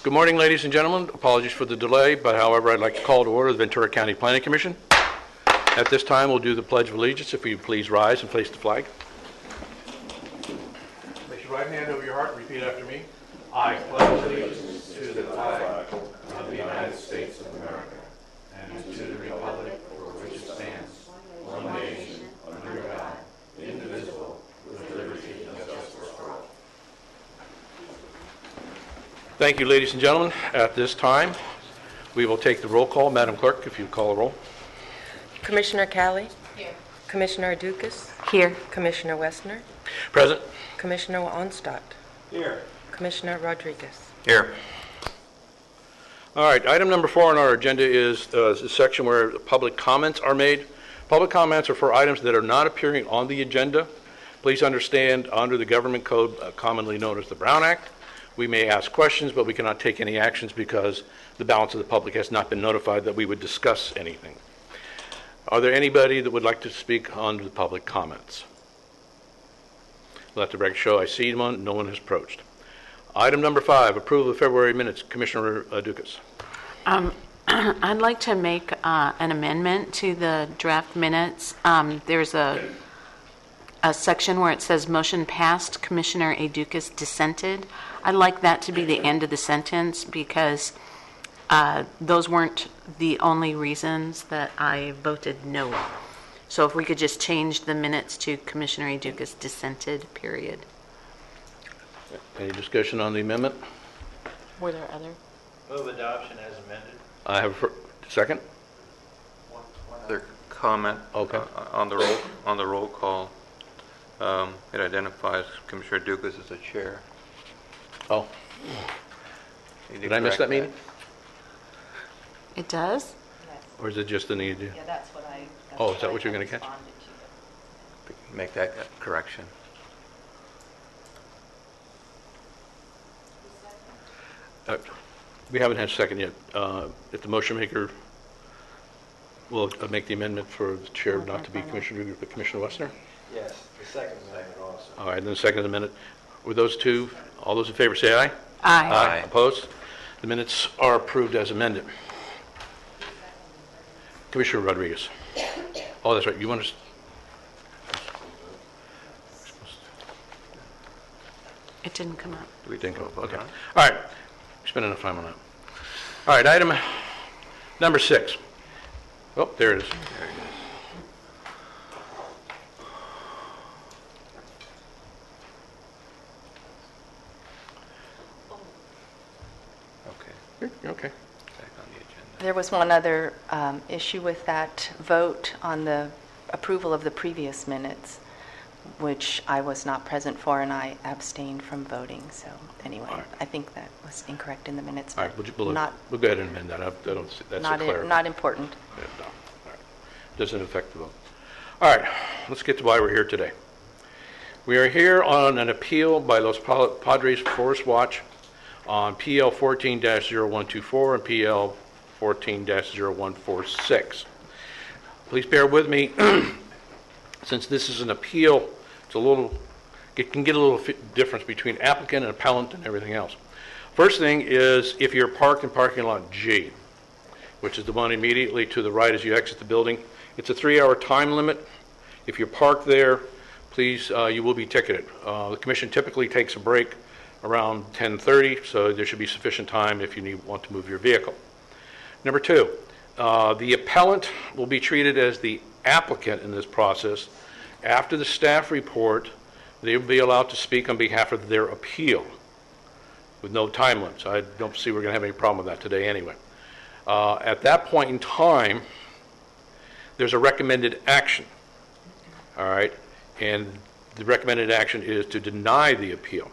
Good morning, ladies and gentlemen. Apologies for the delay, but however, I'd like to call to order the Ventura County Planning Commission. At this time, we'll do the Pledge of Allegiance. If you please rise and place the flag. Place your right hand over your heart and repeat after me. I pledge allegiance to the flag of the United States of America and to the republic for which it stands, one nation, under God, indivisible, with liberty and justice for all. Thank you, ladies and gentlemen. At this time, we will take the roll call. Madam Clerk, if you call a roll. Commissioner Calley? Here. Commissioner Dukas? Here. Commissioner Westner? Present. Commissioner Onstadt? Here. Commissioner Rodriguez? Here. All right, item number 4 on our agenda is the section where public comments are made. Public comments are for items that are not appearing on the agenda. Please understand, under the government code, commonly known as the Brown Act, we may ask questions, but we cannot take any actions because the balance of the public has not been notified that we would discuss anything. Are there anybody that would like to speak on the public comments? Let the record show I see one. No one has approached. Item number 5, approval of February minutes. Commissioner Dukas. I'd like to make an amendment to the draft minutes. There's a section where it says motion passed, Commissioner A. Dukas dissented. I'd like that to be the end of the sentence because those weren't the only reasons that I voted no. So if we could just change the minutes to Commissioner A. Dukas dissented, period. Any discussion on the amendment? Were there other? Move adoption as amended. I have a second. One other comment. Okay. On the roll call. It identifies Commissioner Dukas as the chair. Oh. Did I miss that meeting? It does? Yes. Or is it just an idea? Yeah, that's what I... Oh, is that what you're going to catch? responded to. Make that correction. We haven't had a second yet. If the motion maker will make the amendment for the chair not to be Commissioner Dukas, but Commissioner Westner? Yes, the second amendment also. All right, then the second amendment. With those two, all those in favor say aye. Aye. Aye. Opposed? The minutes are approved as amended. Commissioner Rodriguez. Oh, that's right. You want to... It didn't come up. We didn't go. Okay. All right. We spent enough time on that. All right. Item number 6. Oh, there it is. Okay. You're okay. Back on the agenda. There was one other issue with that vote on the approval of the previous minutes, which I was not present for, and I abstained from voting. So anyway, All right. I think that was incorrect in the minutes. All right. We'll go ahead and amend that. I don't see, that's not, a clarity. not important. Yeah, no. All right. Doesn't affect the vote. All right. Let's get to why we're here today. We are here on an appeal by Los Padres Forest Watch on PL 14-0124 and PL 14-0146. Please bear with me. Since this is an appeal, it can get a little difference between applicant and appellant and everything else. First thing is if you're parked in parking lot G, which is the one immediately to the right as you exit the building, it's a 3-hour time limit. If you're parked there, please, you will be ticketed. The commission typically takes a break around 10:30, so there should be sufficient time if you want to move your vehicle. Number 2, the appellant will be treated as the applicant in this process. After the staff report, they will be allowed to speak on behalf of their appeal with no time limits. I don't see we're going to have any problem with that today anyway. At that point in time, there's a recommended action. All right, and the recommended action is to deny the appeal.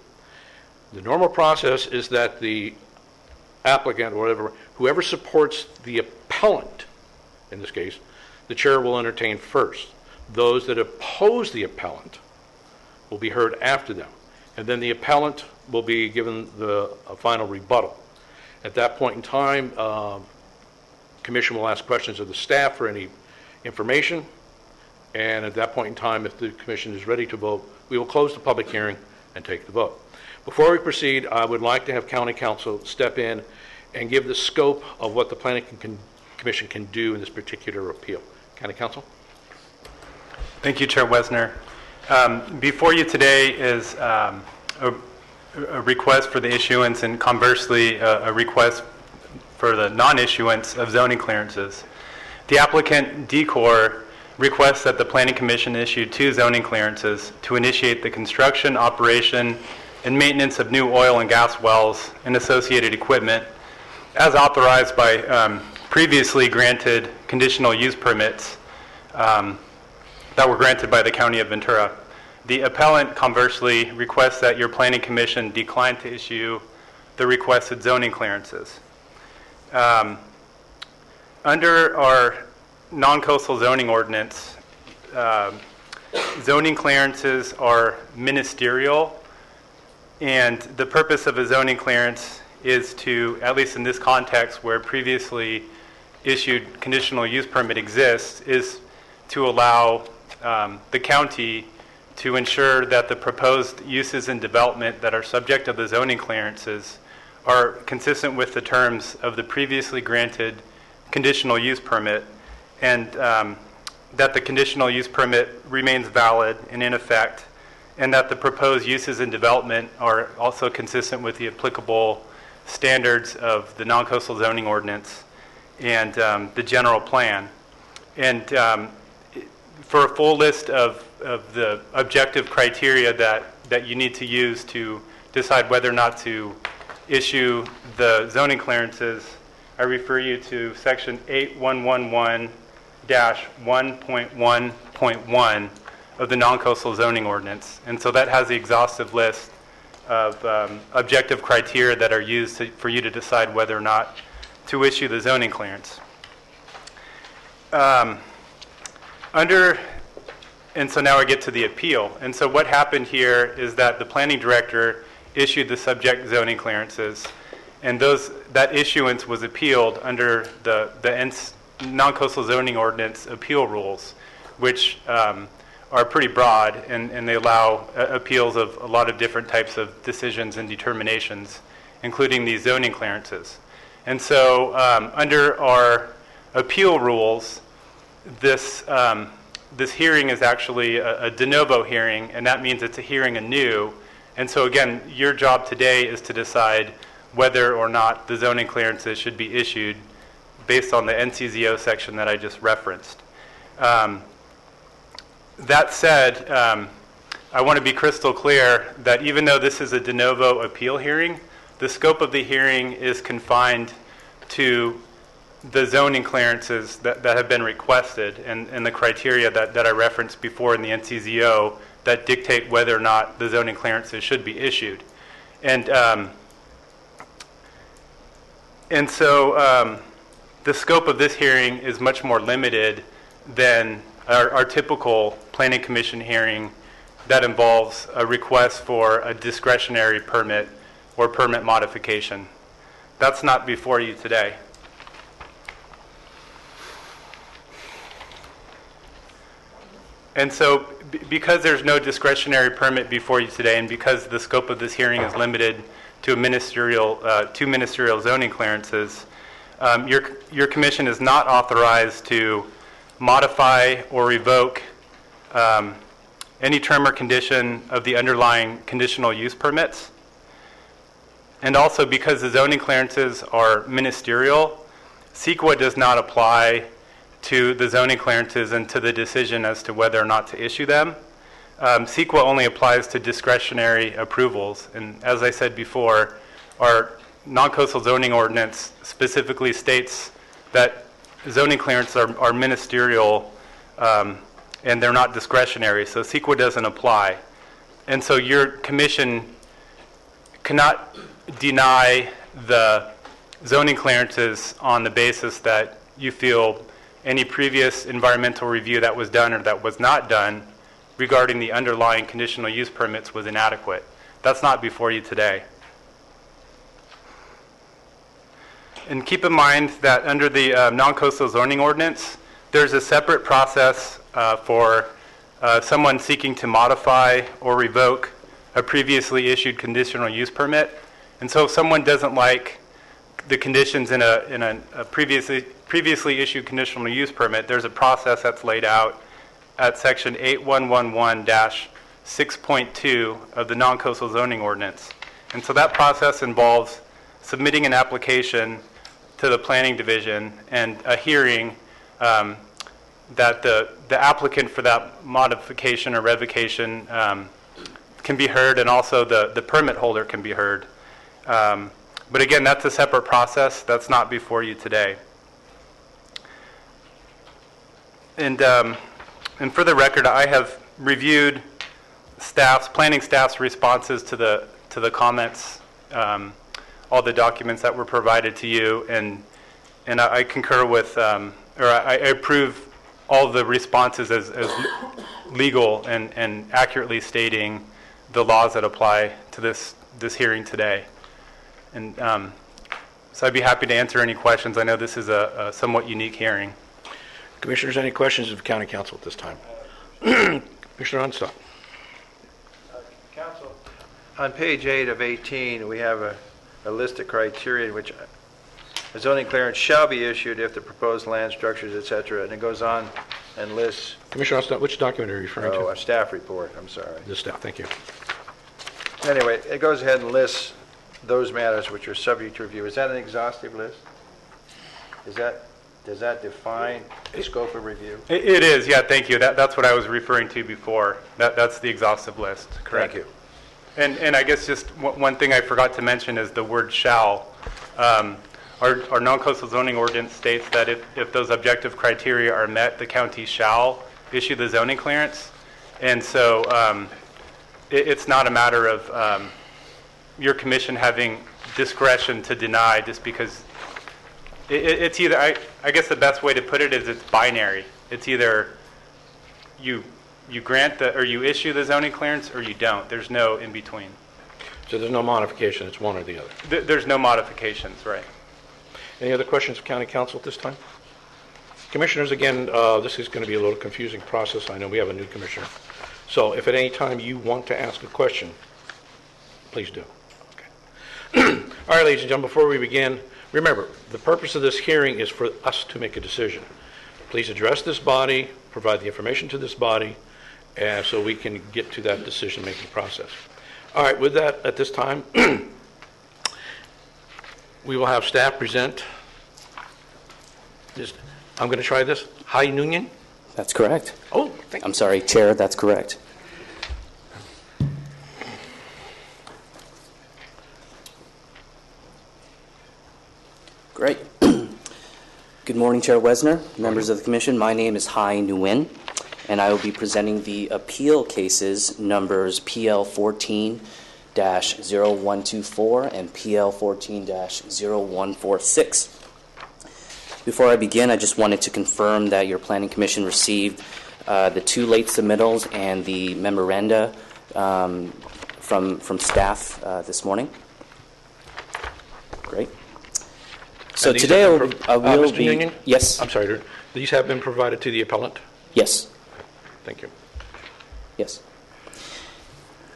The normal process is that the applicant or whoever supports the appellant, in this case, the chair will entertain first. Those that oppose the appellant will be heard after them. And then the appellant will be given a final rebuttal. At that point in time, commission will ask questions of the staff for any information. And at that point in time, if the commission is ready to vote, we will close the public hearing and take the vote. Before we proceed, I would like to have County Council step in and give the scope of what the Planning Commission can do in this particular appeal. County Council? Thank you, Chair Wesner. Before you today is a request for the issuance and conversely a request for the non-issuance of zoning clearances. The applicant, Decor, requests that the Planning Commission issue 2 zoning clearances to initiate the construction, operation, and maintenance of new oil and gas wells and associated equipment as authorized by previously granted conditional use permits that were granted by the County of Ventura. The appellant conversely requests that your Planning Commission decline to issue the requested zoning clearances. Under our non-coastal zoning ordinance, zoning clearances are ministerial, and the purpose of a zoning clearance is to, at least in this context where previously issued conditional use permit exists, is to allow the county to ensure that the proposed uses and development that are subject of the zoning clearances are consistent with the terms of the previously granted conditional use permit, and that the conditional use permit remains valid and in effect, and that the proposed uses and development are also consistent with the applicable standards of the non-coastal zoning ordinance and the general plan. And for a full list of the objective criteria that you need to use to decide whether or not to issue the zoning clearances, I refer you to section 8111-1.1.1 of the non-coastal zoning ordinance. And so that has the exhaustive list of objective criteria that are used for you to decide whether or not to issue the zoning clearance. And so now I get to the appeal. And so what happened here is that the planning director issued the subject zoning clearances, and that issuance was appealed under the non-coastal zoning ordinance appeal rules, which are pretty broad, and they allow appeals of a lot of different types of decisions and determinations, including these zoning clearances. And so under our appeal rules, this hearing is actually a de novo hearing, and that means it's a hearing anew. And so again, your job today is to decide whether or not the zoning clearances should be issued based on the NCZO section that I just referenced. That said, I want to be crystal clear that even though this is a de novo appeal hearing, the scope of the hearing is confined to the zoning clearances that have been requested and the criteria that I referenced before in the NCZO that dictate whether or not the zoning clearances should be issued. And so the scope of this hearing is much more limited than our typical Planning Commission hearing that involves a request for a discretionary permit or permit modification. That's not before you today. And so because there's no discretionary permit before you today, and because the scope of this hearing is limited to two ministerial zoning clearances, your commission is not authorized to modify or revoke any term or condition of the underlying conditional use permits. And also because the zoning clearances are ministerial, CEQA does not apply to the zoning clearances and to the decision as to whether or not to issue them. CEQA only applies to discretionary approvals. And as I said before, our non-coastal zoning ordinance specifically states that zoning clearances are ministerial and they're not discretionary, so CEQA doesn't apply. And so your commission cannot deny the zoning clearances on the basis that you feel any previous environmental review that was done or that was not done regarding the underlying conditional use permits was inadequate. That's not before you today. And keep in mind that under the non-coastal zoning ordinance, there's a separate process for someone seeking to modify or revoke a previously issued conditional use permit. And so if someone doesn't like the conditions in a previously issued conditional use permit, there's a process that's laid out at section 8111-6.2 of the non-coastal zoning ordinance. And so that process involves submitting an application to the planning division and a hearing that the applicant for that modification or revocation can be heard, and also the permit holder can be heard. But again, that's a separate process. That's not before you today. And for the record, I have reviewed planning staff's responses to the comments, all the documents that were provided to you, and I concur with, or I approve all the responses as legal and accurately stating the laws that apply to this hearing today. And so I'd be happy to answer any questions. I know this is a somewhat unique hearing. Commissioners, any questions of County Council at this time? Commissioner Onstock. Council, on page 8 of 18, we have a list of criteria in which a zoning clearance shall be issued if the proposed land structures, et cetera, and it goes on and lists. Commissioner Onstock, which document are you referring to? A staff report, I'm sorry. The staff, thank you. Anyway, it goes ahead and lists those matters which are subject to review. Is that an exhaustive list? Does that define the scope of review? It is, yeah, thank you. That's what I was referring to before. That's the exhaustive list, correct? Thank you. And I guess just one thing I forgot to mention is the word shall. Our non-coastal zoning ordinance states that if those objective criteria are met, the county shall issue the zoning clearance. And so it's not a matter of your commission having discretion to deny just because it's either, I guess the best way to put it is it's binary. It's either you grant or you issue the zoning clearance or you don't. There's no in between. So there's no modification, it's one or the other. There's no modifications, right? Any other questions of County Council at this time? Commissioners, again, this is going to be a little confusing process. I know we have a new commissioner. So if at any time you want to ask a question, please do. Okay. All right, ladies and gentlemen, before we begin, remember, the purpose of this hearing is for us to make a decision. Please address this body, provide the information to this body, so we can get to that decision-making process. All right, with that, at this time, we will have staff present. I'm going to try this. High Noon. That's correct. Oh, thank you. I'm sorry, Chair, that's correct. Great. Good morning, Chair Wesner, members of the Commission. My name is Hai Nguyen, and I will be presenting the appeal cases numbers PL 14-0124 and PL 14-0146. Before I begin, I just wanted to confirm that your Planning Commission received the 2 late submittals and the memoranda from staff this morning. Great. So today I will Mr. be... Union? Yes. I'm sorry, these have been provided to the appellant? Yes. Thank you. Yes.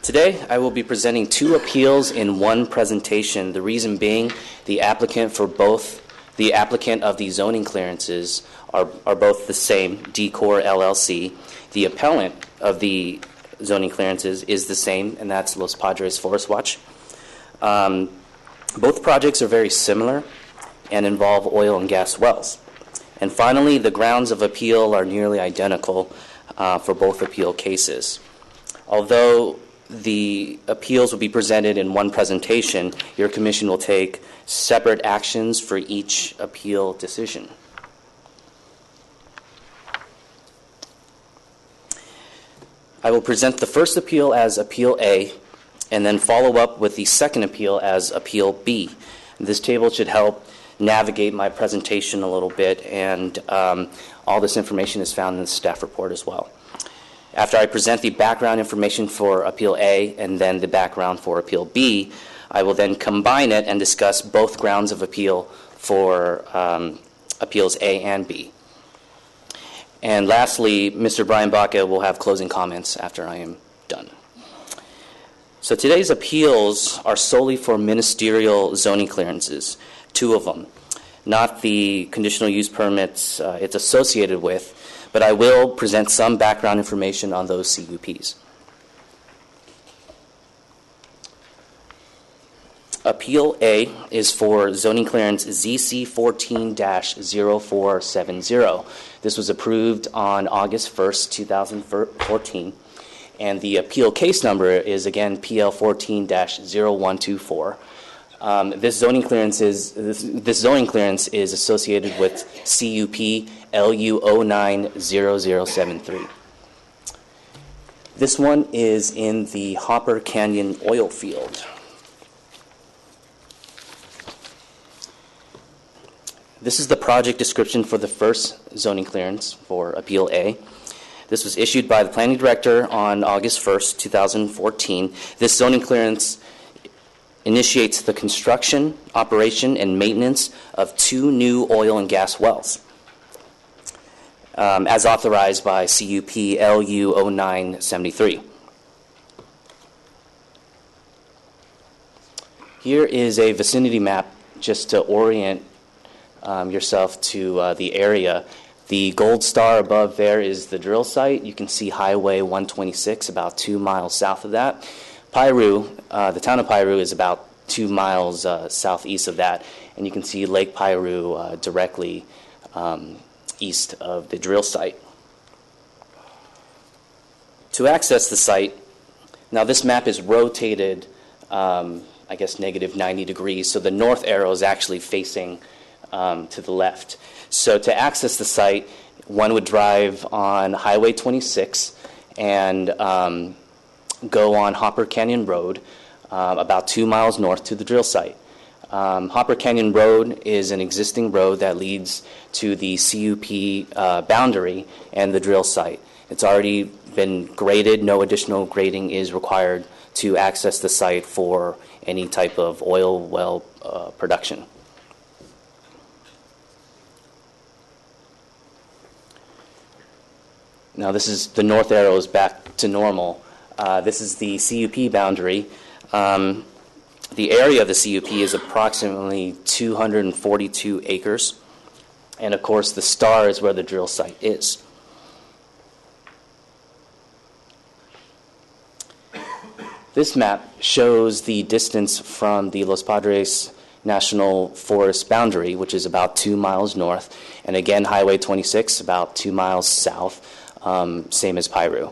Today, I will be presenting 2 appeals in one presentation. The reason being, the applicant of the zoning clearances are both the same, Decor LLC. The appellant of the zoning clearances is the same, and that's Los Padres Forest Watch. Both projects are very similar and involve oil and gas wells. And finally, the grounds of appeal are nearly identical for both appeal cases. Although the appeals will be presented in one presentation, your commission will take separate actions for each appeal decision. I will present the first appeal as Appeal A, and then follow up with the second appeal as Appeal B. This table should help navigate my presentation a little bit, and all this information is found in the staff report as well. After I present the background information for Appeal A and then the background for Appeal B, I will then combine it and discuss both grounds of appeal for Appeals A and B. And lastly, Mr. Brian Baca will have closing comments after I am done. So today's appeals are solely for ministerial zoning clearances, 2 of them, not the conditional use permits it's associated with, but I will present some background information on those CUPs. Appeal A is for zoning clearance ZC 14-0470. This was approved on August 1st, 2014. And the appeal case number is, again, PL 14-0124. This zoning clearance is associated with CUP LU 090073. This one is in the Hopper Canyon oil field. This is the project description for the first zoning clearance for Appeal A. This was issued by the Planning Director on August 1st, 2014. This zoning clearance initiates the construction, operation, and maintenance of 2 new oil and gas wells, as authorized by CUP LU 0973. Here is a vicinity map just to orient yourself to the area. The gold star above there is the drill site. You can see Highway 126 about 2 miles south of that. Piru, the town of Piru, is about 2 miles southeast of that, and you can see Lake Piru directly east of the drill site. To access the site, now this map is rotated, I guess, negative 90 degrees, so the north arrow is actually facing to the left. So to access the site, one would drive on Highway 26 and go on Hopper Canyon Road about 2 miles north to the drill site. Hopper Canyon Road is an existing road that leads to the CUP boundary and the drill site. It's already been graded. No additional grading is required to access the site for any type of oil well production. Now this is the north arrow is back to normal. This is the CUP boundary. The area of the CUP is approximately 242 acres. And of course the star is where the drill site is. This map shows the distance from the Los Padres National Forest boundary, which is about 2 miles north. And again, Highway 26, about 2 miles south. Same as Piru.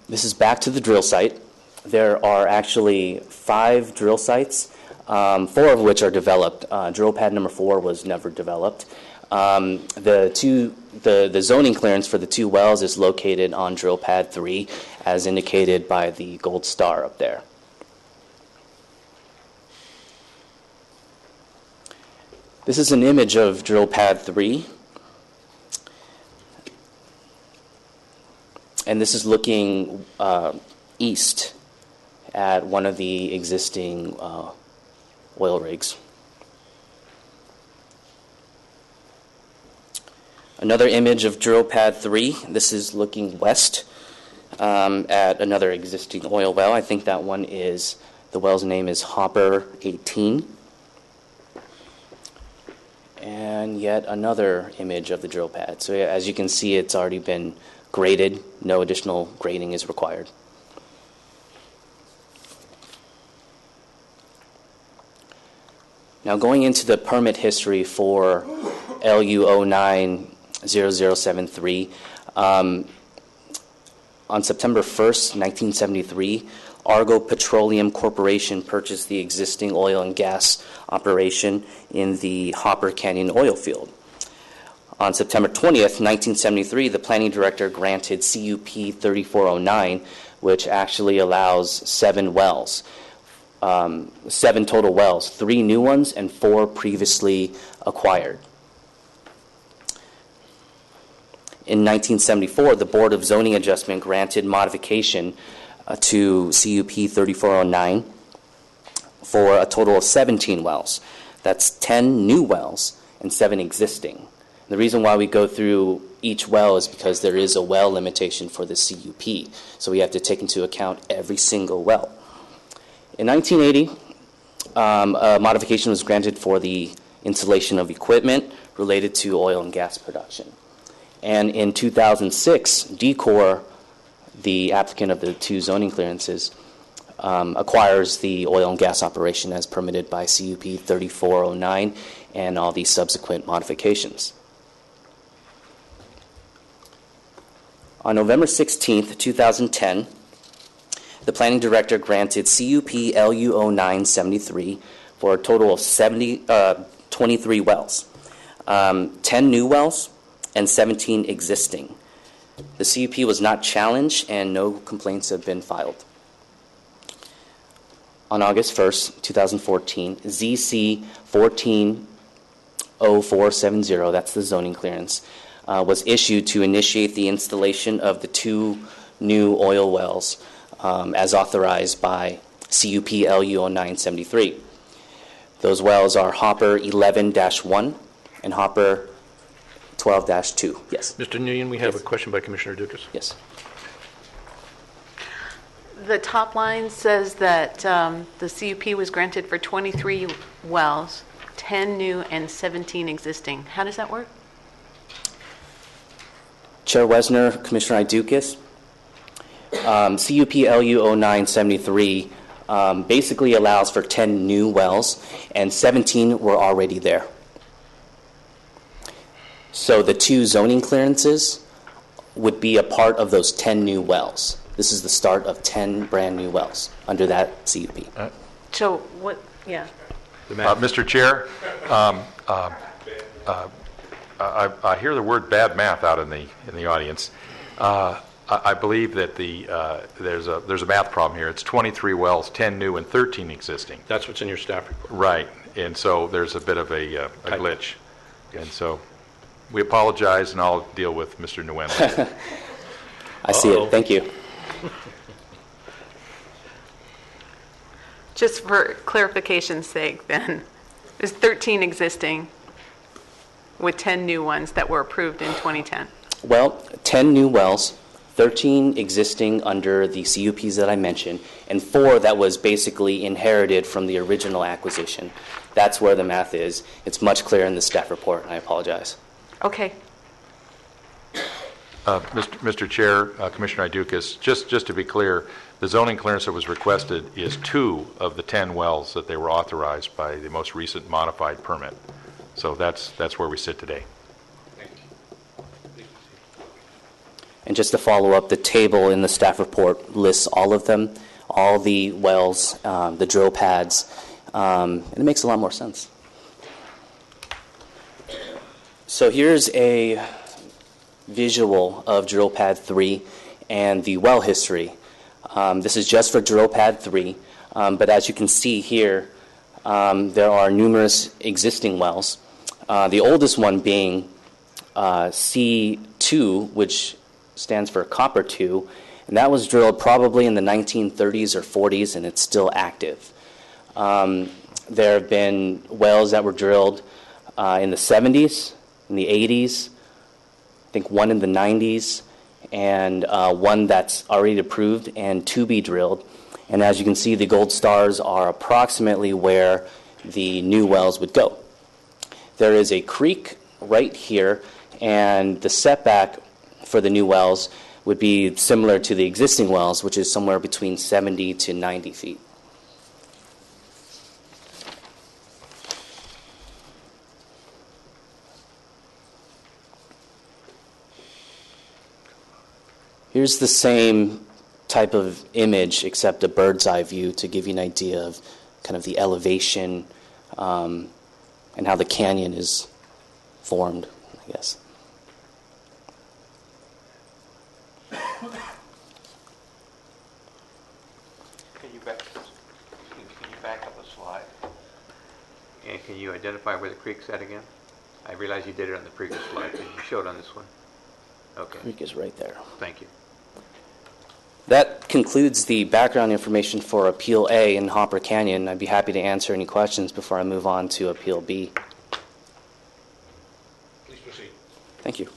This is back to the drill site. There are actually 5 drill sites, 4 of which are developed. Drill pad number 4 was never developed. The zoning clearance for the 2 wells is located on drill pad 3, as indicated by the gold star up there. This is an image of drill pad 3. And this is looking east at one of the existing oil rigs. Another image of drill pad 3. This is looking west at another existing oil well. I think that one is, the well's name is Hopper 18. And yet another image of the drill pad. So as you can see, it's already been graded. No additional grading is required. Now going into the permit history for LU 090073, on September 1st, 1973, Argo Petroleum Corporation purchased the existing oil and gas operation in the Hopper Canyon oil field. On September 20th, 1973, the planning director granted CUP 3409, which actually allows 7 wells, 7 total wells, 3 new ones and 4 previously acquired. In 1974, the Board of Zoning Adjustment granted modification to CUP 3409 for a total of 17 wells. That's 10 new wells and 7 existing. The reason why we go through each well is because there is a well limitation for the CUP, so we have to take into account every single well. In 1980, a modification was granted for the installation of equipment related to oil and gas production. And in 2006, DECOR, the applicant of the two zoning clearances, acquires the oil and gas operation as permitted by CUP 3409 and all these subsequent modifications. On November 16th, 2010, the planning director granted CUP LU 0973 for a total of 23 wells, 10 new wells, and 17 existing. The CUP was not challenged and no complaints have been filed. On August 1st, 2014, ZC 140470, that's the zoning clearance, was issued to initiate the installation of the 2 new oil wells as authorized by CUP LU 0973. Those wells are Hopper 11-1 and Hopper 12-2. Yes. Mr. Nguyen, we have a question by Commissioner Dukas. Yes. The top line says that the CUP was granted for 23 wells, 10 new and 17 existing. How does that work? Chair Wesner, Commissioner Idukas, CUP LU 0973 basically allows for 10 new wells, and 17 were already there. So the 2 zoning clearances would be a part of those 10 new wells. This is the start of 10 brand new wells under that CUP. So what, yeah. Mr. Chair, I hear the word bad math out in the audience. I believe that there's a math problem here. It's 23 wells, 10 new and 13 existing. That's what's in your staff report. Right, and so there's a bit of a glitch. And so we apologize, and I'll deal with Mr. Nguyen later. I see it. Thank you. Just for clarification's sake, then, there's 13 existing with 10 new ones that were approved in 2010. Well, 10 new wells, 13 existing under the CUPs that I mentioned, and 4 that was basically inherited from the original acquisition. That's where the math is. It's much clearer in the staff report, and I apologize. Okay. Mr. Chair, Commissioner Idukas, just to be clear, the zoning clearance that was requested is 2 of the 10 wells that they were authorized by the most recent modified permit. So that's where we sit today. And just to follow up, the table in the staff report lists all of them, all the wells, the drill pads, and it makes a lot more sense. So here's a visual of drill pad 3 and the well history. This is just for drill pad 3, but as you can see here, there are numerous existing wells. The oldest one being C2, which stands for Copper 2, and that was drilled probably in the 1930s or 40s, and it's still active. There have been wells that were drilled in the 70s, in the 80s, I think one in the 90s, and one that's already approved and to be drilled. And as you can see, the gold stars are approximately where the new wells would go. There is a creek right here, and the setback for the new wells would be similar to the existing wells, which is somewhere between 70 to 90 feet. Here's the same type of image, except a bird's eye view, to give you an idea of kind of the elevation and how the canyon is formed, I guess. Can you back up a slide? And can you identify where the creek's at again? I realize you did it on the previous slide, but you showed on this one. Okay. Creek is right there. Thank you. That concludes the background information for Appeal A in Hopper Canyon. I'd be happy to answer any questions before I move on to Appeal B. Please proceed. Thank you.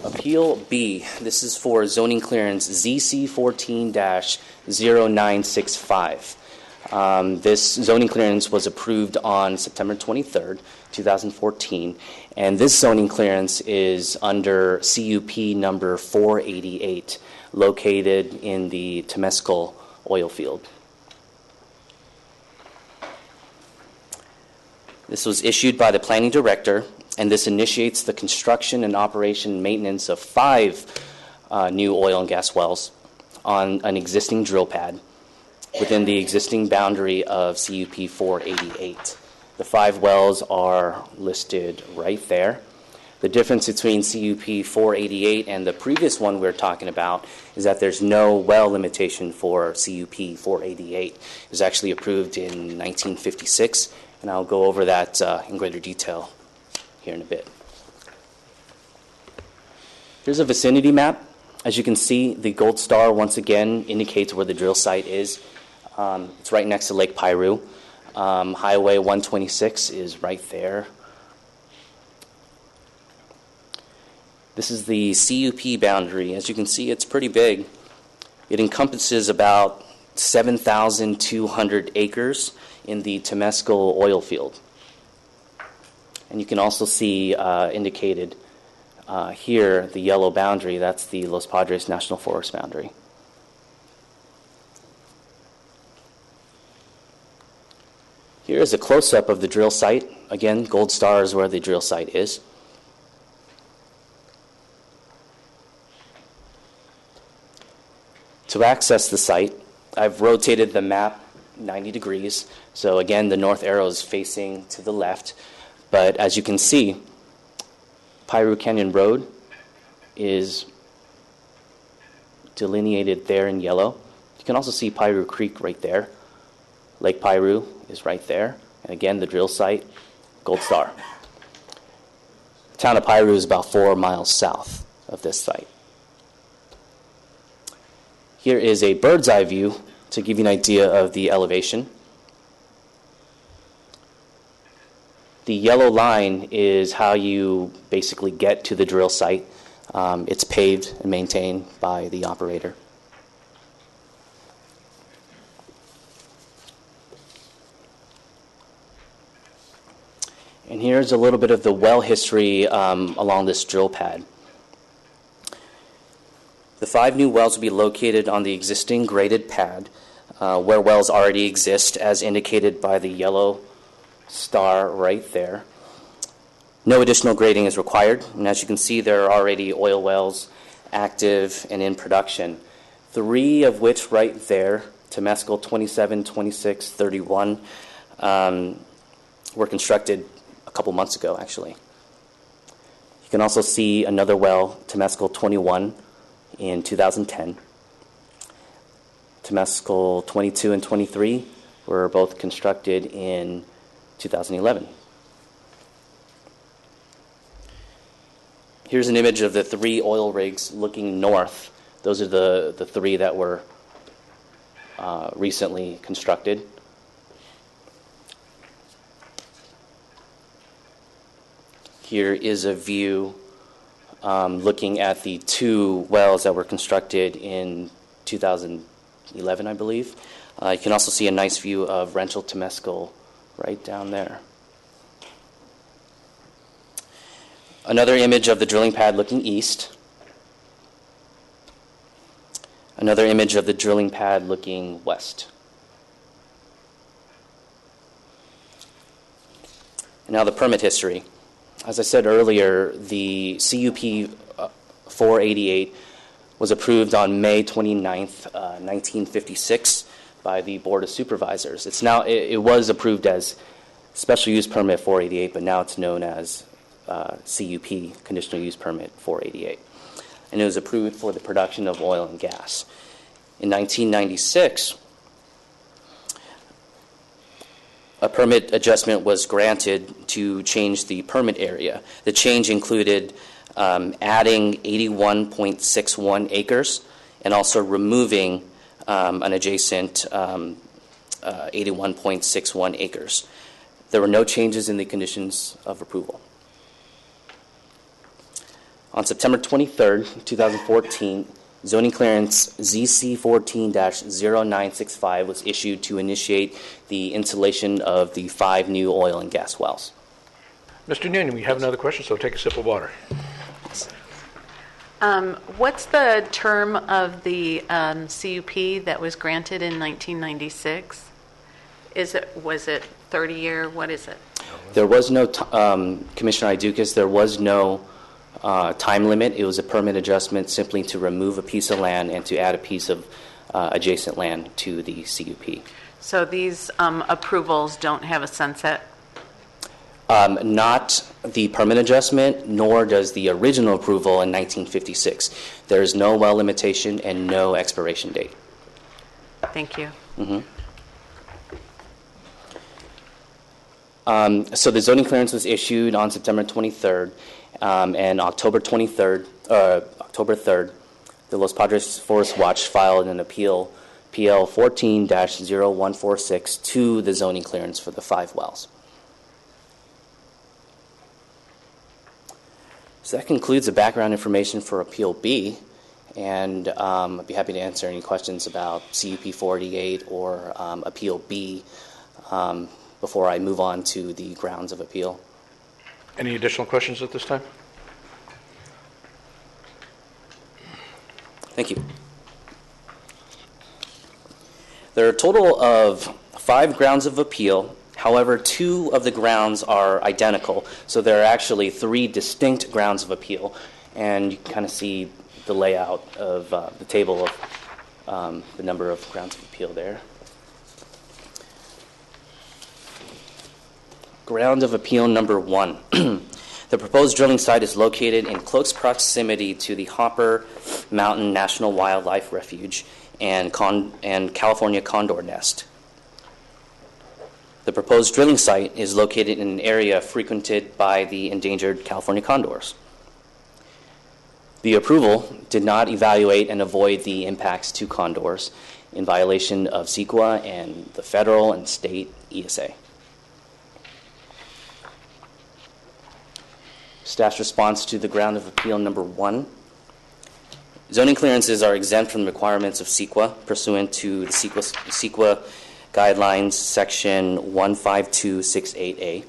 Appeal B. This is for zoning clearance ZC 14-0965. This zoning clearance was approved on September 23rd, 2014, and this zoning clearance is under CUP number 488, located in the Temescal oil field. This was issued by the planning director, and this initiates the construction and operation and maintenance of 5 new oil and gas wells on an existing drill pad within the existing boundary of CUP 488. The 5 wells are listed right there. The difference between CUP 488 and the previous one we're talking about is that there's no well limitation for CUP 488. It was actually approved in 1956, and I'll go over that in greater detail here in a bit. Here's a vicinity map. As you can see, the gold star once again indicates where the drill site is. It's right next to Lake Piru. Highway 126 is right there. This is the CUP boundary. As you can see, it's pretty big. It encompasses about 7,200 acres in the Temescal oil field. And you can also see indicated here, the yellow boundary, that's the Los Padres National Forest boundary. Here is a close-up of the drill site. Again, gold star is where the drill site is. To access the site, I've rotated the map 90 degrees. So again, the north arrow is facing to the left. But as you can see, Piru Canyon Road is delineated there in yellow. You can also see Piru Creek right there. Lake Piru is right there. And again, the drill site, gold star. The town of Piru is about 4 miles south of this site. Here is a bird's eye view to give you an idea of the elevation. The yellow line is how you basically get to the drill site. It's paved and maintained by the operator. And here's a little bit of the well history along this drill pad. The 5 new wells will be located on the existing graded pad where wells already exist, as indicated by the yellow star right there. No additional grading is required, and as you can see, there are already oil wells active and in production. 3 of which right there, Temescal 27, 26, 31, were constructed a couple months ago, actually. You can also see another well, Temescal 21, in 2010. Temescal 22 and 23 were both constructed in 2011. Here's an image of the 3 oil rigs looking north. Those are the 3 that were recently constructed. Here is a view looking at the 2 wells that were constructed in 2011, I believe. You can also see a nice view of Rancho Temescal right down there. Another image of the drilling pad looking east. Another image of the drilling pad looking west. And now the permit history. As I said earlier, the CUP 488 was approved on May 29th, 1956 by the Board of Supervisors. It was approved as Special Use Permit 488, but now it's known as CUP, Conditional Use Permit 488. And it was approved for the production of oil and gas. In 1996, a permit adjustment was granted to change the permit area. The change included adding 81.61 acres and also removing an adjacent 81.61 acres. There were no changes in the conditions of approval. On September 23rd, 2014, zoning clearance ZC14-0965 was issued to initiate the installation of the 5 new oil and gas wells. Mr. Noonan, we have another question, so take a sip of water. What's the term of the CUP that was granted in 1996? Was it 30-year? What is it? There was no, Commissioner Idukas, there was no time limit. It was a permit adjustment simply to remove a piece of land and to add a piece of adjacent land to the CUP. So these approvals don't have a sunset? Not the permit adjustment, nor does the original approval in 1956. There is no well limitation and no expiration date. Thank you. So the zoning clearance was issued on September 23rd, and October 3rd, the Los Padres Forest Watch filed an appeal, PL 14-0146, to the zoning clearance for the 5 wells. So that concludes the background information for Appeal B, and I'd be happy to answer any questions about CUP 488 or Appeal B before I move on to the grounds of appeal. Any additional questions at this time? Thank you. There are a total of 5 grounds of appeal. However, 2 of the grounds are identical, so there are actually 3 distinct grounds of appeal, and you can kind of see the layout of the table of the number of grounds of appeal there. Ground of appeal number 1. The proposed drilling site is located in close proximity to the Hopper Mountain National Wildlife Refuge and California condor nest. The proposed drilling site is located in an area frequented by the endangered California condors. The approval did not evaluate and avoid the impacts to condors in violation of CEQA and the federal and state ESA. Staff's response to the ground of appeal number 1. Zoning clearances are exempt from the requirements of CEQA pursuant to the CEQA guidelines section 15268A.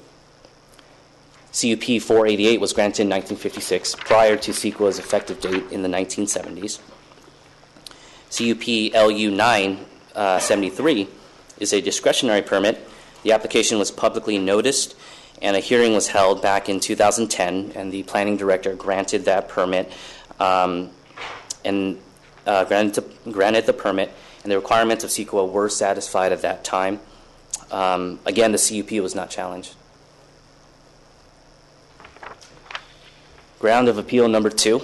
CUP 488 was granted in 1956 prior to CEQA's effective date in the 1970s. CUP LU 973 is a discretionary permit. The application was publicly noticed and a hearing was held back in 2010, and the planning director granted that permit granted the permit, and the requirements of CEQA were satisfied at that time. Again, the CUP was not challenged. Ground of appeal number 2.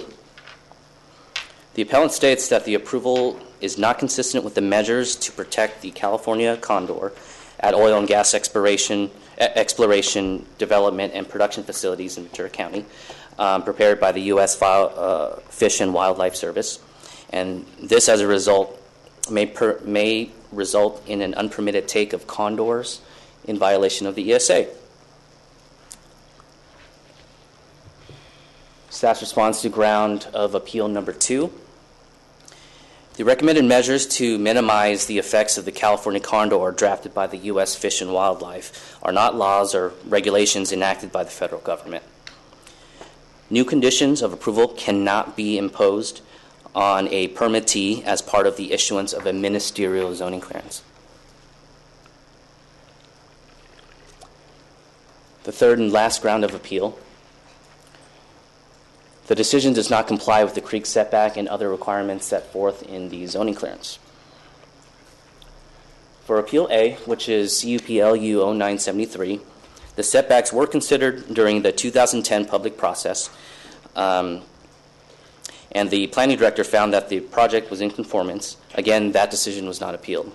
The appellant states that the approval is not consistent with the measures to protect the California condor at oil and gas exploration, development, and production facilities in Ventura County, prepared by the U.S. Fish and Wildlife Service. And this, as a result, may result in an unpermitted take of condors in violation of the ESA. Staff's response to ground of appeal number 2. The recommended measures to minimize the effects of the California condor drafted by the U.S. Fish and Wildlife are not laws or regulations enacted by the federal government. New conditions of approval cannot be imposed on a permittee as part of the issuance of a ministerial zoning clearance. The third and last ground of appeal. The decision does not comply with the creek setback and other requirements set forth in the zoning clearance. For Appeal A, which is CUPLU 0973, the setbacks were considered during the 2010 public process, and the planning director found that the project was in conformance. Again, that decision was not appealed.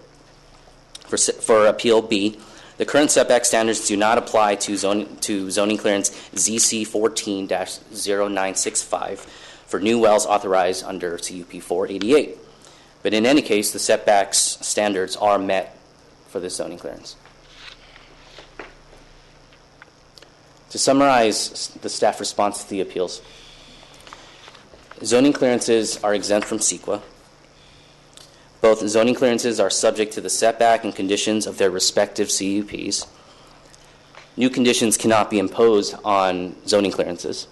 For Appeal B, the current setback standards do not apply to zoning clearance ZC 14-0965 for new wells authorized under CUP 488. But in any case, the setbacks standards are met for this zoning clearance. To summarize the staff response to the appeals, Zoning clearances are exempt from CEQA. Both zoning clearances are subject to the setback and conditions of their respective CUPs. New conditions cannot be imposed on zoning clearances.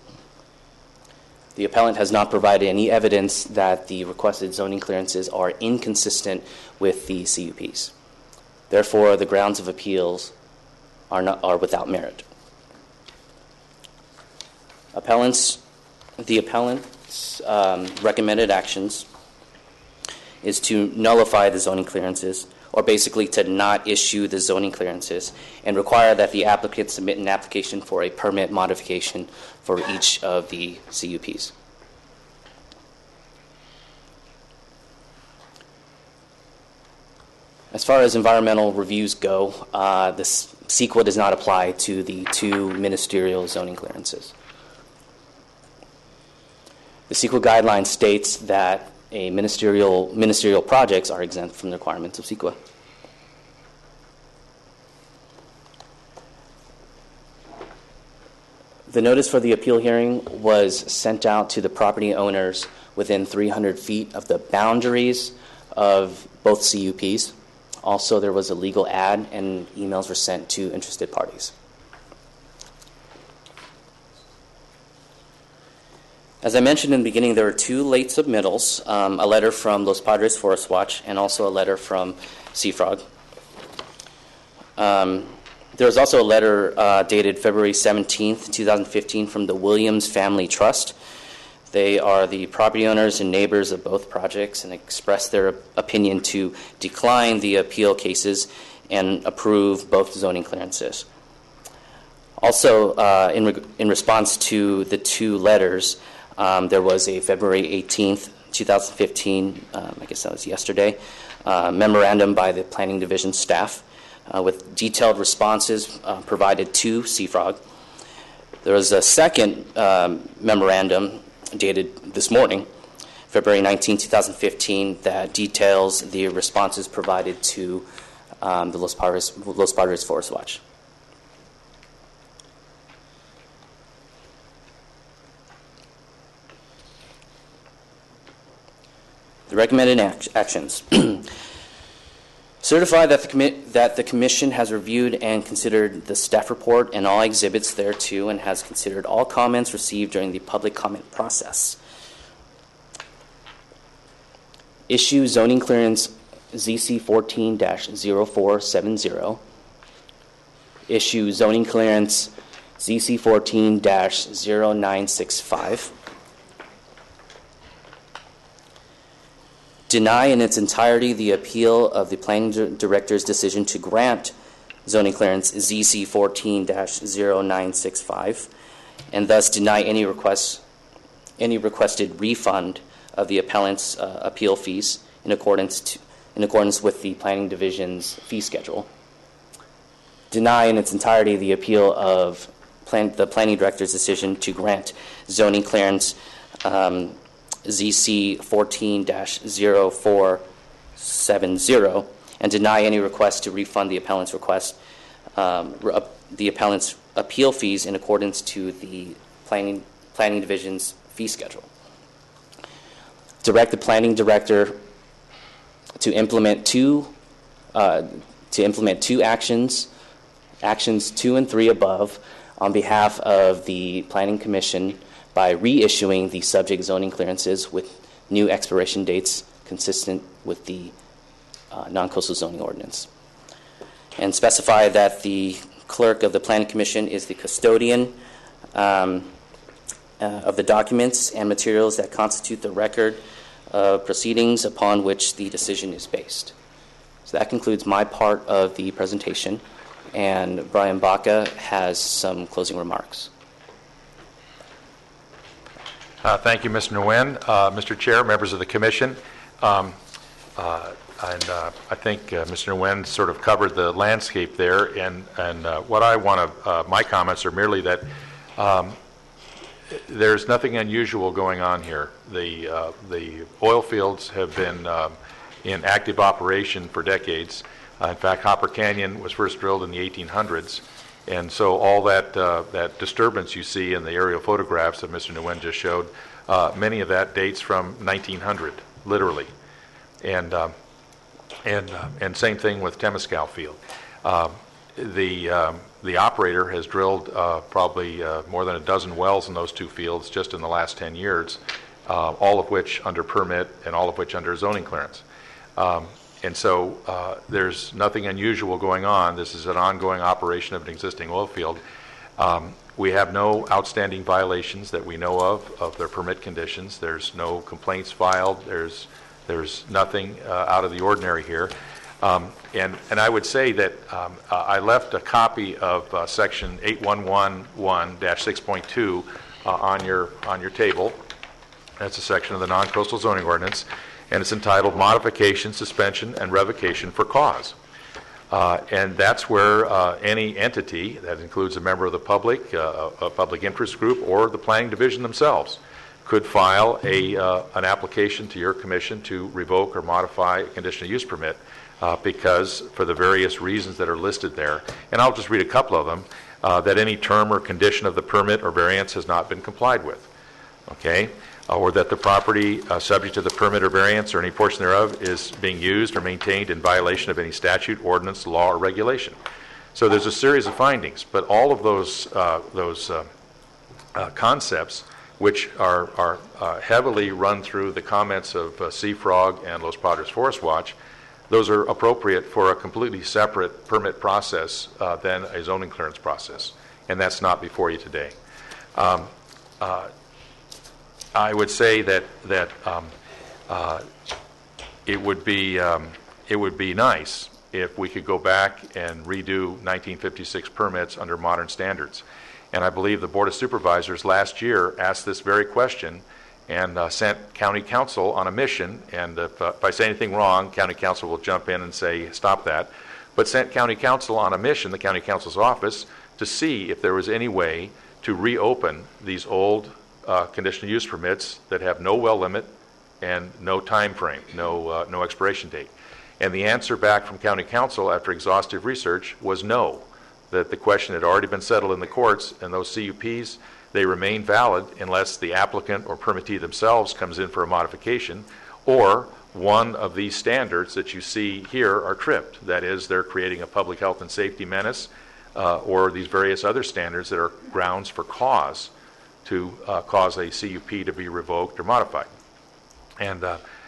The appellant has not provided any evidence that the requested zoning clearances are inconsistent with the CUPs. Therefore, the grounds of appeals are without merit. The appellant's recommended actions is to nullify the zoning clearances, or basically to not issue the zoning clearances, and require that the applicant submit an application for a permit modification for each of the CUPs. As far as environmental reviews go, the CEQA does not apply to the two ministerial zoning clearances. The CEQA guideline states that ministerial projects are exempt from the requirements of CEQA. The notice for the appeal hearing was sent out to the property owners within 300 feet of the boundaries of both CUPs. Also, there was a legal ad and emails were sent to interested parties. As I mentioned in the beginning, there were two late submittals, a letter from Los Padres Forest Watch and also a letter from Seafrog. There was also a letter dated February 17th, 2015 from the Williams Family Trust. They are the property owners and neighbors of both projects and expressed their opinion to decline the appeal cases and approve both zoning clearances. Also, in response to the two letters, there was a February 18th, 2015, I guess that was yesterday, memorandum by the Planning Division staff with detailed responses provided to Seafrog. There was a second memorandum dated this morning, February 19, 2015, that details the responses provided to the Los Padres Forest Watch. The recommended actions. Certify that the Commission has reviewed and considered the staff report and all exhibits thereto and has considered all comments received during the public comment process. Issue zoning clearance ZC 14-0470. Issue zoning clearance ZC 14-0965. Deny in its entirety the appeal of the Planning Director's decision to grant zoning clearance ZC 14-0965, and thus deny any requested refund of the appellant's appeal fees in accordance with the Planning Division's fee schedule. Deny in its entirety the appeal of the Planning Director's decision to grant zoning clearance ZC 14-0470, and deny any request to refund the appellant's appeal fees in accordance to the Planning Division's fee schedule. Direct the Planning Director to implement two actions 2 and 3 above, on behalf of the Planning Commission by reissuing the subject zoning clearances with new expiration dates consistent with the non-coastal zoning ordinance. And specify that the clerk of the Planning Commission is the custodian of the documents and materials that constitute the record of proceedings upon which the decision is based. So that concludes my part of the presentation, and Brian Baca has some closing remarks. Thank you, Mr. Nguyen. Mr. Chair, members of the Commission, I think Mr. Nguyen sort of covered the landscape there, and what I want to, my comments are merely that there's nothing unusual going on here. The oil fields have been in active operation for decades. In fact, Hopper Canyon was first drilled in the 1800s. And so all that disturbance you see in the aerial photographs that Mr. Nguyen just showed Many of that dates from 1900, literally. And same thing with Temescal Field. The operator has drilled probably more than a dozen wells in those two fields just in the last 10 years, all of which under permit and all of which under zoning clearance. And so there's nothing unusual going on. This is an ongoing operation of an existing oil field. We have no outstanding violations that we know of their permit conditions. There's no complaints filed. There's nothing out of the ordinary here. And I would say that I left a copy of section 8111-6.2 on your table. That's a section of the non-coastal zoning ordinance, and it's entitled Modification, Suspension, and Revocation for Cause. And that's where any entity, that includes a member of the public, a public interest group, or the planning division themselves, could file an application to your commission to revoke or modify a conditional use permit because for the various reasons that are listed there. And I'll just read a couple of them, that any term or condition of the permit or variance has not been complied with, okay? Or that the property subject to the permit or variance or any portion thereof is being used or maintained in violation of any statute, ordinance, law, or regulation. So there's a series of findings, but all of those concepts, which are heavily run through the comments of Sea Frog and Los Padres Forest Watch, those are appropriate for a completely separate permit process than a zoning clearance process, and that's not before you today. I would say that it would be nice if we could go back and redo 1956 permits under modern standards. And I believe the Board of Supervisors last year asked this very question and sent County Council on a mission. And if I say anything wrong, County Council will jump in and say, stop that. But sent County Council on a mission, the County Council's office, to see if there was any way to reopen these old conditional use permits that have no well limit and no time frame, no expiration date. And the answer back from County Council after exhaustive research was no, that the question had already been settled in the courts, and those CUPs, they remain valid unless the applicant or permittee themselves comes in for a modification, or one of these standards that you see here are tripped. That is, they're creating a public health and safety menace, or these various other standards that are grounds for cause to cause a CUP to be revoked or modified. And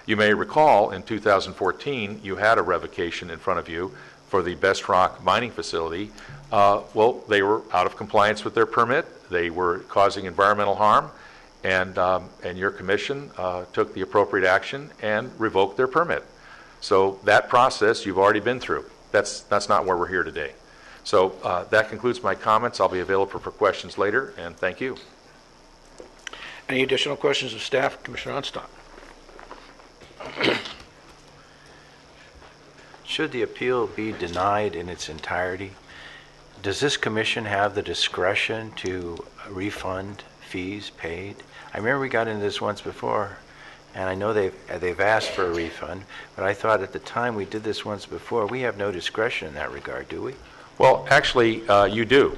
you may recall in 2014 you had a revocation in front of you for the Best Rock mining facility. Well, they were out of compliance with their permit. They were causing environmental harm, and your commission took the appropriate action and revoked their permit. So that process you've already been through. That's not where we're here today. So that concludes my comments. I'll be available for questions later, and thank you. Any additional questions of staff? Commissioner Onstott. Should the appeal be denied in its entirety, does this commission have the discretion to refund fees paid? I remember we got into this once before, and I know they've asked for a refund, but I thought at the time we did this once before, we have no discretion in that regard, do we? Well, actually, you do.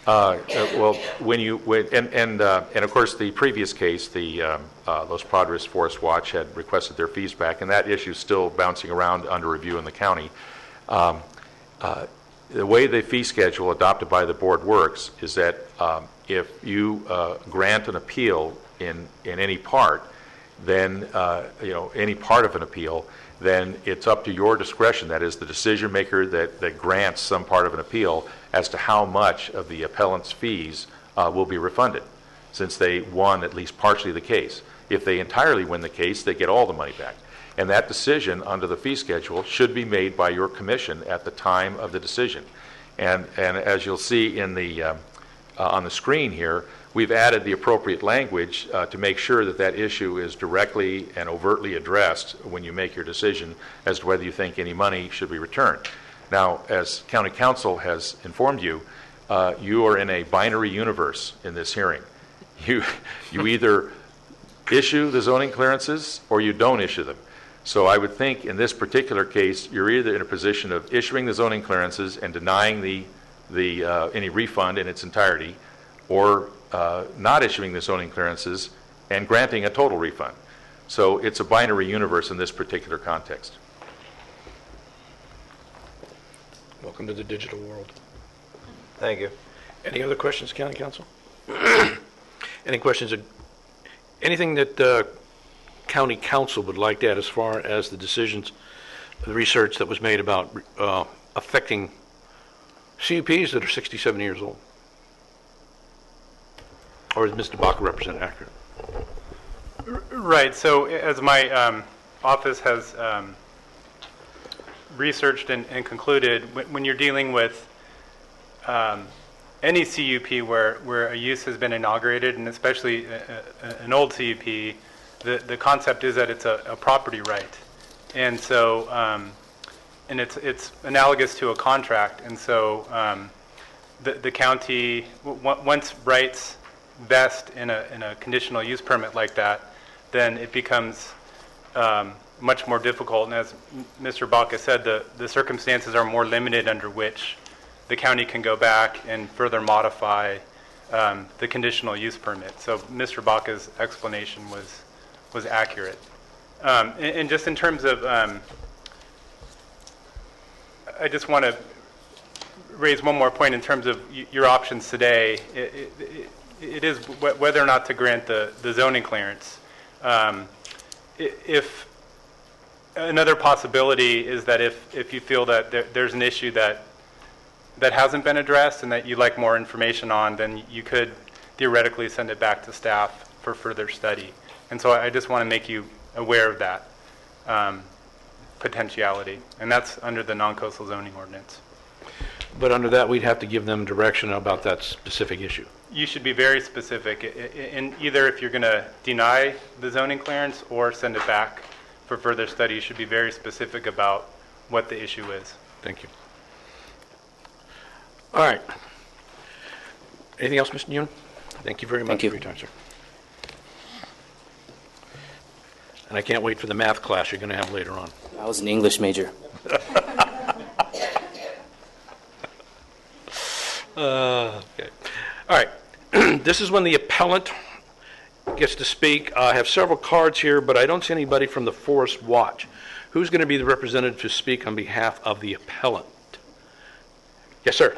Well, and of course, the previous case, the Los Padres Forest Watch had requested their fees back, and that issue is still bouncing around under review in the county. The way the fee schedule adopted by the board works is that if you grant an appeal in any part, then any part of an appeal, then it's up to your discretion, that is the decision maker that grants some part of an appeal, as to how much of the appellant's fees will be refunded, since they won at least partially the case. If they entirely win the case, they get all the money back. And that decision under the fee schedule should be made by your commission at the time of the decision. And as you'll see in the on the screen here, we've added the appropriate language to make sure that that issue is directly and overtly addressed when you make your decision as to whether you think any money should be returned. Now, as County Council has informed you, you are in a binary universe in this hearing. You either issue the zoning clearances or you don't issue them. So I would think in this particular case, you're either in a position of issuing the zoning clearances and denying any refund in its entirety, or not issuing the zoning clearances and granting a total refund. So it's a binary universe in this particular context. Welcome to the digital world. Thank you. Any other questions, County Council? Any questions? Anything that County Council would like to add as far as the decisions, the research that was made about affecting CUPs that are 67 years old? Or is Mr. Baca represent accurate? Right. So as my office has researched and concluded, when you're dealing with any CUP where a use has been inaugurated, and especially an old CUP, the concept is that it's a property right. And so, and it's analogous to a contract. And so the county, once rights vest in a conditional use permit like that, then it becomes much more difficult. And as Mr. Baca said, the circumstances are more limited under which the county can go back and further modify the conditional use permit. So Mr. Baca's explanation was accurate. And just in terms of, I just want to raise one more point in terms of your options today. It is whether or not to grant the zoning clearance. If another possibility is that if you feel that there's an issue that hasn't been addressed and that you'd like more information on, then you could theoretically send it back to staff for further study. And so I just want to make you aware of that potentiality, and that's under the non-coastal zoning ordinance. But under that, we'd have to give them direction about that specific issue. You should be very specific in either if you're going to deny the zoning clearance or send it back for further study. You should be very specific about what the issue is. Thank you. All right. Anything else, Mr. Yoon? Thank you very much for your time, sir. And I can't wait for the math class you're going to have later on. I was an English major. Okay. All right. This is when the appellant gets to speak. I have several cards here, but I don't see anybody from the Forest Watch. Who's going to be the representative to speak on behalf of the appellant? Yes, sir.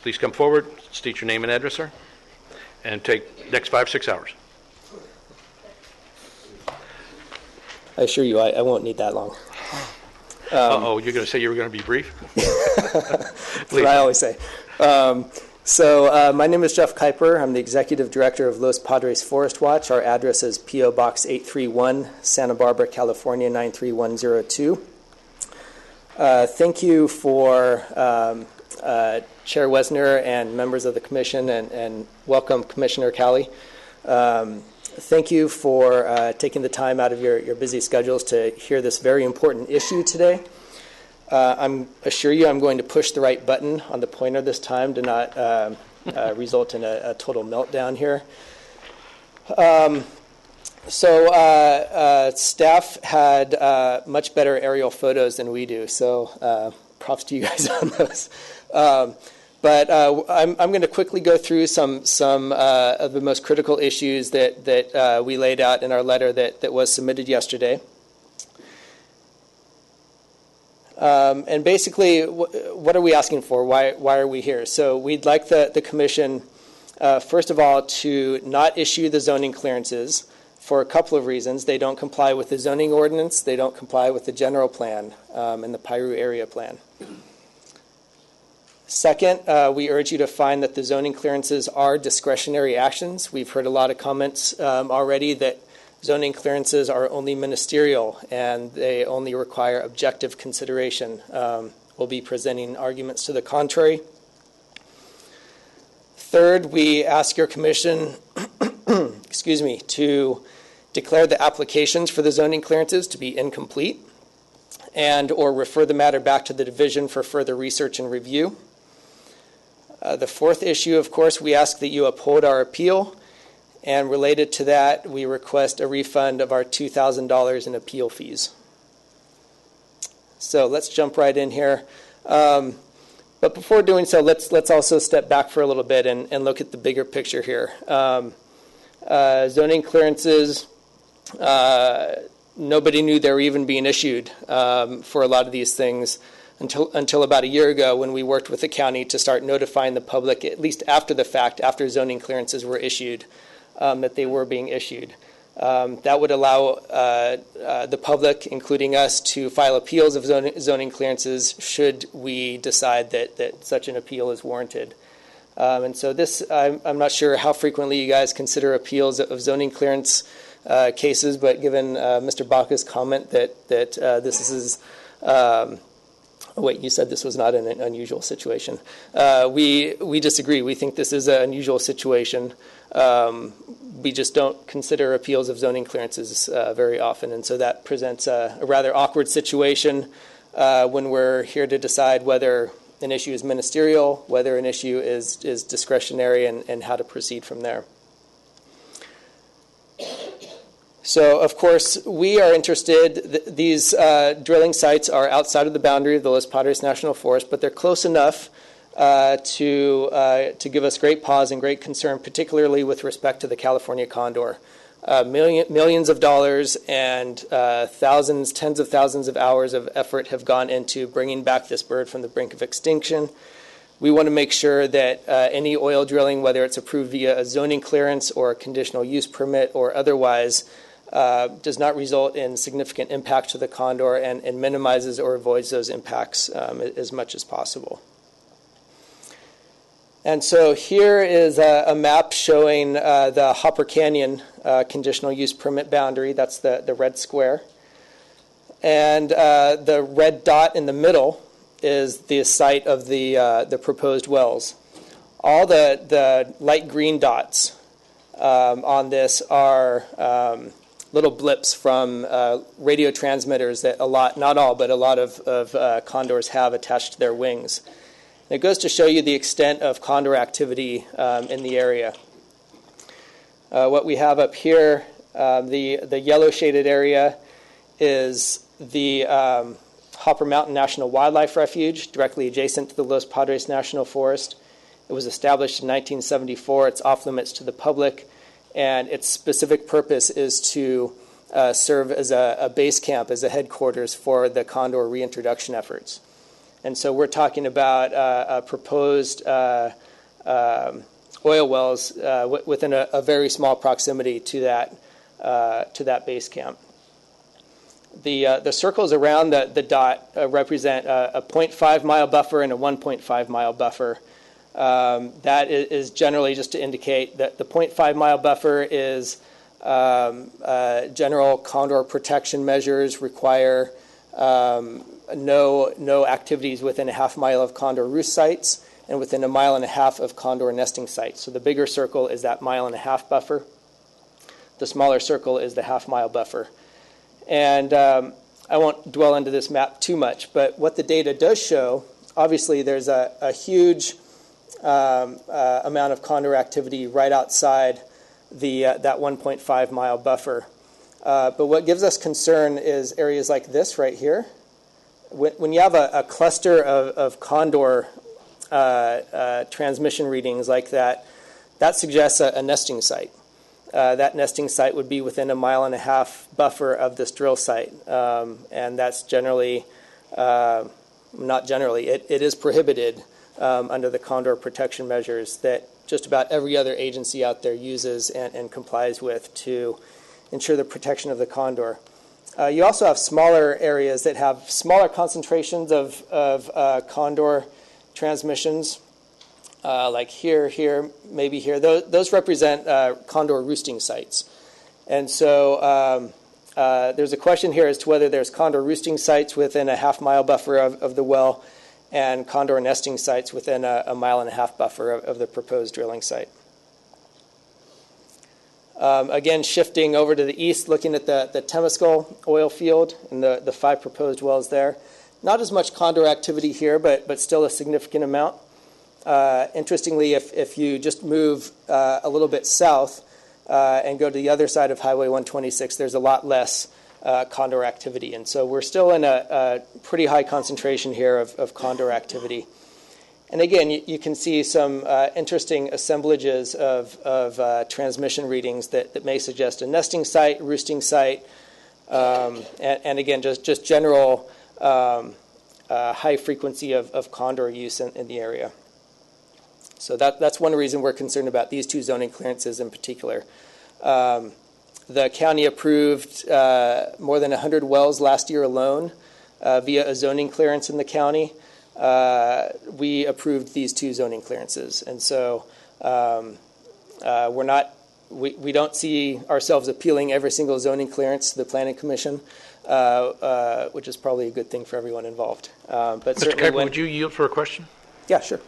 Please come forward, state your name and address, sir, and take next 5-6 hours. I assure you, I won't need that long. Uh-oh, you're going to say you were going to be brief? That's what I always say. So my name is Jeff Kuiper. I'm the Executive Director of Los Padres Forest Watch. Our address is P.O. Box 831, Santa Barbara, California, 93102. Thank you for Chair Wesner and members of the Commission, and welcome Commissioner Cali. Thank you for taking the time out of your busy schedules to hear this very important issue today. I assure you I'm going to push the right button on the pointer this time to not result in a total meltdown here. So staff had much better aerial photos than we do, so props to you guys on those. But I'm going to quickly go through some of the most critical issues that we laid out in our letter that was submitted yesterday. And basically, what are we asking for? Why are we here? So we'd like the Commission, first of all, to not issue the zoning clearances for a couple of reasons. They don't comply with the zoning ordinance. They don't comply with the general plan and the Piru area plan. Second, we urge you to find that the zoning clearances are discretionary actions. We've heard a lot of comments already that zoning clearances are only ministerial and they only require objective consideration. We'll be presenting arguments to the contrary. Third, we ask your Commission to declare the applications for the zoning clearances to be incomplete and or refer the matter back to the division for further research and review. The fourth issue, of course, we ask that you uphold our appeal, and related to that, we request a refund of our $2,000 in appeal fees. So let's jump right in here. But before doing so, let's also step back for a little bit and look at the bigger picture here. Zoning clearances, nobody knew they were even being issued for a lot of these things until about a year ago, when we worked with the county to start notifying the public, at least after the fact, after zoning clearances were issued, that they were being issued. That would allow the public, including us, to file appeals of zoning clearances should we decide that such an appeal is warranted. And so this, I'm not sure how frequently you guys consider appeals of zoning clearance cases, but given Mr. Baca's comment that this is, wait, you said this was not an unusual situation. We disagree. We think this is an unusual situation. We just don't consider appeals of zoning clearances very often, and so that presents a rather awkward situation when we're here to decide whether an issue is ministerial, whether an issue is discretionary, and how to proceed from there. So, of course, we are interested. These drilling sites are outside of the boundary of the Los Padres National Forest, but they're close enough to give us great pause and great concern, particularly with respect to the California condor. Millions of dollars and thousands, tens of thousands of hours of effort have gone into bringing back this bird from the brink of extinction. We want to make sure that any oil drilling, whether it's approved via a zoning clearance or a conditional use permit or otherwise, does not result in significant impact to the condor and minimizes or avoids those impacts as much as possible. And so here is a map showing the Hopper Canyon conditional use permit boundary. That's the red square. And the red dot in the middle is the site of the proposed wells. All the light green dots on this are little blips from radio transmitters that not all, but a lot of condors have attached to their wings. It goes to show you the extent of condor activity in the area. What we have up here, the yellow shaded area, is the Hopper Mountain National Wildlife Refuge, directly adjacent to the Los Padres National Forest. It was established in 1974. It's off limits to the public, and its specific purpose is to serve as a base camp, as a headquarters for the condor reintroduction efforts. And so we're talking about proposed oil wells within a very small proximity to that base camp. The circles around the dot represent a 0.5 mile buffer and a 1.5 mile buffer. That is generally just to indicate that the 0.5 mile buffer is general condor protection measures require no activities within a half mile of condor roost sites and within a mile and a half of condor nesting sites. So the bigger circle is that mile and a half buffer. The smaller circle is the half mile buffer. And I won't dwell into this map too much, but what the data does show, obviously there's a huge amount of condor activity right outside that 1.5 mile buffer. But what gives us concern is areas like this right here. When you have a cluster of condor transmission readings like that, that suggests a nesting site. That nesting site would be within a mile and a half buffer of this drill site. And that's generally, not generally, it is prohibited under the condor protection measures that just about every other agency out there uses and complies with to ensure the protection of the condor. You also have smaller areas that have smaller concentrations of condor transmissions, like here, maybe here. Those represent condor roosting sites. And so there's a question here as to whether there's condor roosting sites within a half mile buffer of the well and condor nesting sites within a mile and a half buffer of the proposed drilling site. Again, shifting over to the east, looking at the Temescal oil field and the 5 proposed wells there. Not as much condor activity here, but still a significant amount. Interestingly, if you just move a little bit south and go to the other side of Highway 126, there's a lot less condor activity. And so we're still in a pretty high concentration here of condor activity. And again, you can see some interesting assemblages of transmission readings that may suggest a nesting site, roosting site, and again, just general high frequency of condor use in the area. So that's one reason we're concerned about these two zoning clearances in particular. The county approved more than 100 wells last year alone via a zoning clearance in the county. We approved these two zoning clearances, and so we don't see ourselves appealing every single zoning clearance to the Planning Commission, which is probably a good thing for everyone involved. But Mr. certainly Kuiper, would you yield for a question? Yeah, sure.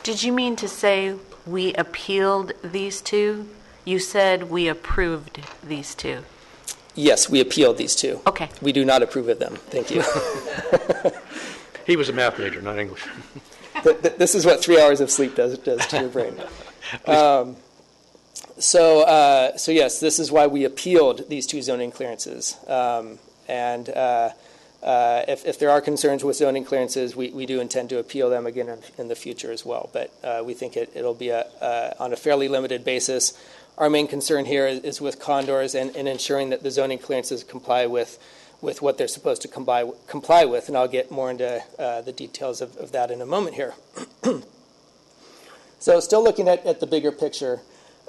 Did you mean to say we appealed these two? You said we approved these two. Yes, we appealed these two. Okay. We do not approve of them. Thank you. He was a math major, not English. This is what 3 hours of sleep does to your brain. So yes, this is why we appealed these two zoning clearances. And if there are concerns with zoning clearances, we do intend to appeal them again in the future as well. But we think it'll be on a fairly limited basis. Our main concern here is with condors and ensuring that the zoning clearances comply with what they're supposed to comply with, and I'll get more into the details of that in a moment here. So still looking at the bigger picture,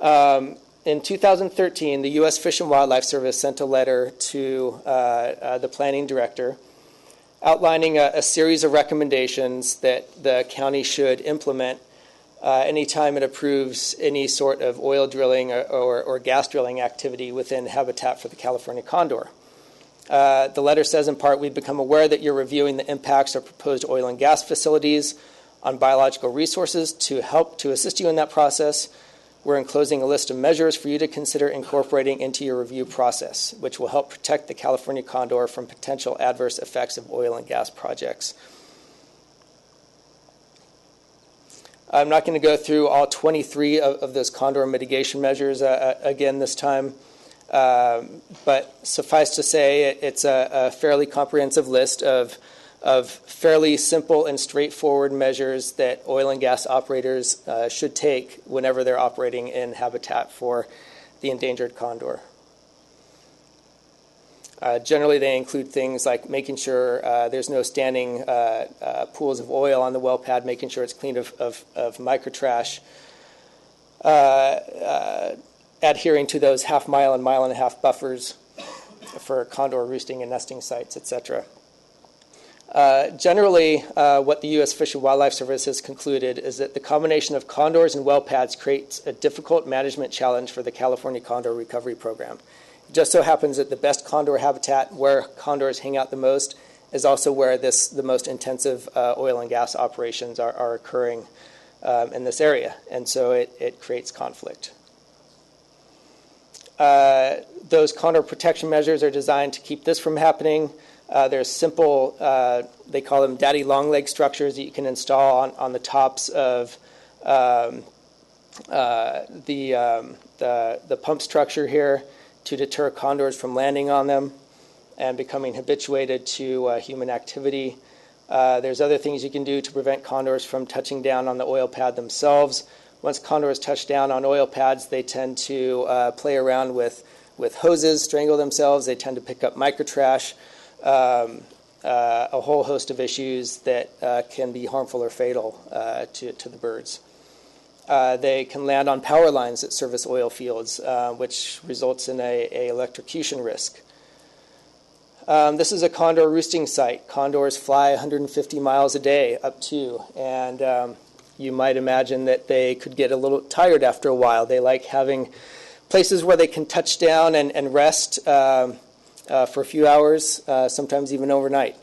in 2013, the U.S. Fish and Wildlife Service sent a letter to the planning director outlining a series of recommendations that the county should implement anytime it approves any sort of oil drilling or gas drilling activity within habitat for the California condor. The letter says, in part, we've become aware that you're reviewing the impacts of proposed oil and gas facilities on biological resources. To assist you in that process, we're enclosing a list of measures for you to consider incorporating into your review process, which will help protect the California condor from potential adverse effects of oil and gas projects. I'm not going to go through all 23 of those condor mitigation measures again this time. But suffice to say, it's a fairly comprehensive list of fairly simple and straightforward measures that oil and gas operators should take whenever they're operating in habitat for the endangered condor. Generally, they include things like making sure there's no standing pools of oil on the well pad, making sure it's clean of microtrash, adhering to those half-mile and mile-and-a-half buffers for condor roosting and nesting sites, etc. Generally, what the U.S. Fish and Wildlife Service has concluded is that the combination of condors and well pads creates a difficult management challenge for the California Condor Recovery Program. It just so happens that the best condor habitat, where condors hang out the most, is also where the most intensive oil and gas operations are occurring in this area, and so it creates conflict. Those condor protection measures are designed to keep this from happening. There's simple, they call them daddy long leg structures that you can install on the tops of the pump structure here to deter condors from landing on them and becoming habituated to human activity. There's other things you can do to prevent condors from touching down on the oil pad themselves. Once condors touch down on oil pads, they tend to play around with hoses, strangle themselves. They tend to pick up microtrash, a whole host of issues that can be harmful or fatal to the birds. They can land on power lines that service oil fields, which results in a electrocution risk. This is a condor roosting site. Condors fly 150 miles a day up to, and you might imagine that they could get a little tired after a while. They like having places where they can touch down and rest for a few hours, sometimes even overnight.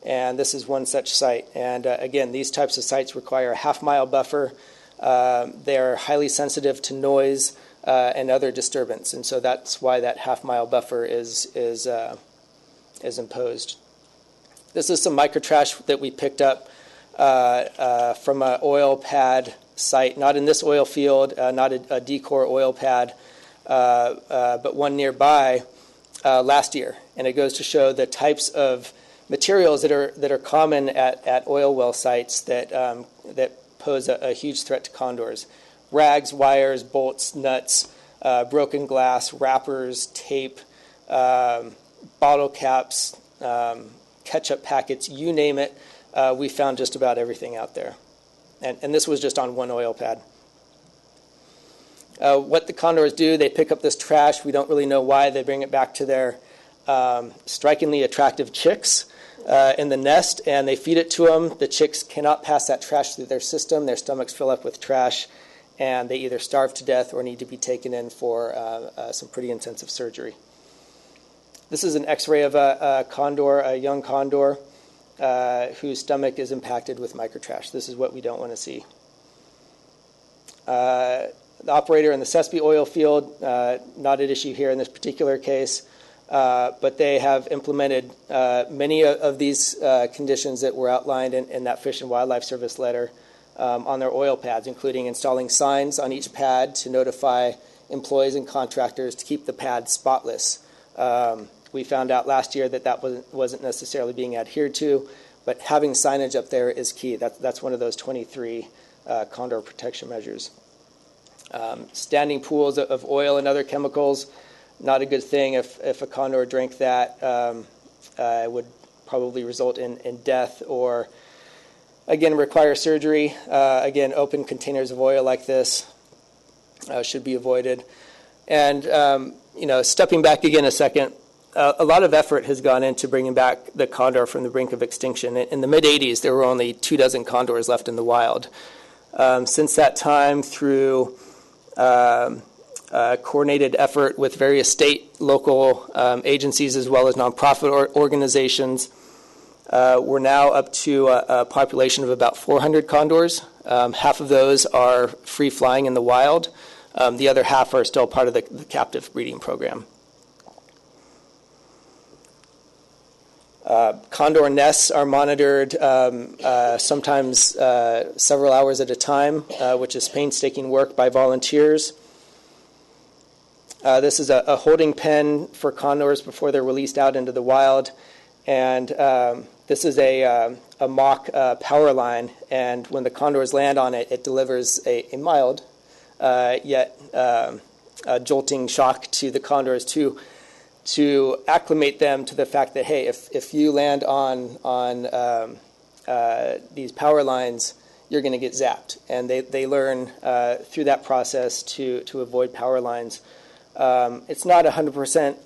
And this is one such site. And again, these types of sites require a half-mile buffer. They're highly sensitive to noise and other disturbance, and so that's why that half-mile buffer is imposed. This is some microtrash that we picked up from an oil pad site, not in this oil field, not a decor oil pad, but one nearby last year. And it goes to show the types of materials that are common at oil well sites that pose a huge threat to condors. Rags, wires, bolts, nuts, broken glass, wrappers, tape, bottle caps, ketchup packets, you name it. We found just about everything out there. And this was just on one oil pad. What the condors do, they pick up this trash. We don't really know why. They bring it back to their strikingly attractive chicks in the nest, and they feed it to them. The chicks cannot pass that trash through their system. Their stomachs fill up with trash, and they either starve to death or need to be taken in for some pretty intensive surgery. This is an x-ray of a condor, a young condor, whose stomach is impacted with microtrash. This is what we don't want to see. The operator in the Sespe oil field, not at issue here in this particular case, but they have implemented many of these conditions that were outlined in that Fish and Wildlife Service letter on their oil pads, including installing signs on each pad to notify employees and contractors to keep the pad spotless. We found out last year that wasn't necessarily being adhered to, but having signage up there is key. That's one of those 23 condor protection measures. Standing pools of oil and other chemicals, not a good thing. If a condor drank that, it would probably result in death or, again, require surgery. Again, open containers of oil like this should be avoided. And, stepping back again a second, a lot of effort has gone into bringing back the condor from the brink of extinction. In the mid-'80s, there were only 24 condors left in the wild. Since that time, through coordinated effort with various state, local agencies, as well as nonprofit organizations, we're now up to a population of about 400 condors. Half of those are free-flying in the wild. The other half are still part of the captive breeding program. Condor nests are monitored sometimes several hours at a time, which is painstaking work by volunteers. This is a holding pen for condors before they're released out into the wild. And this is a mock power line. And when the condors land on it, it delivers a mild yet jolting shock to the condors to acclimate them to the fact that, hey, if you land on these power lines, you're going to get zapped. And they learn through that process to avoid power lines. It's not 100%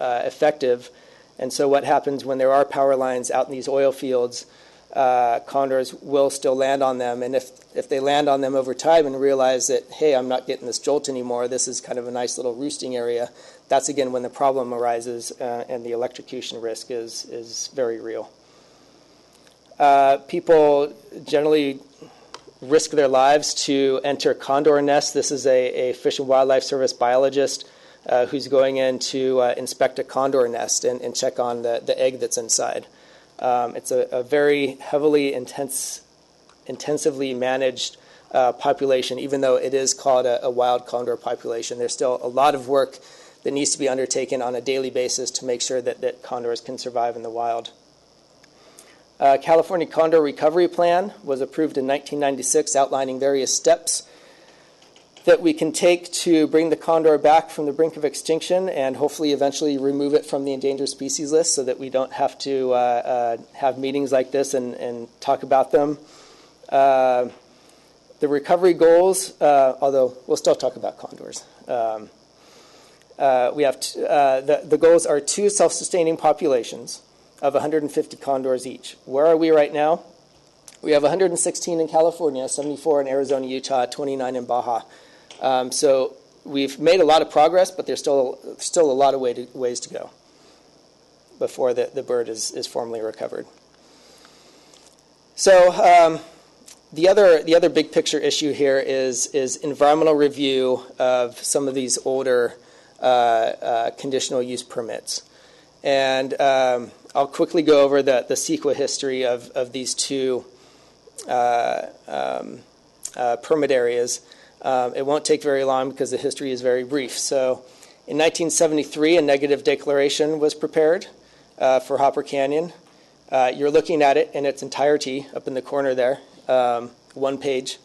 effective. And so what happens when there are power lines out in these oil fields, condors will still land on them. And if they land on them over time and realize that, hey, I'm not getting this jolt anymore, this is kind of a nice little roosting area, that's again when the problem arises and the electrocution risk is very real. People generally risk their lives to enter condor nests. This is a Fish and Wildlife Service biologist who's going in to inspect a condor nest and check on the egg that's inside. It's a very heavily intensively managed population, even though it is called a wild condor population. There's still a lot of work that needs to be undertaken on a daily basis to make sure that condors can survive in the wild. California Condor Recovery Plan was approved in 1996, outlining various steps that we can take to bring the condor back from the brink of extinction and hopefully eventually remove it from the endangered species list so that we don't have to have meetings like this and talk about them. The recovery goals, although we'll still talk about condors. We have the goals are 2 self-sustaining populations of 150 condors each. Where are we right now? We have 116 in California, 74 in Arizona, Utah, 29 in Baja. So we've made a lot of progress, but there's still a lot of ways to go before the bird is formally recovered. So the other big picture issue here is environmental review of some of these older conditional use permits. And I'll quickly go over the CEQA history of these two permit areas. It won't take very long because the history is very brief. So in 1973, a negative declaration was prepared for Hopper Canyon. You're looking at it in its entirety up in the corner there, one page.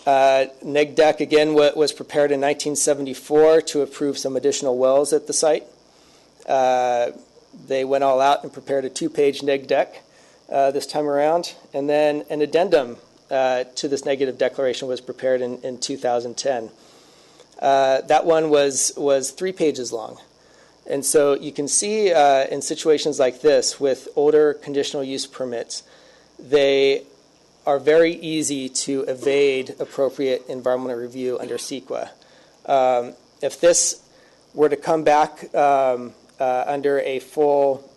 Neg deck, again, was prepared in 1974 to approve some additional wells at the site. They went all out and prepared a 2-page neg deck this time around. And then an addendum to this negative declaration was prepared in 2010. That one was 3 pages long. And so you can see in situations like this with older conditional use permits, they are very easy to evade appropriate environmental review under CEQA. If this were to come back under a full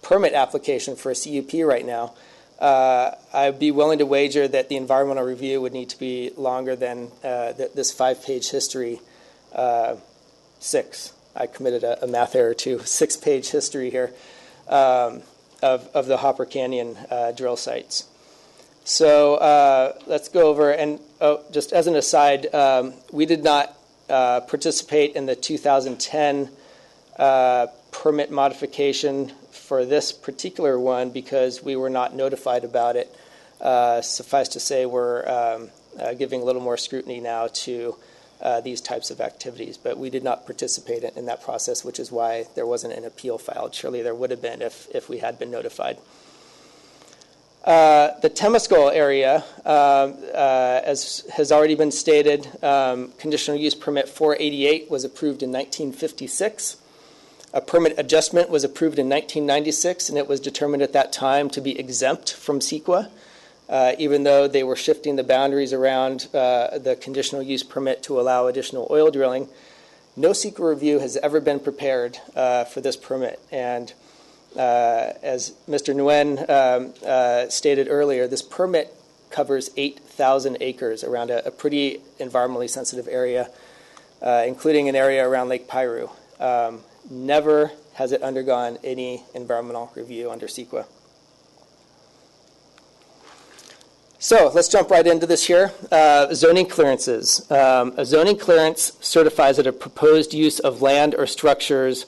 permit application for a CUP right now, I'd be willing to wager that the environmental review would need to be longer than this 5-page history. 6. I committed a math error too. 6-page history here of the Hopper Canyon drill sites. So let's go over, and just as an aside, we did not participate in the 2010 permit modification for this particular one because we were not notified about it. Suffice to say, we're giving a little more scrutiny now to these types of activities, but we did not participate in that process, which is why there wasn't an appeal filed. Surely there would have been if we had been notified. The Temescal area, as has already been stated, conditional use permit 488 was approved in 1956. A permit adjustment was approved in 1996, and it was determined at that time to be exempt from CEQA, even though they were shifting the boundaries around the conditional use permit to allow additional oil drilling. No CEQA review has ever been prepared for this permit, and as Mr. Nguyen stated earlier, this permit covers 8,000 acres around a pretty environmentally sensitive area, including an area around Lake Piru. Never has it undergone any environmental review under CEQA. So let's jump right into this here. Zoning clearances. A zoning clearance certifies that a proposed use of land or structures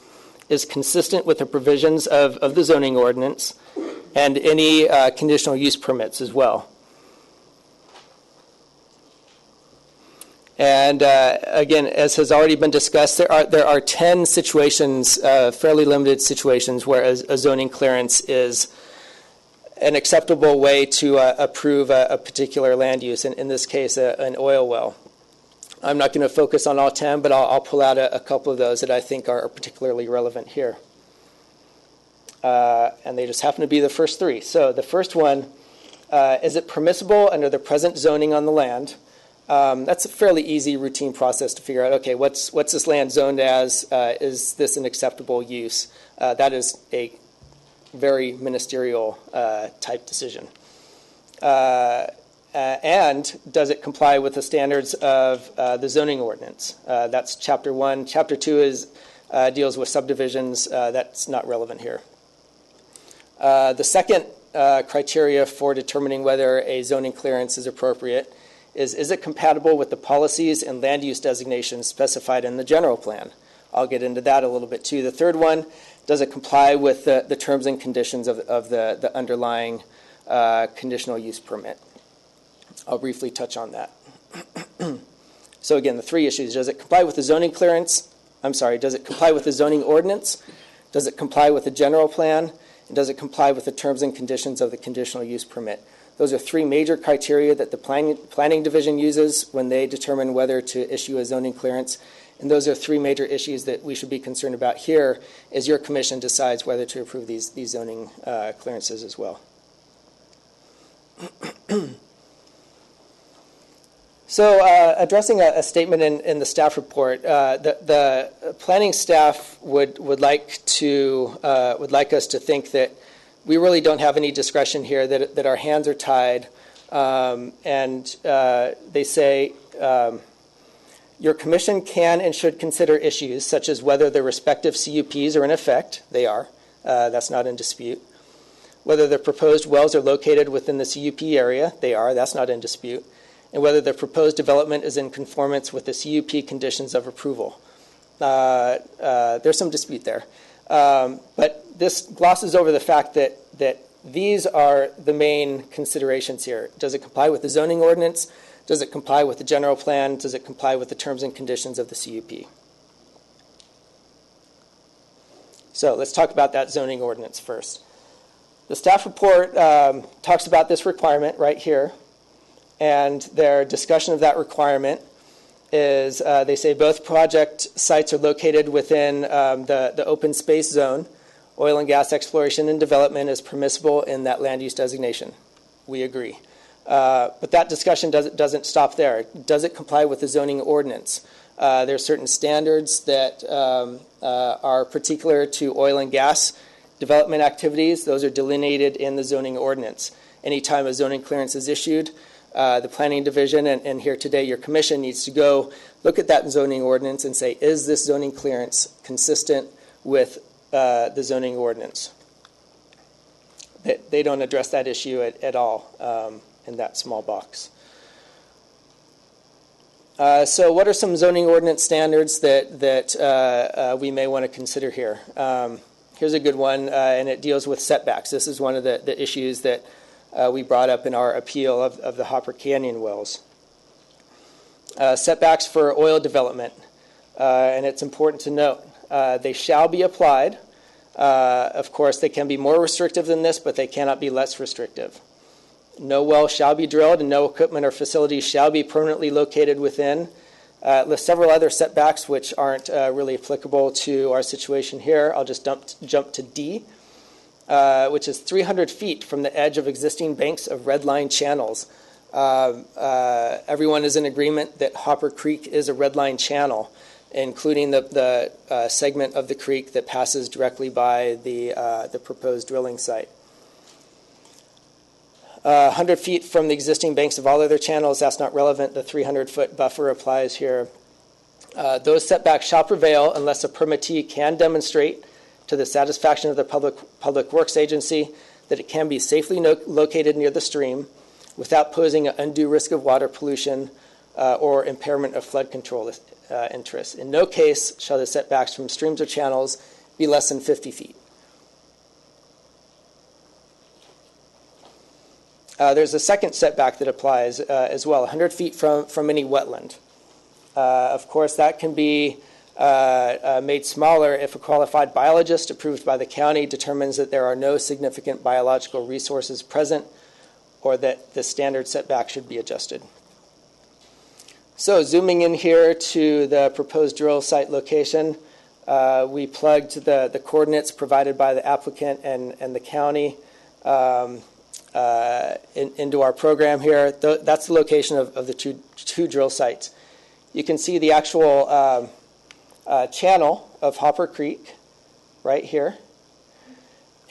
is consistent with the provisions of the zoning ordinance and any conditional use permits as well. And again, as has already been discussed, there are 10 situations, fairly limited situations, where a zoning clearance is an acceptable way to approve a particular land use, in this case, an oil well. I'm not going to focus on all 10, but I'll pull out a couple of those that I think are particularly relevant here. And they just happen to be the first 3. So the first one, is it permissible under the present zoning on the land? That's a fairly easy routine process to figure out, okay, what's this land zoned as? Is this an acceptable use? That is a very ministerial type decision. And does it comply with the standards of the zoning ordinance? That's Chapter 1. Chapter 2 deals with subdivisions. That's not relevant here. The second criteria for determining whether a zoning clearance is appropriate is it compatible with the policies and land use designations specified in the general plan? I'll get into that a little bit too. The third one, does it comply with the terms and conditions of the underlying conditional use permit? I'll briefly touch on that. So again, the 3 issues. Does it comply with the zoning clearance? Does it comply with the zoning ordinance? Does it comply with the general plan? And does it comply with the terms and conditions of the conditional use permit? Those are 3 major criteria that the planning division uses when they determine whether to issue a zoning clearance. And those are 3 major issues that we should be concerned about here as your commission decides whether to approve these zoning clearances as well. So addressing a statement in the staff report, the planning staff would like us to think that we really don't have any discretion here, that our hands are tied, and they say your commission can and should consider issues such as whether the respective CUPs are in effect. They are. That's not in dispute. Whether the proposed wells are located within the CUP area. They are. That's not in dispute. And whether the proposed development is in conformance with the CUP conditions of approval. there's some dispute there. But this glosses over the fact that these are the main considerations here. Does it comply with the zoning ordinance? Does it comply with the general plan? Does it comply with the terms and conditions of the CUP? So let's talk about that zoning ordinance first. The staff report talks about this requirement right here, and their discussion of that requirement is they say both project sites are located within the open space zone. Oil and gas exploration and development is permissible in that land use designation. We agree. But that discussion doesn't stop there. Does it comply with the zoning ordinance? There are certain standards that are particular to oil and gas development activities. Those are delineated in the zoning ordinance. Anytime a zoning clearance is issued, the planning division and here today your commission needs to go look at that zoning ordinance and say, is this zoning clearance consistent with the zoning ordinance? They don't address that issue at all in that small box. So what are some zoning ordinance standards that we may want to consider here? Here's a good one, and it deals with setbacks. This is one of the issues that we brought up in our appeal of the Hopper Canyon wells. Setbacks for oil development, and it's important to note, they shall be applied. Of course, they can be more restrictive than this, but they cannot be less restrictive. No well shall be drilled, and no equipment or facilities shall be permanently located within. Lists several other setbacks which aren't really applicable to our situation here. I'll just jump to D, which is 300 feet from the edge of existing banks of red line channels. Everyone is in agreement that Hopper Creek is a red line channel, including the segment of the creek that passes directly by the proposed drilling site. 100 feet from the existing banks of all other channels, that's not relevant. The 300-foot buffer applies here. Those setbacks shall prevail unless a permittee can demonstrate to the satisfaction of the Public Works Agency that it can be safely located near the stream without posing an undue risk of water pollution or impairment of flood control interests. In no case shall the setbacks from streams or channels be less than 50 feet. There's a second setback that applies as well, 100 feet from any wetland. Of course, that can be made smaller if a qualified biologist approved by the county determines that there are no significant biological resources present or that the standard setback should be adjusted. So zooming in here to the proposed drill site location, we plugged the coordinates provided by the applicant and the county into our program here. That's the location of the two drill sites. You can see the actual channel of Hopper Creek right here.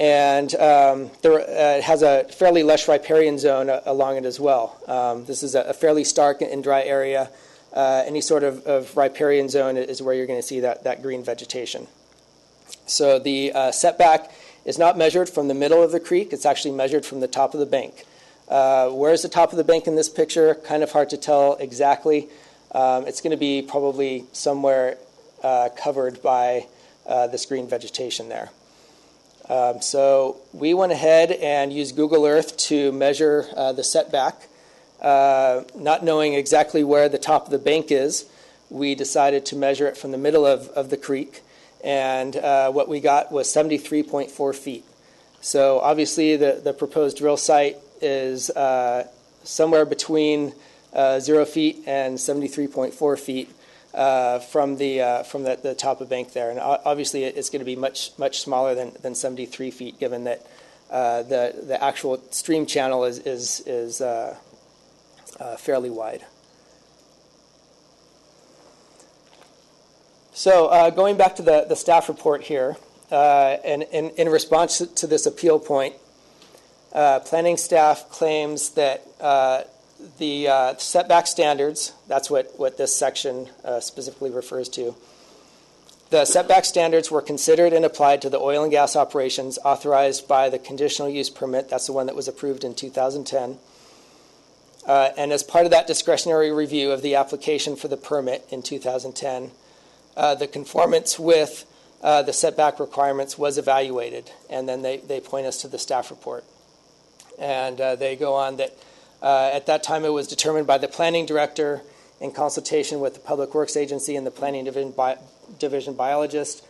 And it has a fairly lush riparian zone along it as well. This is a fairly stark and dry area. Any sort of riparian zone is where you're going to see that green vegetation. So the setback is not measured from the middle of the creek. It's actually measured from the top of the bank. Where's the top of the bank in this picture? Kind of hard to tell exactly. It's going to be probably somewhere covered by this green vegetation there. So we went ahead and used Google Earth to measure the setback. Not knowing exactly where the top of the bank is, we decided to measure it from the middle of the creek. And what we got was 73.4 feet. So obviously the proposed drill site is somewhere between 0 feet and 73.4 feet from the top of bank there. And obviously it's going to be much smaller than 73 feet, given that the actual stream channel is fairly wide. So going back to the staff report here, and in response to this appeal point, planning staff claims that the setback standards, that's what this section specifically refers to, the setback standards were considered and applied to the oil and gas operations authorized by the conditional use permit. That's the one that was approved in 2010. And as part of that discretionary review of the application for the permit in 2010, the conformance with the setback requirements was evaluated, and then they point us to the staff report. And they go on that at that time it was determined by the planning director in consultation with the Public Works Agency and the planning division biologist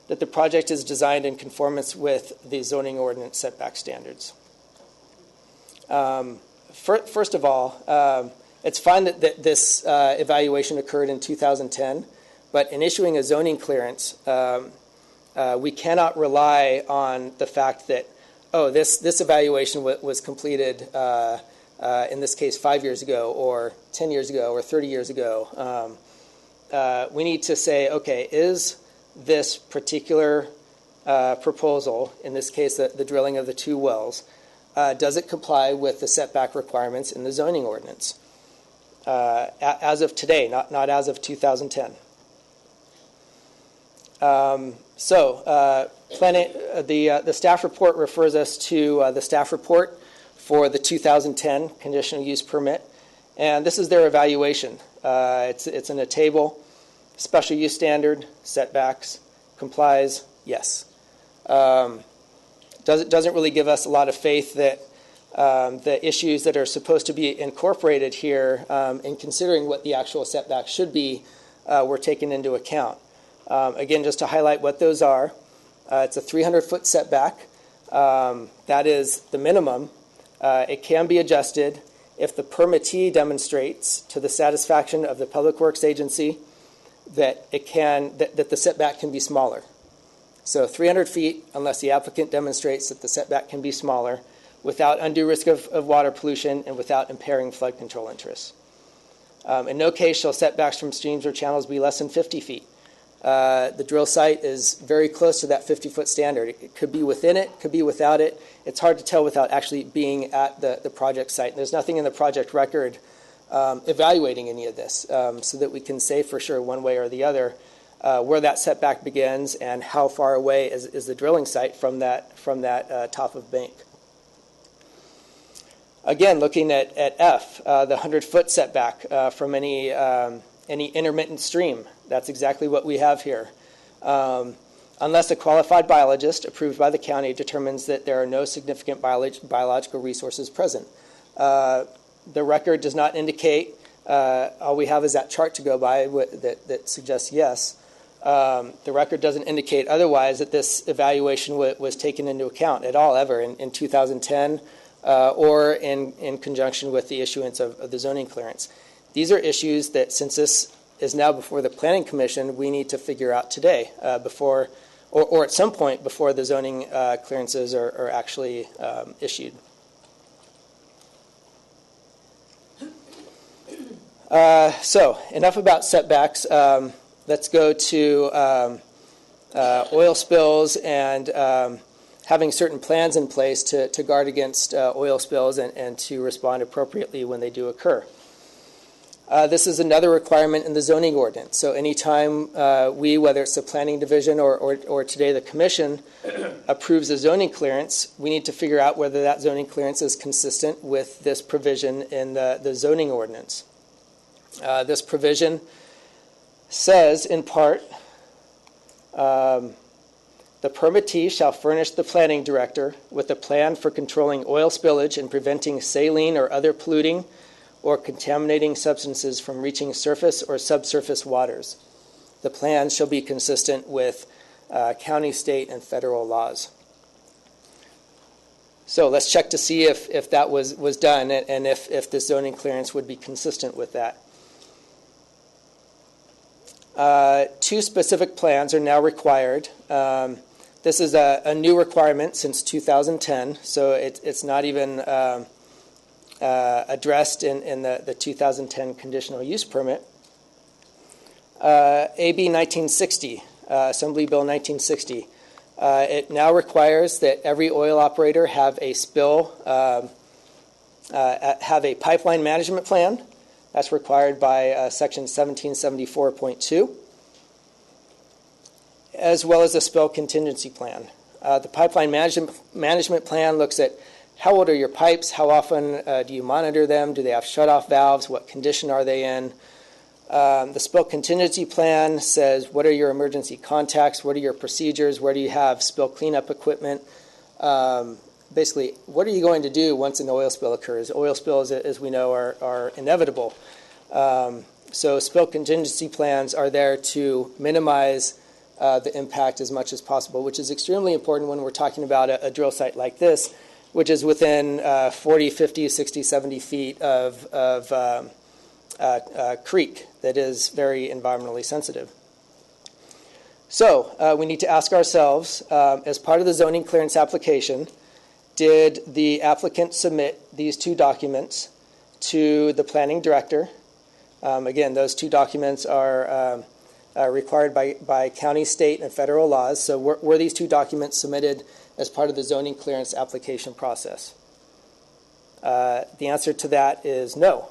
that the project is designed in conformance with the zoning ordinance setback standards. First of all, it's fine that this evaluation occurred in 2010, but in issuing a zoning clearance, we cannot rely on the fact that, this evaluation was completed, in this case, 5 years ago, or 10 years ago, or 30 years ago. We need to say, okay, is this particular proposal, in this case, the drilling of the 2 wells, does it comply with the setback requirements in the zoning ordinance? As of today, not as of 2010. The staff report refers us to the staff report for the 2010 conditional use permit, and this is their evaluation. It's in a table: special use standard, setbacks, complies, yes. Doesn't really give us a lot of faith that the issues that are supposed to be incorporated here in considering what the actual setbacks should be were taken into account. Again, just to highlight what those are, it's a 300-foot setback. That is the minimum. It can be adjusted if the permittee demonstrates to the satisfaction of the Public Works Agency that the setback can be smaller. So 300 feet, unless the applicant demonstrates that the setback can be smaller, without undue risk of water pollution and without impairing flood control interests. In no case shall setbacks from streams or channels be less than 50 feet. The drill site is very close to that 50-foot standard. It could be within it, could be without it. It's hard to tell without actually being at the project site. And there's nothing in the project record evaluating any of this, so that we can say for sure one way or the other where that setback begins and how far away is the drilling site from that top of bank. Again, looking at F, the 100-foot setback from any intermittent stream. That's exactly what we have here. Unless a qualified biologist approved by the county determines that there are no significant biological resources present. The record does not indicate, all we have is that chart to go by that suggests yes. The record doesn't indicate otherwise that this evaluation was taken into account at all ever in 2010 or in conjunction with the issuance of the zoning clearance. These are issues that, since this is now before the Planning Commission, we need to figure out today before, or at some point before the zoning clearances are actually issued. So enough about setbacks. Let's go to oil spills and having certain plans in place to guard against oil spills and to respond appropriately when they do occur. This is another requirement in the zoning ordinance. So anytime we, whether it's the planning division or today the commission, approves a zoning clearance, we need to figure out whether that zoning clearance is consistent with this provision in the zoning ordinance. This provision says, in part, the permittee shall furnish the planning director with a plan for controlling oil spillage and preventing saline or other polluting or contaminating substances from reaching surface or subsurface waters. The plan shall be consistent with county, state, and federal laws. So let's check to see if that was done and if this zoning clearance would be consistent with that. 2 specific plans are now required. This is a new requirement since 2010, so it's not even addressed in the 2010 conditional use permit. AB 1960, Assembly Bill 1960. It now requires that every oil operator have a pipeline management plan. That's required by Section 1774.2, as well as a spill contingency plan. The pipeline management plan looks at how old are your pipes, how often do you monitor them, do they have shut-off valves, what condition are they in, The spill contingency plan says what are your emergency contacts, what are your procedures, where do you have spill cleanup equipment. Basically, what are you going to do once an oil spill occurs? Oil spills, as we know, are inevitable. So spill contingency plans are there to minimize the impact as much as possible, which is extremely important when we're talking about a drill site like this, which is within 40, 50, 60, 70 feet of a creek that is very environmentally sensitive. So we need to ask ourselves, as part of the zoning clearance application, did the applicant submit these two documents to the planning director? Again, those two documents are required by county, state, and federal laws. So were these two documents submitted as part of the zoning clearance application process? The answer to that is no.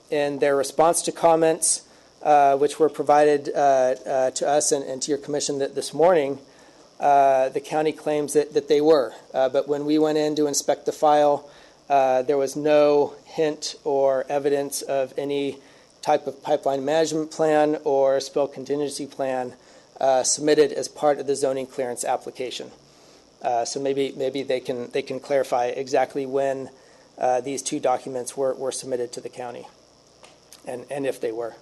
In their response to comments, which were provided to us and to your commission this morning, the county claims that they were. But when we went in to inspect the file, there was no hint or evidence of any type of pipeline management plan or spill contingency plan submitted as part of the zoning clearance application. So maybe they can clarify exactly when these two documents were submitted to the county, and if they were.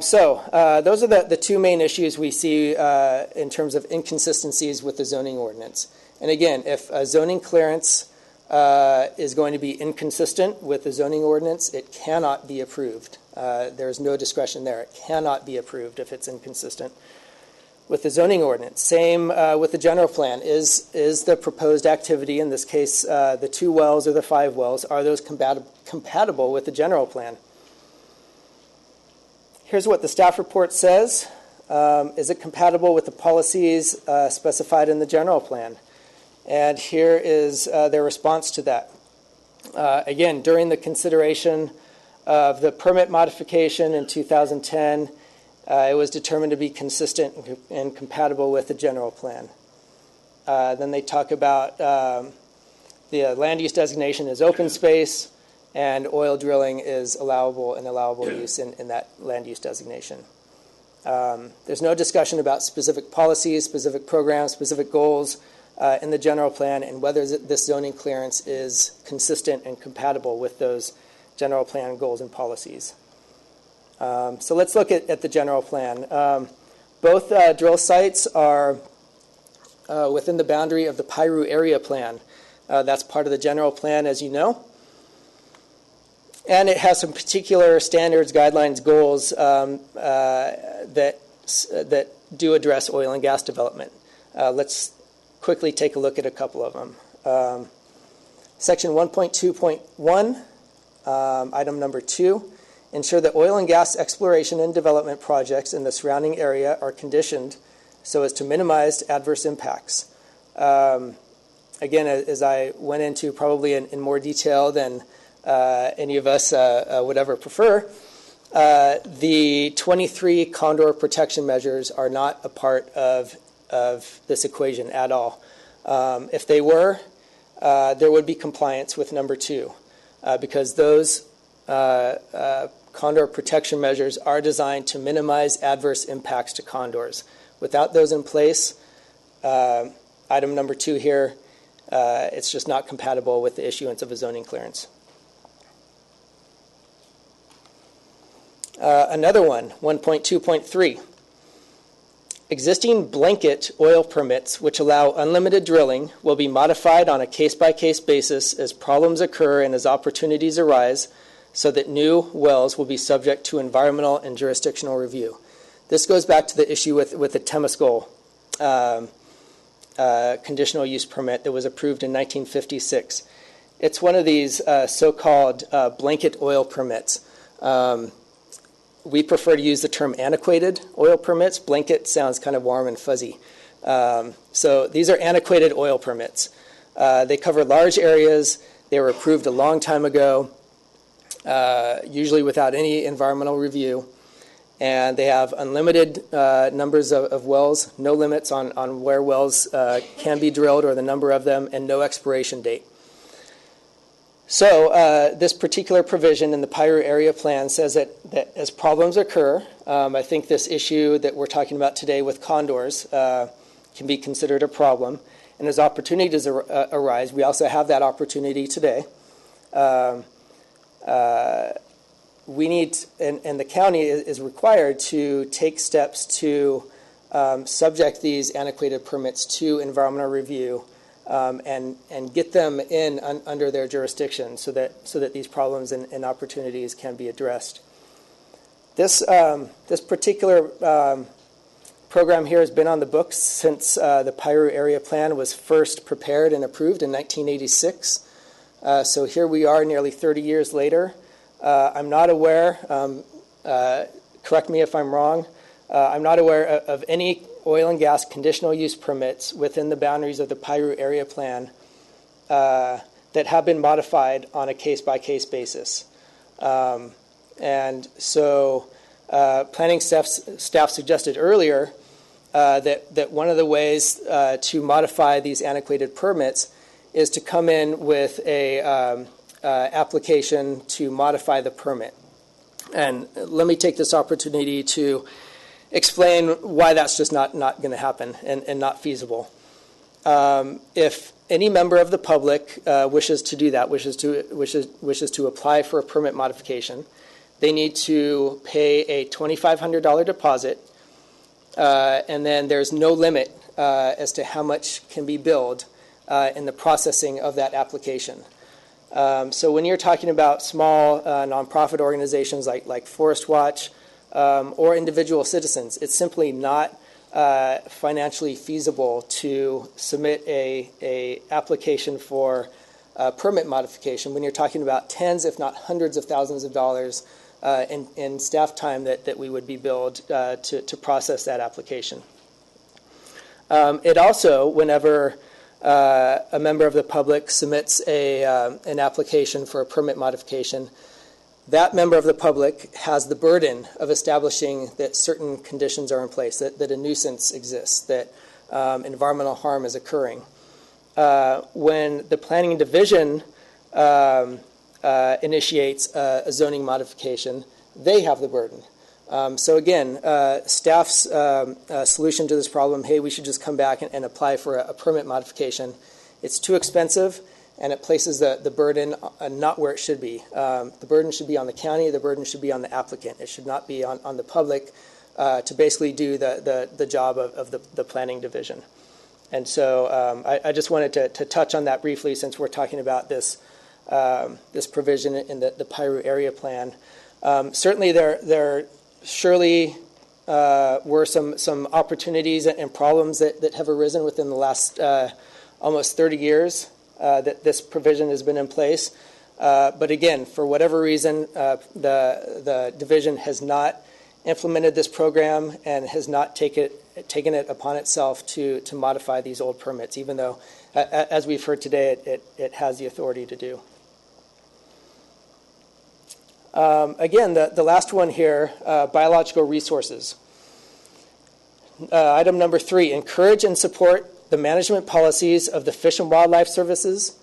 So those are the two main issues we see in terms of inconsistencies with the zoning ordinance. And again, if a zoning clearance is going to be inconsistent with the zoning ordinance, it cannot be approved. There's no discretion there. It cannot be approved if it's inconsistent with the zoning ordinance. Same with the general plan. Is the proposed activity, in this case the 2 wells or the 5 wells, are those compatible with the general plan? Here's what the staff report says. Is it compatible with the policies specified in the general plan? And here is their response to that. Again, during the consideration of the permit modification in 2010, it was determined to be consistent and compatible with the general plan. Then they talk about the land use designation is open space, and oil drilling is allowable use in that land use designation. There's no discussion about specific policies, specific programs, specific goals in the general plan, and whether this zoning clearance is consistent and compatible with those general plan goals and policies. So let's look at the general plan. Both drill sites are within the boundary of the Piru area plan. That's part of the general plan, as you know. And it has some particular standards, guidelines, goals that do address oil and gas development. Let's quickly take a look at a couple of them. Section 1.2.1, item number 2, ensure that oil and gas exploration and development projects in the surrounding area are conditioned so as to minimize adverse impacts. Again, as I went into probably in more detail than any of us would ever prefer, the 23 condor protection measures are not a part of this equation at all. If they were, there would be compliance with number 2, because those condor protection measures are designed to minimize adverse impacts to condors. Without those in place, item number 2 here, it's just not compatible with the issuance of a zoning clearance. Another one, 1.2.3. Existing blanket oil permits which allow unlimited drilling will be modified on a case-by-case basis as problems occur and as opportunities arise, so that new wells will be subject to environmental and jurisdictional review. This goes back to the issue with the Temescal conditional use permit that was approved in 1956. It's one of these so-called blanket oil permits. We prefer to use the term antiquated oil permits. Blanket sounds kind of warm and fuzzy. So these are antiquated oil permits. They cover large areas. They were approved a long time ago, usually without any environmental review. And they have unlimited numbers of wells, no limits on where wells can be drilled or the number of them, and no expiration date. So this particular provision in the Piru Area Plan says that as problems occur, I think this issue that we're talking about today with condors can be considered a problem. And as opportunities arise, we also have that opportunity today. We need, and the county is required to take steps to subject these antiquated permits to environmental review and get them in under their jurisdiction so that these problems and opportunities can be addressed. This particular program here has been on the books since the Piru Area Plan was first prepared and approved in 1986. So here we are nearly 30 years later. I'm not aware, correct me if I'm wrong, I'm not aware of any oil and gas conditional use permits within the boundaries of the Piru Area Plan that have been modified on a case-by-case basis. And so planning staff suggested earlier that one of the ways to modify these antiquated permits is to come in with a application to modify the permit. And let me take this opportunity to explain why that's just not going to happen and not feasible. If any member of the public wishes to do that, wishes to apply for a permit modification, they need to pay a $2,500 deposit, and then there's no limit as to how much can be billed in the processing of that application. So when you're talking about small nonprofit organizations like Forest Watch or individual citizens, it's simply not financially feasible to submit a application for permit modification when you're talking about tens, if not hundreds of thousands of dollars in staff time that we would be billed to process that application. It also, whenever a member of the public submits an application for a permit modification, that member of the public has the burden of establishing that certain conditions are in place, that a nuisance exists, that environmental harm is occurring. When the planning division initiates a zoning modification, they have the burden. So again, staff's solution to this problem, hey, we should just come back and apply for a permit modification. It's too expensive, and it places the burden not where it should be. The burden should be on the county. The burden should be on the applicant. It should not be on the public to basically do the job of the planning division. And so I just wanted to touch on that briefly since we're talking about this provision in the Piru Area Plan. Certainly there surely were some opportunities and problems that have arisen within the last almost 30 years that this provision has been in place. But again, for whatever reason, the division has not implemented this program and has not taken it upon itself to modify these old permits, even though, as we've heard today, it has the authority to do. Again, the last one here, biological resources. Item number 3, encourage and support the management policies of the Fish and Wildlife Services,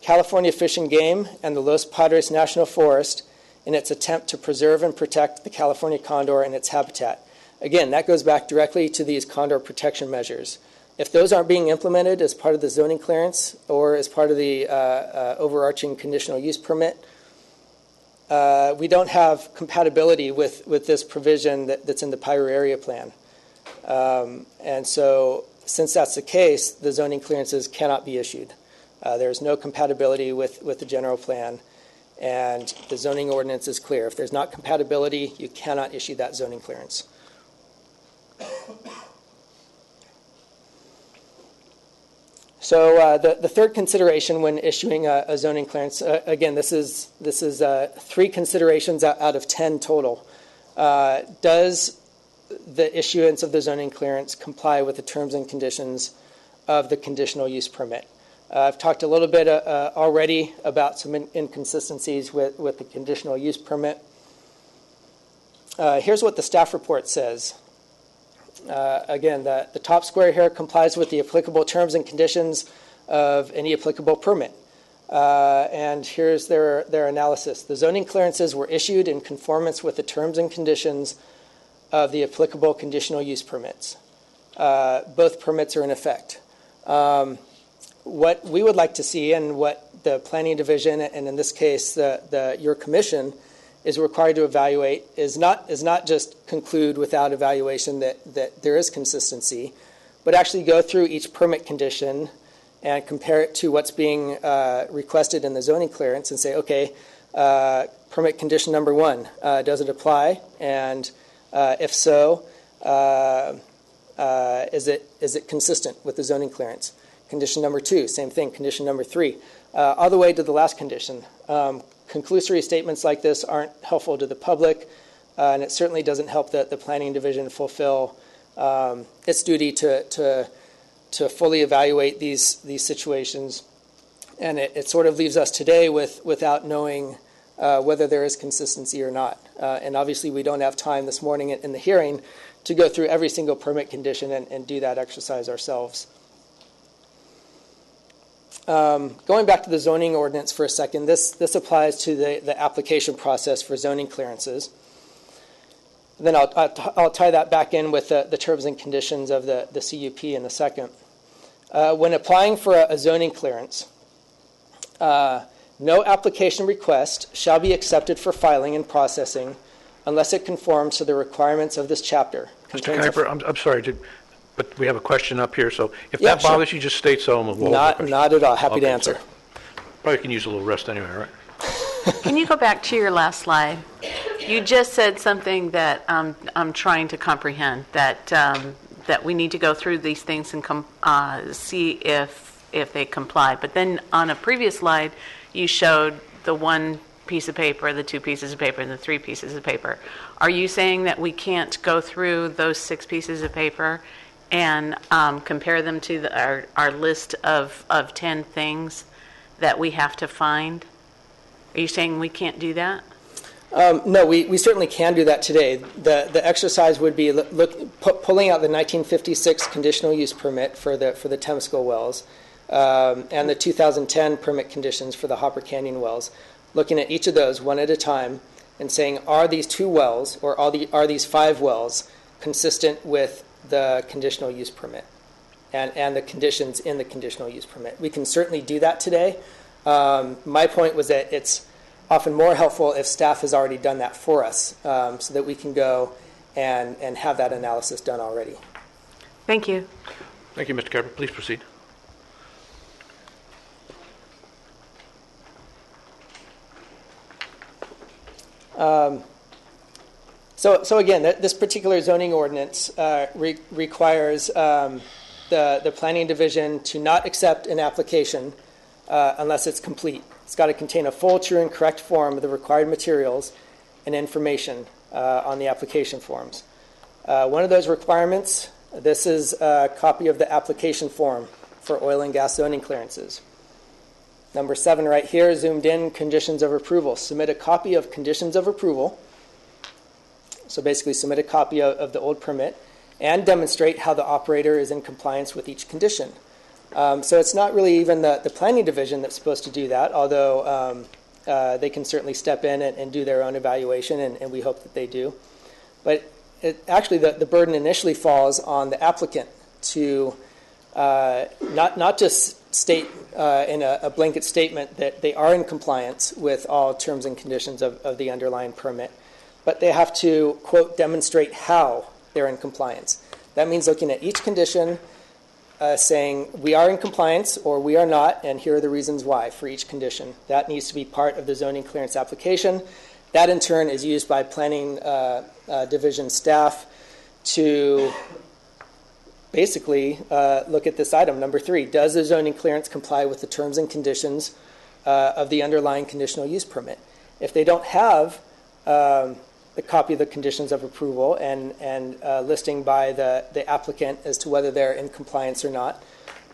California Fish and Game, and the Los Padres National Forest in its attempt to preserve and protect the California condor and its habitat. Again, that goes back directly to these condor protection measures. If those aren't being implemented as part of the zoning clearance or as part of the overarching conditional use permit, we don't have compatibility with this provision that's in the Piru Area Plan. And so since that's the case, the zoning clearances cannot be issued. There's no compatibility with the general plan, and the zoning ordinance is clear. If there's not compatibility, you cannot issue that zoning clearance. So the third consideration when issuing a zoning clearance, again, this is 3 considerations out of 10 total. Does the issuance of the zoning clearance comply with the terms and conditions of the conditional use permit? I've talked a little bit already about some inconsistencies with the conditional use permit. Here's what the staff report says. Again, the top square here complies with the applicable terms and conditions of any applicable permit. And here's their analysis. The zoning clearances were issued in conformance with the terms and conditions of the applicable conditional use permits. Both permits are in effect. What we would like to see, and what the Planning Division, and in this case your commission, is required to evaluate, is not just conclude without evaluation that there is consistency, but actually go through each permit condition and compare it to what's being requested in the zoning clearance and say, okay, permit condition number 1, does it apply? And if so, is it consistent with the zoning clearance? Condition number 2, same thing. Condition number 3, all the way to the last condition. Conclusory statements like this aren't helpful to the public, and it certainly doesn't help the Planning Division fulfill its duty to fully evaluate these situations. And it sort of leaves us today without knowing whether there is consistency or not. And obviously we don't have time this morning in the hearing to go through every single permit condition and do that exercise ourselves. Going back to the zoning ordinance for a second, this applies to the application process for zoning clearances. And then I'll tie that back in with the terms and conditions of the CUP in a second. When applying for a zoning clearance, no application request shall be accepted for filing and processing unless it conforms to the requirements of this chapter. Mr. Kuiper, I'm sorry, but we have a question up here, so if Yeah, that bothers you, just state so and we'll go over the question. Not at all. Happy to Okay, answer. sorry. Probably can use a little rest anyway, right? Can you go back to your last slide? You just said something that I'm trying to comprehend, that we need to go through these things and see if they comply. But then on a previous slide, you showed the 1 piece of paper, the 2 pieces of paper, and the 3 pieces of paper. Are you saying that we can't go through those 6 pieces of paper and compare them to our list of 10 things that we have to find? Are you saying we can't do that? No, we certainly can do that today. The exercise would be pulling out the 1956 conditional use permit for the Temescal wells and the 2010 permit conditions for the Hopper Canyon wells, looking at each of those one at a time and saying, are these 2 wells or are these 5 wells consistent with the conditional use permit and the conditions in the conditional use permit? We can certainly do that today. My point was that it's often more helpful if staff has already done that for us so that we can go and have that analysis done already. Thank you. Thank you, Mr. Kuiper. Please proceed. So again, this particular zoning ordinance requires the Planning Division to not accept an application unless it's complete. It's got to contain a full, true, and correct form of the required materials and information on the application forms. One of those requirements, this is a copy of the application form for oil and gas zoning clearances. Number 7 right here, zoomed in, conditions of approval. Submit a copy of conditions of approval. So basically submit a copy of the old permit and demonstrate how the operator is in compliance with each condition. So it's not really even the Planning Division that's supposed to do that, although they can certainly step in and do their own evaluation, and we hope that they do. But actually the burden initially falls on the applicant to not just state in a blanket statement that they are in compliance with all terms and conditions of the underlying permit, but they have to, quote, demonstrate how they're in compliance. That means looking at each condition, saying we are in compliance or we are not, and here are the reasons why for each condition. That needs to be part of the zoning clearance application. That in turn is used by Planning Division staff to basically look at this item, number 3. Does the zoning clearance comply with the terms and conditions of the underlying conditional use permit? If they don't have a copy of the conditions of approval and listing by the applicant as to whether they're in compliance or not,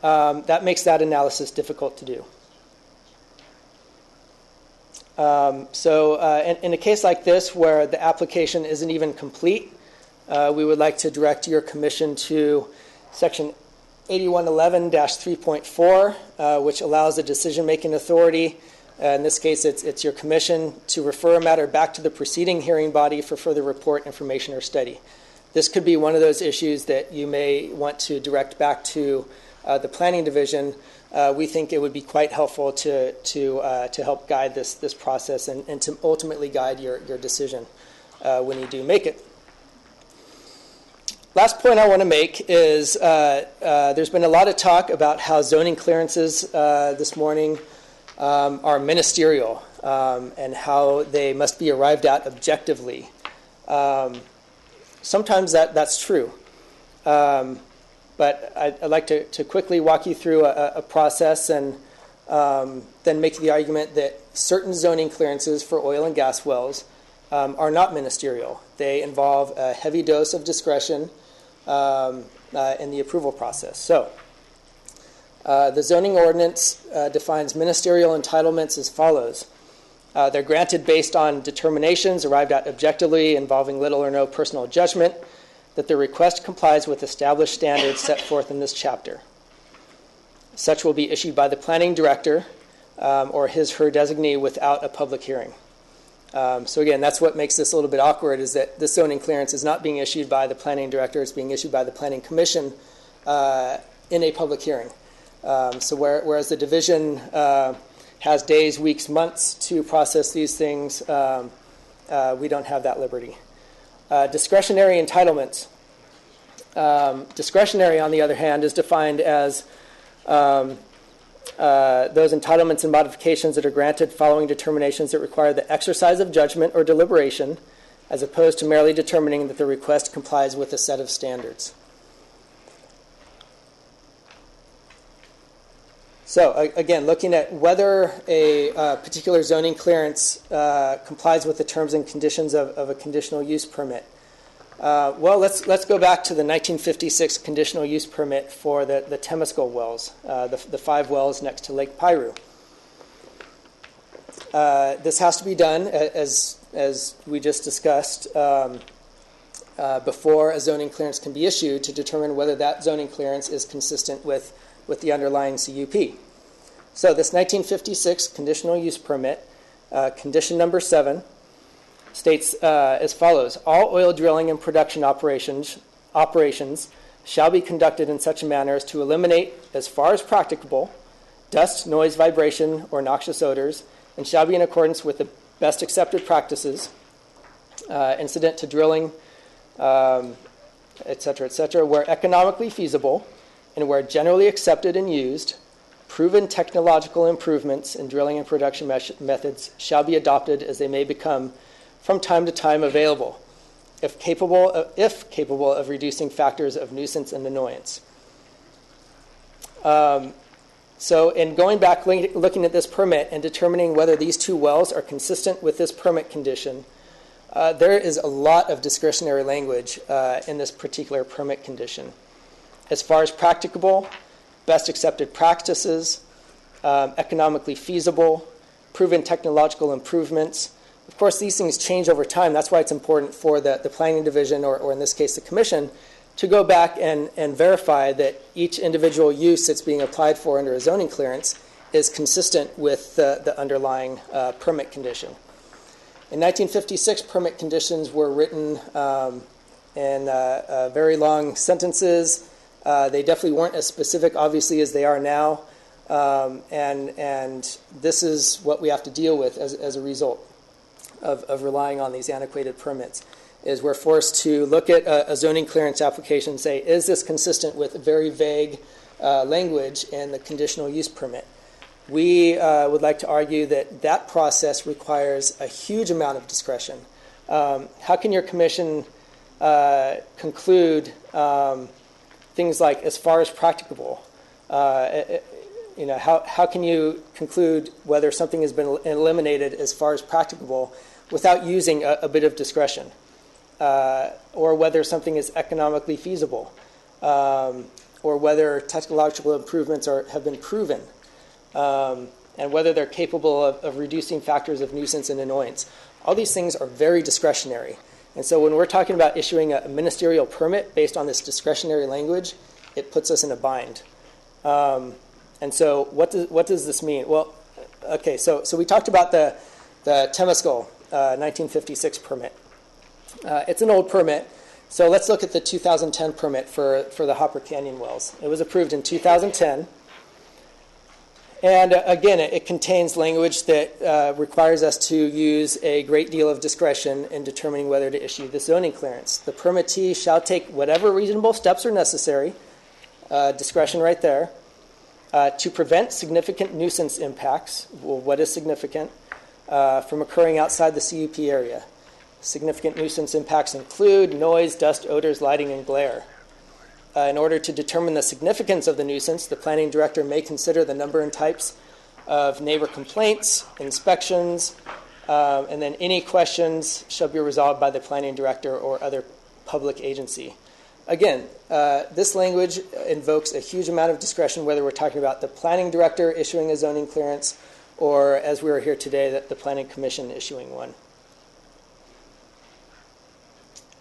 that makes that analysis difficult to do. So in a case like this where the application isn't even complete, we would like to direct your commission to Section 8111-3.4, which allows the decision-making authority, in this case it's your commission, to refer a matter back to the preceding hearing body for further report, information, or study. This could be one of those issues that you may want to direct back to the planning division. We think it would be quite helpful to help guide this process and to ultimately guide your decision when you do make it. Last point I want to make is there's been a lot of talk about how zoning clearances this morning are ministerial and how they must be arrived at objectively. Sometimes that's true. But I'd like to quickly walk you through a process and then make the argument that certain zoning clearances for oil and gas wells are not ministerial. They involve a heavy dose of discretion in the approval process. So, the zoning ordinance defines ministerial entitlements as follows. They're granted based on determinations arrived at objectively involving little or no personal judgment, that the request complies with established standards set forth in this chapter. Such will be issued by the planning director or his/her designee without a public hearing. So again, that's what makes this a little bit awkward, is that this zoning clearance is not being issued by the planning director, it's being issued by the planning commission in a public hearing. So whereas the division has days, weeks, months to process these things, we don't have that liberty. Discretionary entitlements. Discretionary, on the other hand, is defined as those entitlements and modifications that are granted following determinations that require the exercise of judgment or deliberation, as opposed to merely determining that the request complies with a set of standards. So again, looking at whether a particular zoning clearance complies with the terms and conditions of a conditional use permit. Well, let's go back to the 1956 conditional use permit for the Temescal wells, the 5 wells next to Lake Piru. This has to be done, as we just discussed, before a zoning clearance can be issued to determine whether that zoning clearance is consistent with the underlying CUP. So this 1956 conditional use permit, condition number 7, states as follows: all oil drilling and production operations shall be conducted in such a manner as to eliminate, as far as practicable, dust, noise, vibration, or noxious odors, and shall be in accordance with the best accepted practices incident to drilling, et cetera, where economically feasible and where generally accepted and used, proven technological improvements in drilling and production methods shall be adopted as they may become from time to time available, if capable of reducing factors of nuisance and annoyance. So in going back, looking at this permit and determining whether these 2 wells are consistent with this permit condition, there is a lot of discretionary language in this particular permit condition. As far as practicable, best accepted practices, economically feasible, proven technological improvements. Of course, these things change over time. That's why it's important for the planning division, or in this case the commission, to go back and verify that each individual use that's being applied for under a zoning clearance is consistent with the underlying permit condition. In 1956, permit conditions were written in very long sentences. They definitely weren't as specific, obviously, as they are now. And this is what we have to deal with as a result of relying on these antiquated permits, is we're forced to look at a zoning clearance application and say, is this consistent with very vague language in the conditional use permit? We would like to argue that that process requires a huge amount of discretion. How can your commission conclude things like as far as practicable? How can you conclude whether something has been eliminated as far as practicable without using a bit of discretion? Or whether something is economically feasible, or whether technological improvements have been proven, and whether they're capable of reducing factors of nuisance and annoyance. All these things are very discretionary. And so when we're talking about issuing a ministerial permit based on this discretionary language, it puts us in a bind. And so what does this mean? Well, okay, so we talked about the Temescal 1956 permit. It's an old permit, so let's look at the 2010 permit for the Hopper Canyon wells. It was approved in 2010. And again, it contains language that requires us to use a great deal of discretion in determining whether to issue the zoning clearance. The permittee shall take whatever reasonable steps are necessary, discretion right there, to prevent significant nuisance impacts. Well, what is significant? From occurring outside the CUP area. Significant nuisance impacts include noise, dust, odors, lighting, and glare. In order to determine the significance of the nuisance, the planning director may consider the number and types of neighbor complaints, inspections, and then any questions shall be resolved by the planning director or other public agency. Again, this language invokes a huge amount of discretion, whether we're talking about the planning director issuing a zoning clearance or, as we are here today, the planning commission issuing one.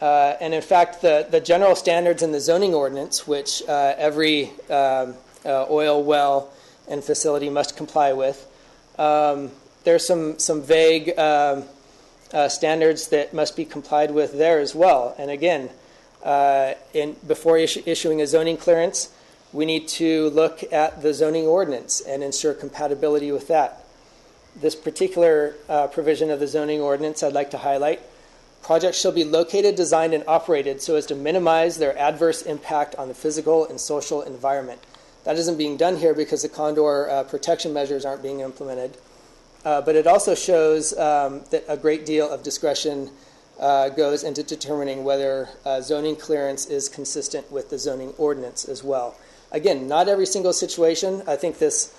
And in fact, the general standards in the zoning ordinance, which every oil well and facility must comply with, there's some vague standards that must be complied with there as well. And again, before issuing a zoning clearance, we need to look at the zoning ordinance and ensure compatibility with that. This particular provision of the zoning ordinance I'd like to highlight. Projects shall be located, designed, and operated so as to minimize their adverse impact on the physical and social environment. That isn't being done here because the condor protection measures aren't being implemented. But it also shows that a great deal of discretion goes into determining whether zoning clearance is consistent with the zoning ordinance as well. Again, not every single situation. I think this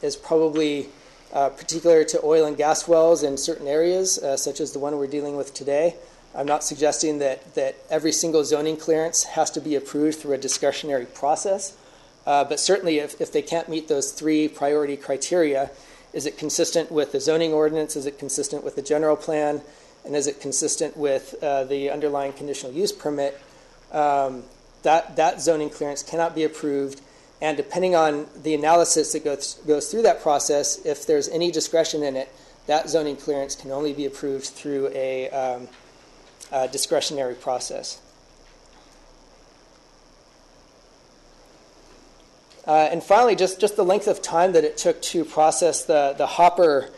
is probably particular to oil and gas wells in certain areas, such as the one we're dealing with today. I'm not suggesting that every single zoning clearance has to be approved through a discretionary process, but certainly if they can't meet those three priority criteria, is it consistent with the zoning ordinance, is it consistent with the general plan, and is it consistent with the underlying conditional use permit, that zoning clearance cannot be approved. And depending on the analysis that goes through that process, if there's any discretion in it, that zoning clearance can only be approved through a discretionary process. And finally, just the length of time that it took to process the Hopper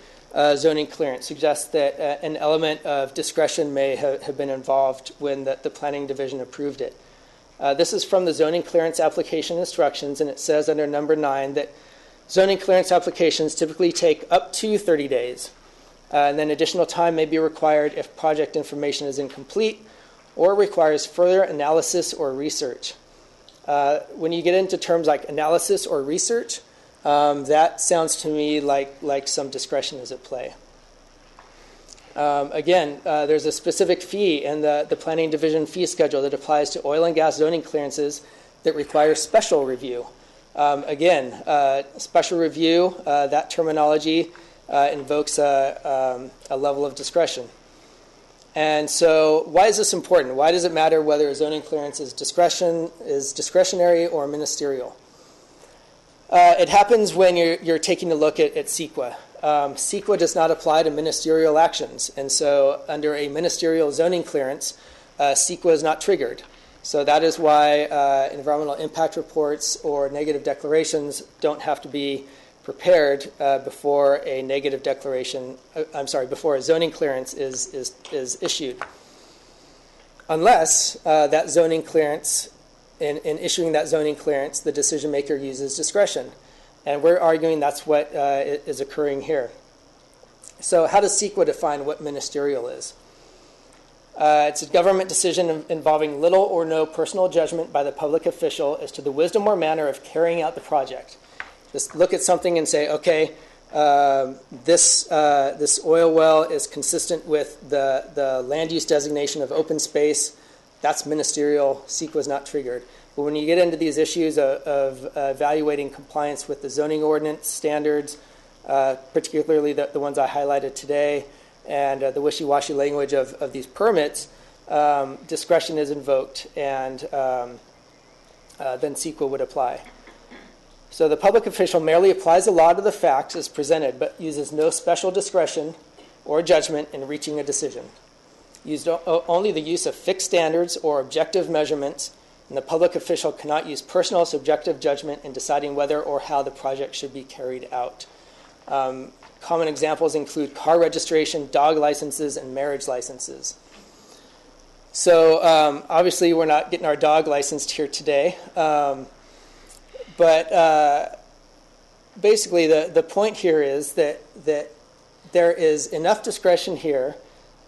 zoning clearance suggests that an element of discretion may have been involved when the planning division approved it. This is from the zoning clearance application instructions, and it says under number 9 that zoning clearance applications typically take up to 30 days. And then additional time may be required if project information is incomplete or requires further analysis or research. When you get into terms like analysis or research, that sounds to me like some discretion is at play. Again, there's a specific fee in the planning division fee schedule that applies to oil and gas zoning clearances that require special review. Again, special review, that terminology invokes a level of discretion. And so why is this important? Why does it matter whether a zoning clearance is discretionary or ministerial? It happens when you're taking a look at CEQA. CEQA does not apply to ministerial actions, and so under a ministerial zoning clearance, CEQA is not triggered. So that is why environmental impact reports or negative declarations don't have to be prepared before a negative declaration. Before a zoning clearance is issued, unless that zoning clearance, in issuing that zoning clearance, the decision maker uses discretion. And we're arguing that's what is occurring here. So how does CEQA define what ministerial is? It's a government decision involving little or no personal judgment by the public official as to the wisdom or manner of carrying out the project. Just look at something and say, okay, this oil well is consistent with the land use designation of open space. That's ministerial. CEQA is not triggered. But when you get into these issues of evaluating compliance with the zoning ordinance standards, particularly the ones I highlighted today, and the wishy-washy language of these permits, discretion is invoked. And then CEQA would apply. So the public official merely applies the law to the facts as presented, but uses no special discretion or judgment in reaching a decision. Used only the use of fixed standards or objective measurements, and the public official cannot use personal subjective judgment in deciding whether or how the project should be carried out. Common examples include car registration, dog licenses, and marriage licenses. So obviously we're not getting our dog licensed here today, but basically the point here is that there is enough discretion here.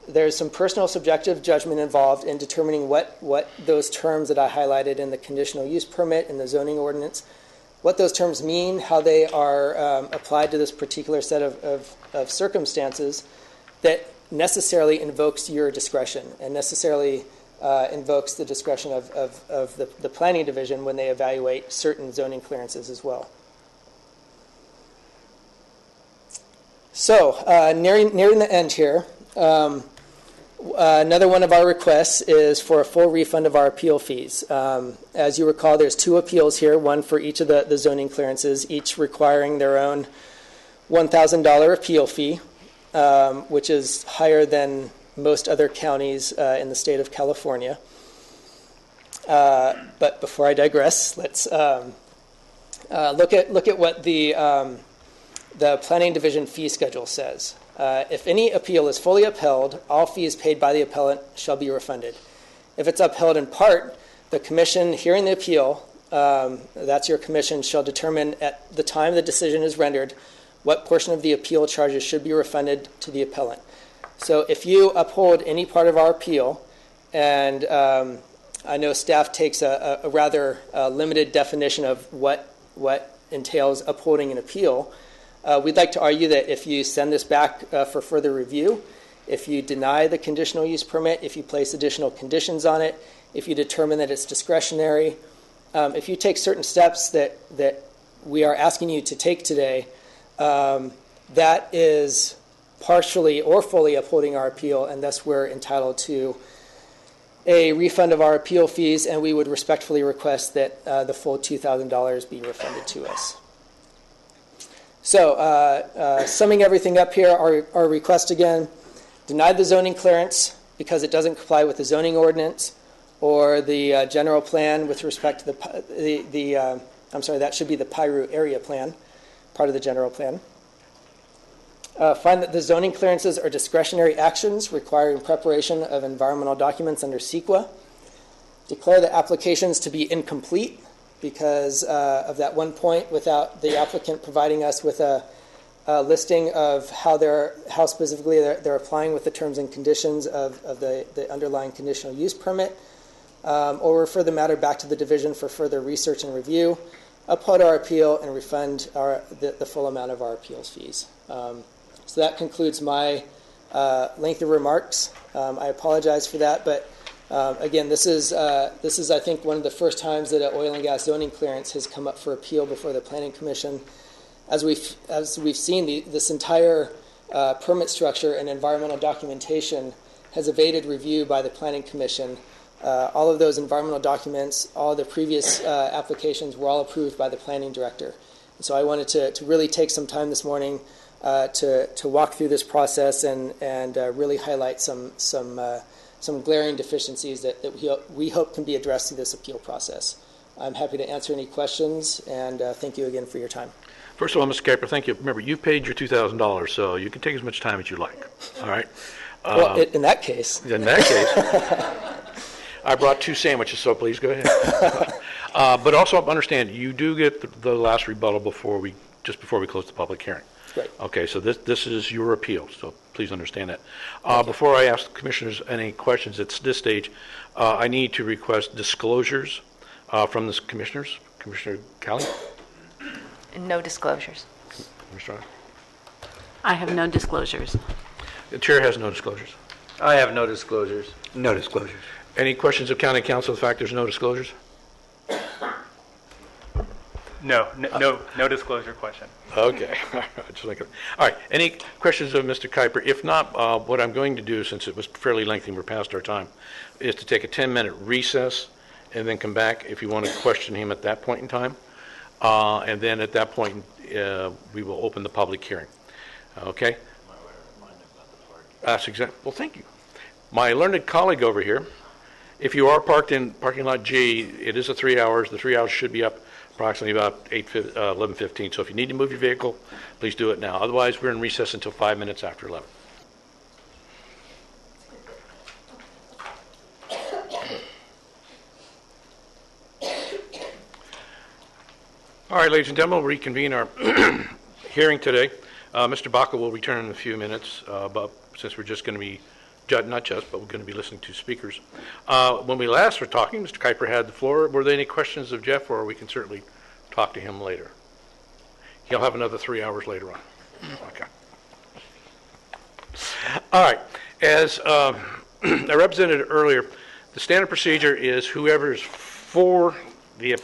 There's some personal subjective judgment involved in determining what those terms that I highlighted in the conditional use permit and the zoning ordinance, what those terms mean, how they are applied to this particular set of circumstances that necessarily invokes your discretion and necessarily invokes the discretion of the planning division when they evaluate certain zoning clearances as well. So nearing the end here, another one of our requests is for a full refund of our appeal fees. As you recall, there's 2 appeals here, one for each of the zoning clearances, each requiring their own $1,000 appeal fee, which is higher than most other counties in the state of California. But before I digress, let's look at what the Planning Division fee schedule says. If any appeal is fully upheld, all fees paid by the appellant shall be refunded. If it's upheld in part, the commission hearing the appeal, that's your commission, shall determine at the time the decision is rendered what portion of the appeal charges should be refunded to the appellant. So if you uphold any part of our appeal, and I know staff takes a rather limited definition of what entails upholding an appeal, we'd like to argue that if you send this back for further review, if you deny the conditional use permit, if you place additional conditions on it, if you determine that it's discretionary, if you take certain steps that we are asking you to take today, that is partially or fully upholding our appeal, and thus we're entitled to a refund of our appeal fees, and we would respectfully request that the full $2,000 be refunded to us. So summing everything up here, our request again, deny the zoning clearance because it doesn't comply with the zoning ordinance or the general plan with respect to that should be the Piru area plan, part of the general plan. Find that the zoning clearances are discretionary actions requiring preparation of environmental documents under CEQA. Declare the applications to be incomplete because of that one point without the applicant providing us with a listing of how specifically they're applying with the terms and conditions of the underlying conditional use permit, or refer the matter back to the division for further research and review, uphold our appeal, and refund the full amount of our appeals fees. So that concludes my lengthy remarks. I apologize for that, but again, this is I think one of the first times that an oil and gas zoning clearance has come up for appeal before the Planning Commission. As we've seen, this entire permit structure and environmental documentation has evaded review by the Planning Commission. All of those environmental documents, all the previous applications were all approved by the Planning Director. And so I wanted to really take some time this morning to walk through this process and really highlight some glaring deficiencies that we hope can be addressed through this appeal process. I'm happy to answer any questions, and thank you again for your time. First of all, Mr. Kuiper, thank you. Remember, you paid your $2,000, so you can take as much time as you like. All right? Well, in that case. In that case. I brought 2 sandwiches, so please go ahead. But also understand, you do get the last rebuttal before we close the public hearing. Right. Okay, so this is your appeal, so please understand that. Before I ask the commissioners any questions at this stage, I need to request disclosures from the commissioners. Commissioner Callie? No disclosures. Commissioner? I have no disclosures. The chair has no disclosures. I have no disclosures. No disclosures. Any questions of county council, the fact there's no disclosures? No disclosure question. Okay. All right. Any questions of Mr. Kuiper? If not, what I'm going to do, since it was fairly lengthy and we're past our time, is to take a 10-minute recess, and then come back if you want to question him at that point in time. And then at that point, we will open the public hearing. Okay? That's exactly. Well, thank you. My learned colleague over here, if you are parked in parking lot G, it is a 3 hours. The 3 hours should be up approximately about 11:15. So if you need to move your vehicle, please do it now. Otherwise, we're in recess until 5 minutes after 11. All right, ladies and gentlemen, we'll reconvene our hearing today. Mr. Baca will return in a few minutes, but since we're just going to be, not just, but we're going to be listening to speakers. When we last were talking, Mr. Kuiper had the floor. Were there any questions of Jeff, or we can certainly talk to him later? He'll have another 3 hours later on. Okay. All right. As I represented earlier, the standard procedure is whoever's for the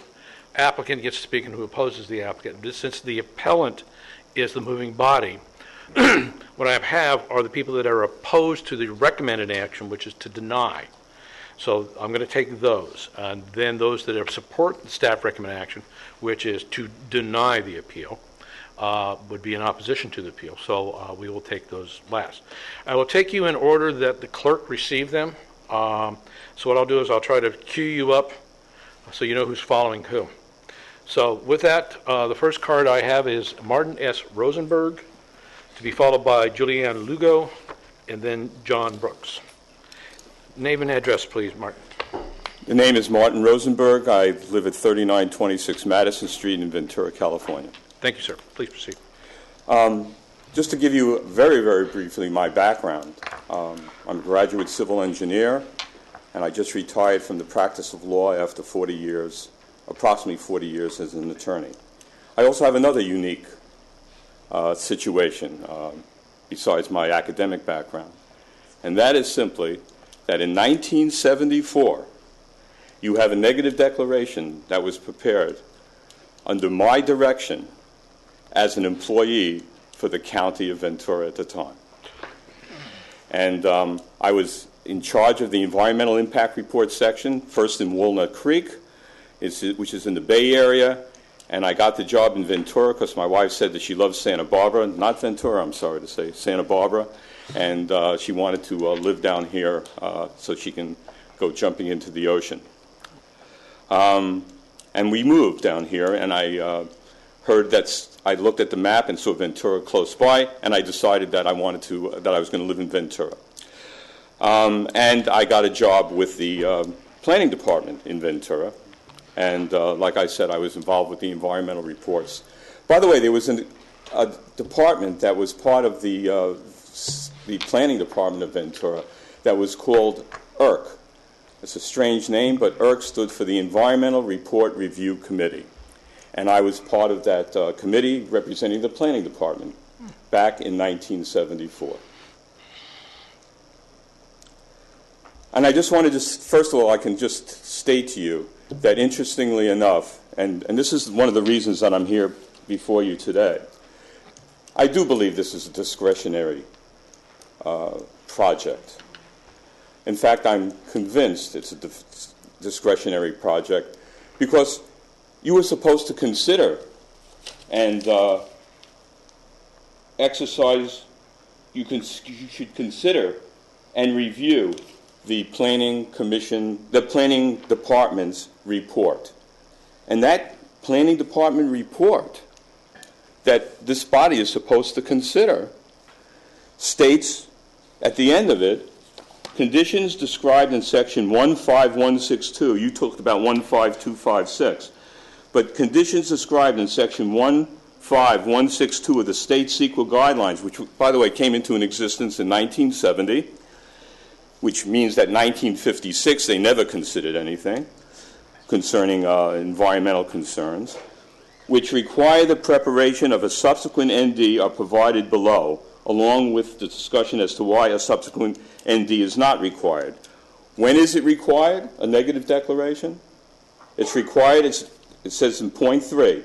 applicant gets to speak and who opposes the applicant. Since the appellant is the moving body, what I have are the people that are opposed to the recommended action, which is to deny. So I'm going to take those. And then those that support the staff recommended action, which is to deny the appeal, would be in opposition to the appeal. So we will take those last. I will take you in order that the clerk received them. So what I'll do is I'll try to cue you up so you know who's following who. So with that, the first card I have is Martin S. Rosenberg, to be followed by Julianne Lugo, and then John Brooks. Name and address, please, Martin. The name is Martin Rosenberg. I live at 3926 Madison Street in Ventura, California. Thank you, sir. Please proceed. Just to give you very, very briefly my background, I'm a graduate civil engineer, and I just retired from the practice of law after 40 years, approximately 40 years as an attorney. I also have another unique situation besides my academic background, and that is simply that in 1974, you have a negative declaration that was prepared under my direction as an employee for the county of Ventura at the time. And I was in charge of the environmental impact report section, first in Walnut Creek, which is in the Bay Area, and I got the job in Ventura because my wife said that she loves Santa Barbara, not Ventura, I'm sorry to say, Santa Barbara, and she wanted to live down here so she can go jumping into the ocean. And we moved down here, and I heard that I looked at the map and saw Ventura close by, and I decided that I was going to live in Ventura. And I got a job with the planning department in Ventura. And like I said, I was involved with the environmental reports. By the way, there was a department that was part of the planning department of Ventura that was called ERC. It's a strange name, but ERC stood for the Environmental Report Review Committee. And I was part of that committee representing the planning department back in 1974. And I just wanted to, first of all, I can just state to you that interestingly enough, and this is one of the reasons that I'm here before you today, I do believe this is a discretionary project. In fact, I'm convinced it's a discretionary project because you were supposed to consider and exercise, you should consider and review the Planning Commission, the Planning Department's report. And that Planning Department report that this body is supposed to consider states at the end of it, conditions described in section 15162, you talked about 15256, but conditions described in section 15162 of the state CEQA guidelines, which, by the way, came into existence in 1970, which means that 1956 they never considered anything concerning environmental concerns, which require the preparation of a subsequent ND are provided below, along with the discussion as to why a subsequent ND is not required. When is it required, a negative declaration? It's required, it says in point 3,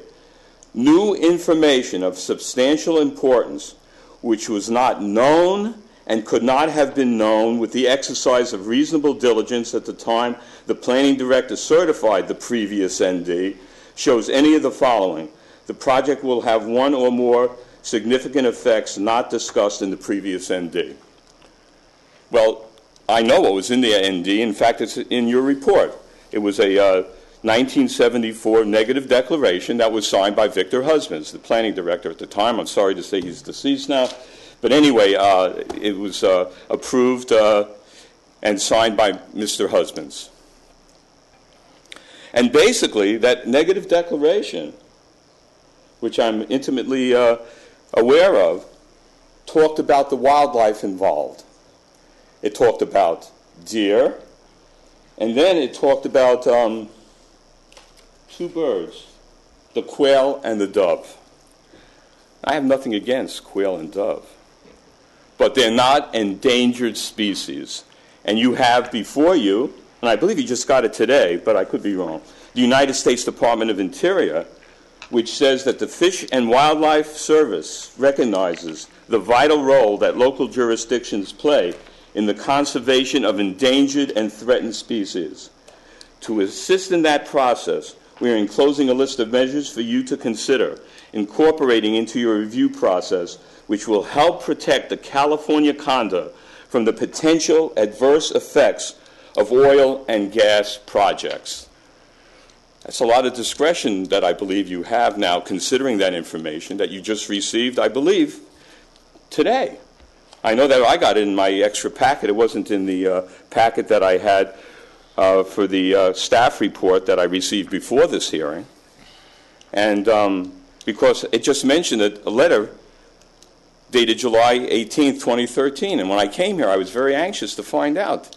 new information of substantial importance which was not known and could not have been known with the exercise of reasonable diligence at the time the planning director certified the previous ND shows any of the following. The project will have one or more significant effects not discussed in the previous ND. Well, I know what was in the ND. In fact, it's in your report. It was a 1974 negative declaration that was signed by Victor Husbands, the planning director at the time. I'm sorry to say he's deceased now. But anyway, it was approved and signed by Mr. Husbands. And basically, that negative declaration, which I'm intimately aware of, talked about the wildlife involved. It talked about deer, and then it talked about two birds, the quail and the dove. I have nothing against quail and dove, but they're not endangered species. And you have before you, and I believe you just got it today, but I could be wrong, the United States Department of Interior, which says that the Fish and Wildlife Service recognizes the vital role that local jurisdictions play in the conservation of endangered and threatened species. To assist in that process, we are enclosing a list of measures for you to consider, incorporating into your review process, which will help protect the California condor from the potential adverse effects of oil and gas projects. That's a lot of discretion that I believe you have now, considering that information that you just received, I believe, today. I know that I got it in my extra packet. It wasn't in the packet that I had for the staff report that I received before this hearing. And because it just mentioned a letter dated July 18th, 2013. And when I came here, I was very anxious to find out,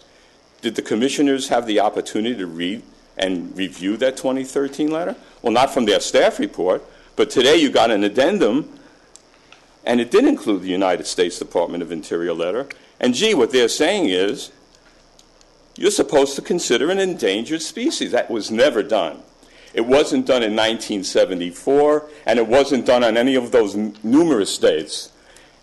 did the commissioners have the opportunity to read and review that 2013 letter? Well, not from their staff report, but today you got an addendum, and it did include the United States Department of Interior letter. And gee, what they're saying is, you're supposed to consider an endangered species. That was never done. It wasn't done in 1974, and it wasn't done on any of those numerous dates.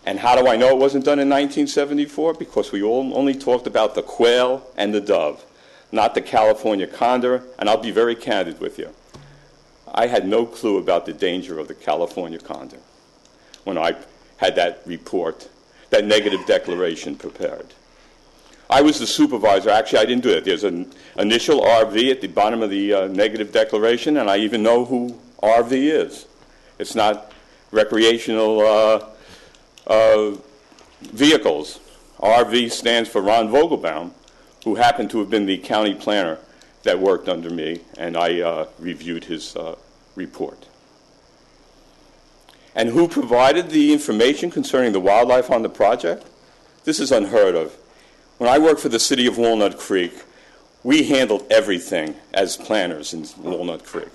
And how do I know it wasn't done in 1974? Because we only talked about the quail and the dove, not the California condor, and I'll be very candid with you. I had no clue about the danger of the California condor when I had that report, that negative declaration prepared. I was the supervisor. Actually, I didn't do it. There's an initial RV at the bottom of the negative declaration, and I even know who RV is. It's not recreational vehicles. RV stands for Ron Vogelbaum, who happened to have been the county planner that worked under me, and I reviewed his report. And who provided the information concerning the wildlife on the project? This is unheard of. When I worked for the city of Walnut Creek, we handled everything as planners in Walnut Creek.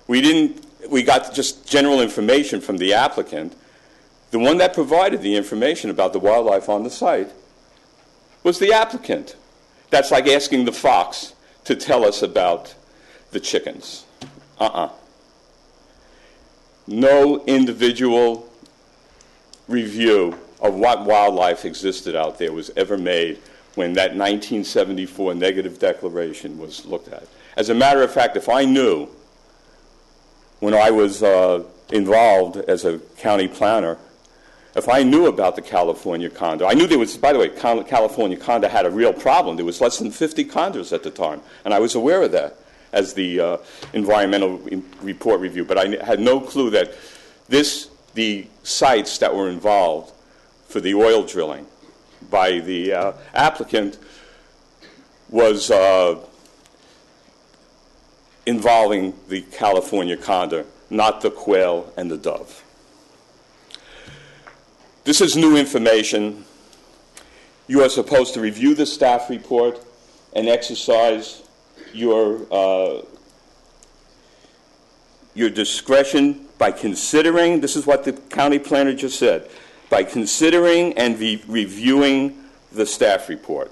We got just general information from the applicant. The one that provided the information about the wildlife on the site was the applicant. That's like asking the fox to tell us about the chickens. No individual review of what wildlife existed out there was ever made when that 1974 negative declaration was looked at. As a matter of fact, if I knew when I was involved as a county planner, if I knew about the California condor, I knew there was, by the way, California condor had a real problem. There was less than 50 condors at the time, and I was aware of that as the environmental report review, but I had no clue that the sites that were involved for the oil drilling by the applicant was involving the California condor, not the quail and the dove. This is new information. You are supposed to review the staff report and exercise your discretion by considering, this is what the county planner just said, by considering and reviewing the staff report.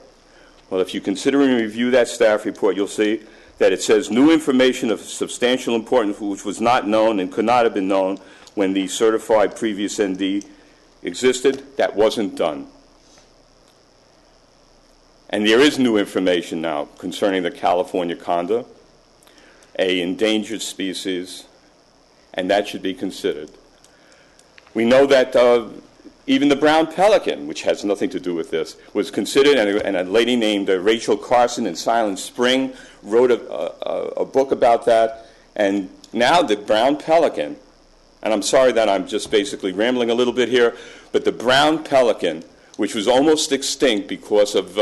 Well, if you consider and review that staff report, you'll see that it says new information of substantial importance which was not known and could not have been known when the certified previous ND existed that wasn't done. And there is new information now concerning the California condor, an endangered species, and that should be considered. We know that even the brown pelican, which has nothing to do with this, was considered, and a lady named Rachel Carson in Silent Spring wrote a book about that. And now the brown pelican, and I'm sorry that I'm just basically rambling a little bit here, but the brown pelican, which was almost extinct because of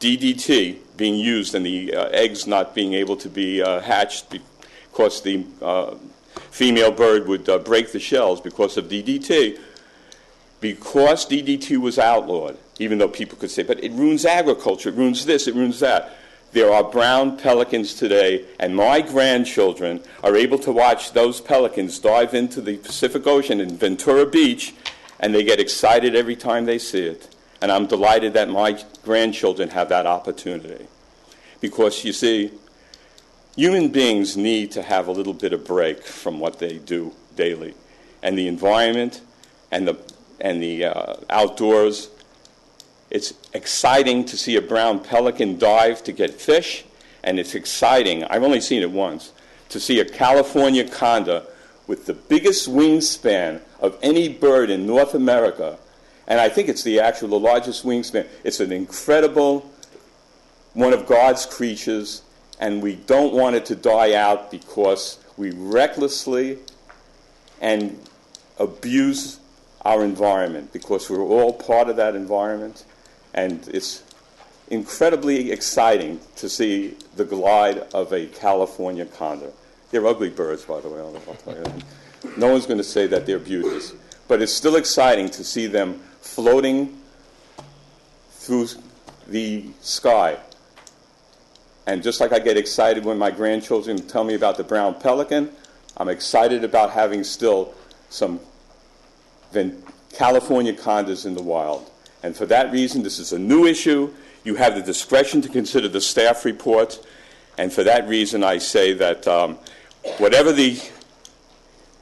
DDT being used and the eggs not being able to be hatched because the female bird would break the shells because of DDT. Because DDT was outlawed, even though people could say, but it ruins agriculture, it ruins this, it ruins that. There are brown pelicans today, and my grandchildren are able to watch those pelicans dive into the Pacific Ocean in Ventura Beach, and they get excited every time they see it. And I'm delighted that my grandchildren have that opportunity. Because, you see, human beings need to have a little bit of break from what they do daily. And the environment and the outdoors. It's exciting to see a brown pelican dive to get fish, and it's exciting, I've only seen it once, to see a California condor with the biggest wingspan of any bird in North America, and I think it's the largest wingspan. It's an incredible, one of God's creatures, and we don't want it to die out because we recklessly and abuse our environment, because we're all part of that environment, and it's incredibly exciting to see the glide of a California condor. They're ugly birds, by the way, I'll tell you. No one's going to say that they're beauties, but it's still exciting to see them floating through the sky. And just like I get excited when my grandchildren tell me about the brown pelican, I'm excited about having still some California condors in the wild. And for that reason, this is a new issue. You have the discretion to consider the staff report. And for that reason, I say that whatever the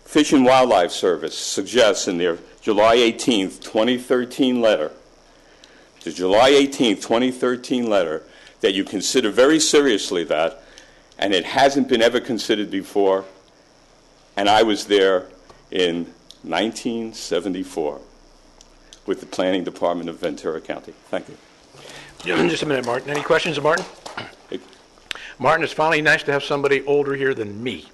Fish and Wildlife Service suggests in their July 18th, 2013 letter, the July 18th, 2013 letter, that you consider very seriously that, and it hasn't been ever considered before. And I was there in 1974 with the Planning Department of Ventura County. Thank you. Just a minute, Martin. Any questions of Martin? Martin, it's finally nice to have somebody older here than me.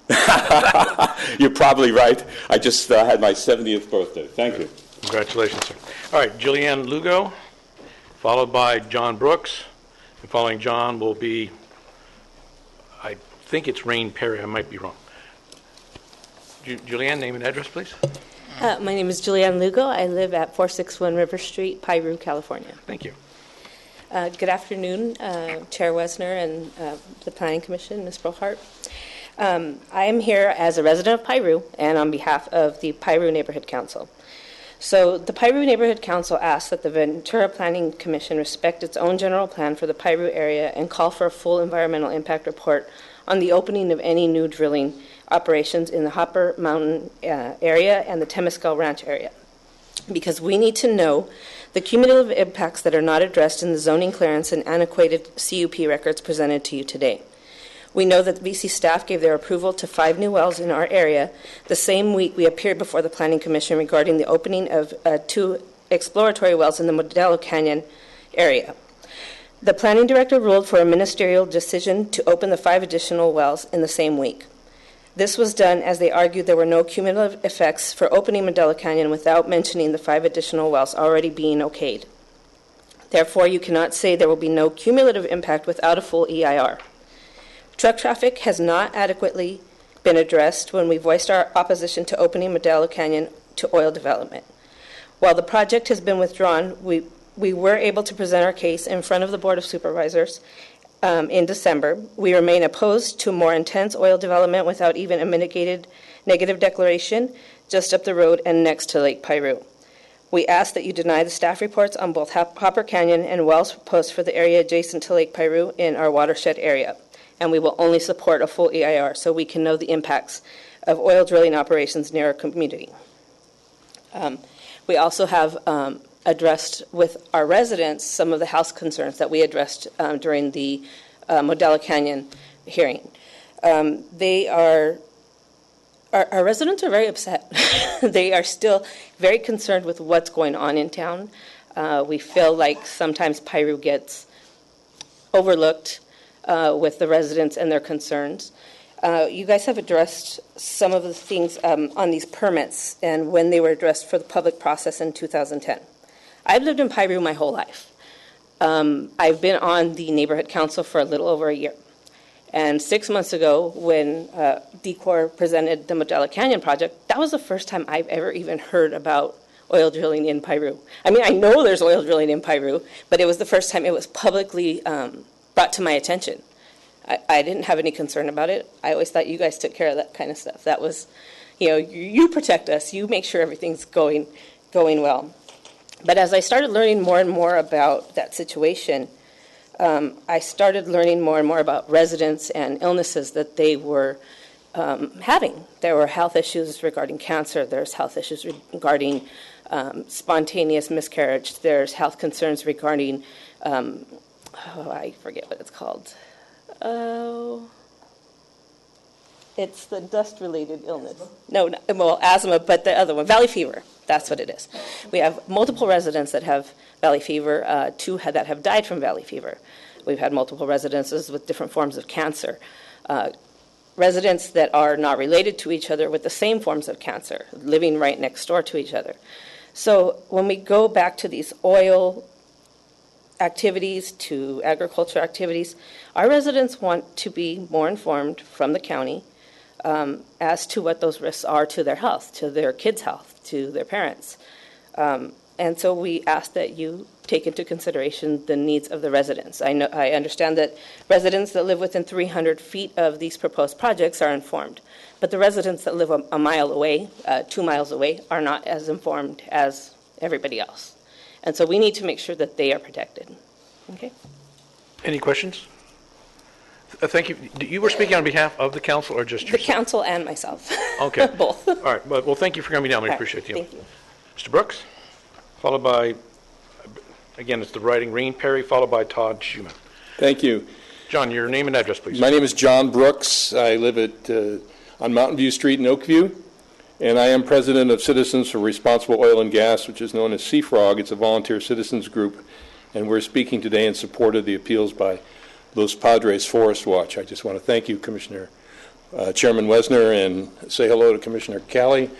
You're probably right. I just had my 70th birthday. Thank you. Congratulations, sir. All right, Julianne Lugo, followed by John Brooks. And following John will be, I think it's Rain Perry. I might be wrong. Julianne, name and address, please. My name is Julianne Lugo. I live at 461 River Street, Piru, California. Thank you. Good afternoon, Chair Wessner and the Planning Commission, Ms. Brohart. I am here as a resident of Piru and on behalf of the Piru Neighborhood Council. So the Piru Neighborhood Council asks that the Ventura Planning Commission respect its own general plan for the Piru area and call for a full environmental impact report on the opening of any new drilling operations in the Hopper Mountain area and the Temescal Ranch area, because we need to know the cumulative impacts that are not addressed in the zoning clearance and antiquated CUP records presented to you today. We know that the VC staff gave their approval to 5 new wells in our area the same week we appeared before the Planning Commission regarding the opening of 2 exploratory wells in the Modelo Canyon area. The planning director ruled for a ministerial decision to open the 5 additional wells in the same week. This was done as they argued there were no cumulative effects for opening Modelo Canyon without mentioning the 5 additional wells already being okayed. Therefore, you cannot say there will be no cumulative impact without a full EIR. Truck traffic has not adequately been addressed when we voiced our opposition to opening Modelo Canyon to oil development. While the project has been withdrawn, we were able to present our case in front of the Board of Supervisors in December. We remain opposed to more intense oil development without even a mitigated negative declaration just up the road and next to Lake Piru. We ask that you deny the staff reports on both Hopper Canyon and wells proposed for the area adjacent to Lake Piru in our watershed area. And we will only support a full EIR so we can know the impacts of oil drilling operations near our community. We also have addressed with our residents some of the health concerns that we addressed during the Modelo Canyon hearing. Our residents are very upset. They are still very concerned with what's going on in town. We feel like sometimes Piru gets overlooked with the residents and their concerns. You guys have addressed some of the things on these permits and when they were addressed for the public process in 2010. I've lived in Piru my whole life. I've been on the neighborhood council for a little over a year. And 6 months ago, when DECOR presented the Modelo Canyon project, that was the first time I've ever even heard about oil drilling in Piru. I mean, I know there's oil drilling in Piru, but it was the first time it was publicly brought to my attention. I didn't have any concern about it. I always thought you guys took care of that kind of stuff. That was, you protect us. You make sure everything's going well. But as I started learning more and more about that situation, I started learning more and more about residents and illnesses that they were having. There were health issues regarding cancer. There's health issues regarding spontaneous miscarriage. There's health concerns regarding, I forget what it's called. Oh, it's the dust-related illness. Well, asthma, but the other one, valley fever. That's what it is. We have multiple residents that have valley fever, 2 that have died from valley fever. We've had multiple residences with different forms of cancer. Residents that are not related to each other with the same forms of cancer, living right next door to each other. So when we go back to these oil activities, to agriculture activities, our residents want to be more informed from the county as to what those risks are to their health, to their kids' health, to their parents. And so we ask that you take into consideration the needs of the residents. I understand that residents that live within 300 feet of these proposed projects are informed, but the residents that live a mile away, 2 miles away, are not as informed as everybody else. And so we need to make sure that they are protected. Okay? Any questions? Thank you. You were speaking on behalf of the council or just yourself? The council and myself. Okay. Both. All right. Well, thank you for coming down. We appreciate you. Thank you. Mr. Brooks, followed by, again, it's the writing, Reen Perry, followed by Todd Schumann. Thank you. John, your name and address, please. My name is John Brooks. I live on Mountain View Street in Oakview, and I am president of Citizens for Responsible Oil and Gas, which is known as CFROG. It's a volunteer citizens group, and we're speaking today in support of the appeals by Los Padres Forest Watch. I just want to thank you, Commissioner Chairman Wesner, and say hello to Commissioner Kelly.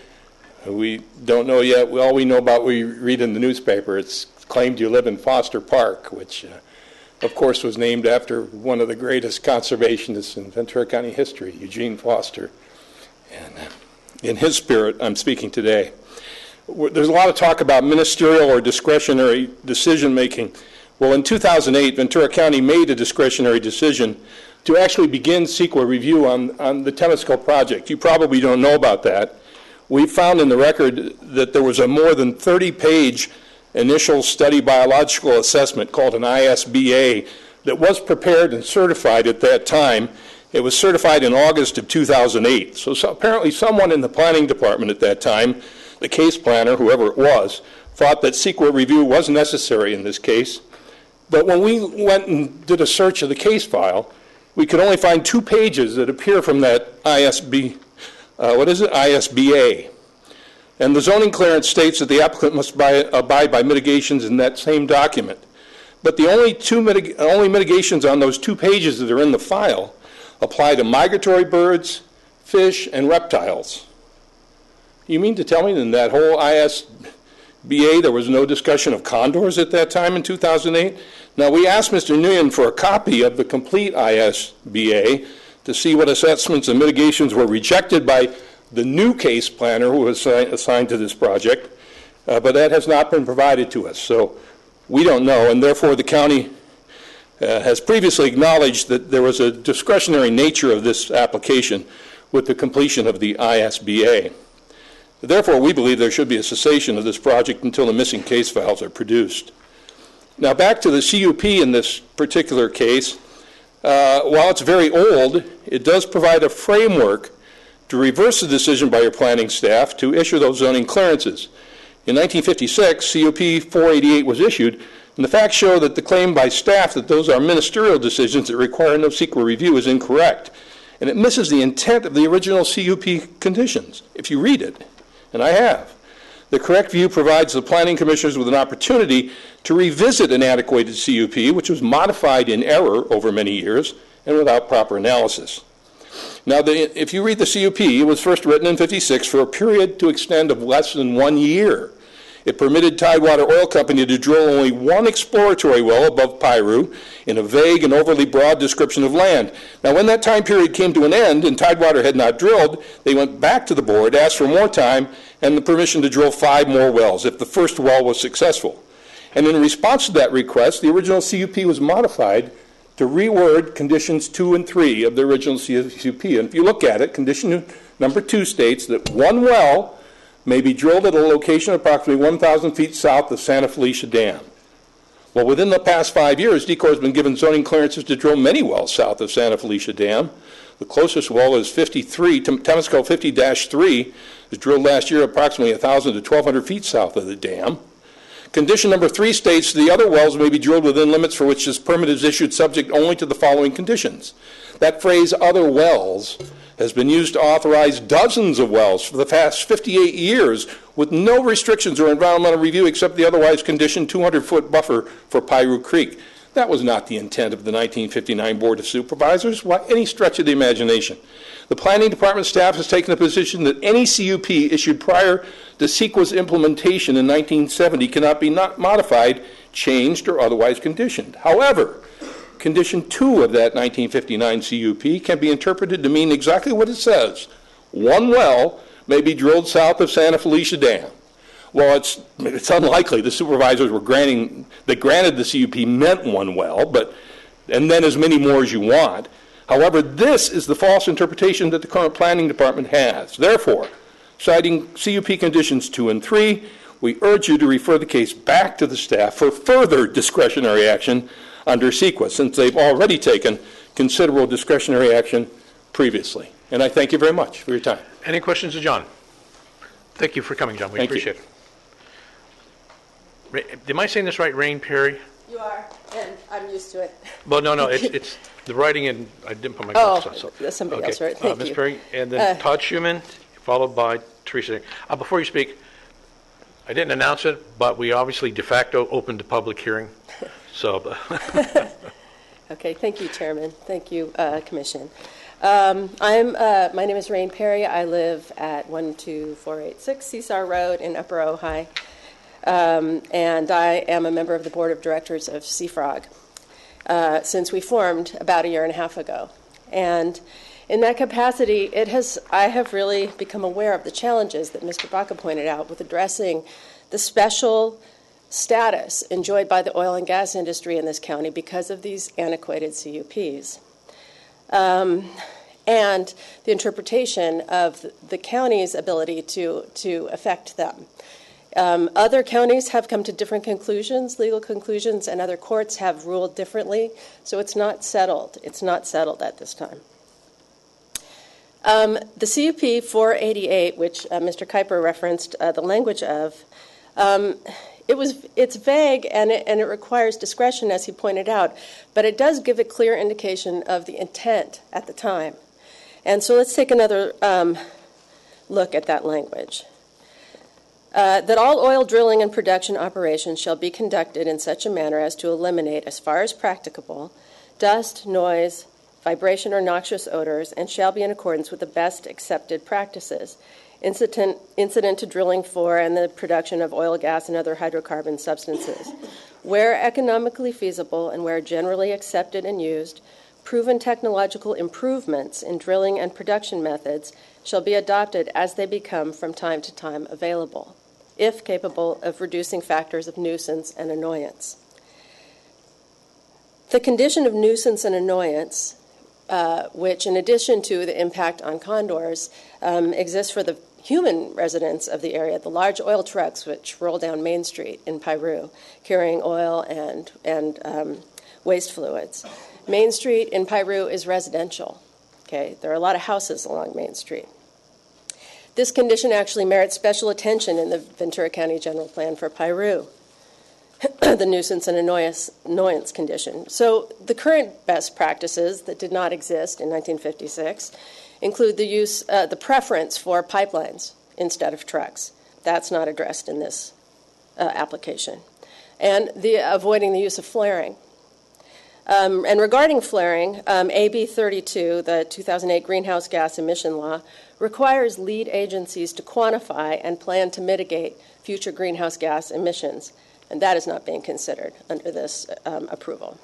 We don't know yet. All we know about we read in the newspaper, it's claimed you live in Foster Park, which, of course, was named after one of the greatest conservationists in Ventura County history, Eugene Foster. And in his spirit, I'm speaking today. There's a lot of talk about ministerial or discretionary decision-making. Well, in 2008, Ventura County made a discretionary decision to actually begin CEQA review on the Temescal project. You probably don't know about that. We found in the record that there was a more than 30-page initial study biological assessment called an ISBA that was prepared and certified at that time. It was certified in August of 2008. So apparently someone in the planning department at that time, the case planner, whoever it was, thought that CEQA review was necessary in this case. But when we went and did a search of the case file, we could only find 2 pages that appear from that ISBA. And the zoning clearance states that the applicant must abide by mitigations in that same document. But the only mitigations on those 2 pages that are in the file apply to migratory birds, fish, and reptiles. You mean to tell me in that whole ISBA there was no discussion of condors at that time in 2008? Now, we asked Mr. Nguyen for a copy of the complete ISBA to see what assessments and mitigations were rejected by the new case planner who was assigned to this project, but that has not been provided to us. So we don't know, and therefore the county has previously acknowledged that there was a discretionary nature of this application with the completion of the ISBA. Therefore, we believe there should be a cessation of this project until the missing case files are produced. Now, back to the CUP in this particular case. While it's very old, it does provide a framework to reverse the decision by your planning staff to issue those zoning clearances. In 1956, COP 488 was issued, and the facts show that the claim by staff that those are ministerial decisions that require no CEQA review is incorrect, and it misses the intent of the original CUP conditions, if you read it, and I have. The correct view provides the planning commissioners with an opportunity to revisit an antiquated CUP, which was modified in error over many years and without proper analysis. Now, if you read the CUP, it was first written in 56 for a period to extend of less than 1 year. It permitted Tidewater Oil Company to drill only one exploratory well above Piru in a vague and overly broad description of land. Now, when that time period came to an end and Tidewater had not drilled, they went back to the board, asked for more time, and the permission to drill 5 more wells if the first well was successful. And in response to that request, the original CUP was modified to reword conditions 2 and 3 of the original CUP. And if you look at it, condition number 2 states that one well may be drilled at a location approximately 1,000 feet south of Santa Felicia Dam. Well, within the past 5 years, DECOR has been given zoning clearances to drill many wells south of Santa Felicia Dam. The closest well is 53, Temescal 50-3, was drilled last year approximately 1,000 to 1,200 feet south of the dam. Condition number 3 states the other wells may be drilled within limits for which this permit is issued subject only to the following conditions. That phrase, other wells, has been used to authorize dozens of wells for the past 58 years with no restrictions or environmental review except the otherwise conditioned 200-foot buffer for Piru Creek. That was not the intent of the 1959 Board of Supervisors by any stretch of the imagination. The Planning Department staff has taken the position that any CUP issued prior to CEQA's implementation in 1970 cannot be modified, changed, or otherwise conditioned. However, Condition 2 of that 1959 CUP can be interpreted to mean exactly what it says. One well may be drilled south of Santa Felicia Dam. Well, it's unlikely the supervisors were granted the CUP meant one well, and then as many more as you want. However, this is the false interpretation that the current planning department has. Therefore, citing CUP conditions 2 and 3, we urge you to refer the case back to the staff for further discretionary action under CEQA, since they've already taken considerable discretionary action previously. And I thank you very much for your time. Any questions of John? Thank you for coming, John. We appreciate it. Am I saying this right, Rain Perry? You are, and I'm used to it. Well, no, it's the writing, and I didn't put my glasses on. So. That's somebody else, right? Thank you. Ms. Perry, and then Todd Schuman, followed by Teresa. Before you speak, I didn't announce it, but we obviously de facto opened the public hearing. So. Okay, thank you, Chairman. Thank you, Commission. My name is Rain Perry. I live at 12486 Cesar Road in Upper Ojai, and I am a member of the Board of Directors of CFROG since we formed about 1.5 years ago. And in that capacity, I have really become aware of the challenges that Mr. Baca pointed out with addressing the special status enjoyed by the oil and gas industry in this county because of these antiquated CUPs. And the interpretation of the county's ability to affect them. Other counties have come to different conclusions, legal conclusions, and other courts have ruled differently, so it's not settled. It's not settled at this time. The CUP 488, which Mr. Kuiper referenced the language of, it's vague and it requires discretion, as he pointed out, but it does give a clear indication of the intent at the time. And so let's take another look at that language. That all oil drilling and production operations shall be conducted in such a manner as to eliminate, as far as practicable, dust, noise, vibration, or noxious odors, and shall be in accordance with the best accepted practices incident to drilling for and the production of oil, gas, and other hydrocarbon substances. Where economically feasible and where generally accepted and used, proven technological improvements in drilling and production methods shall be adopted as they become from time to time available, if capable of reducing factors of nuisance and annoyance. The condition of nuisance and annoyance, which in addition to the impact on condors, exists for the human residents of the area, the large oil trucks which roll down Main Street in Piru, carrying oil and waste fluids. Main Street in Piru is residential. Okay, there are a lot of houses along Main Street. This condition actually merits special attention in the Ventura County General Plan for Piru, the nuisance and annoyance condition. So the current best practices that did not exist in 1956 include the preference for pipelines instead of trucks. That's not addressed in this application. And avoiding the use of flaring. And regarding flaring, AB 32, the 2008 greenhouse gas emission law, requires lead agencies to quantify and plan to mitigate future greenhouse gas emissions, and that is not being considered under this approval.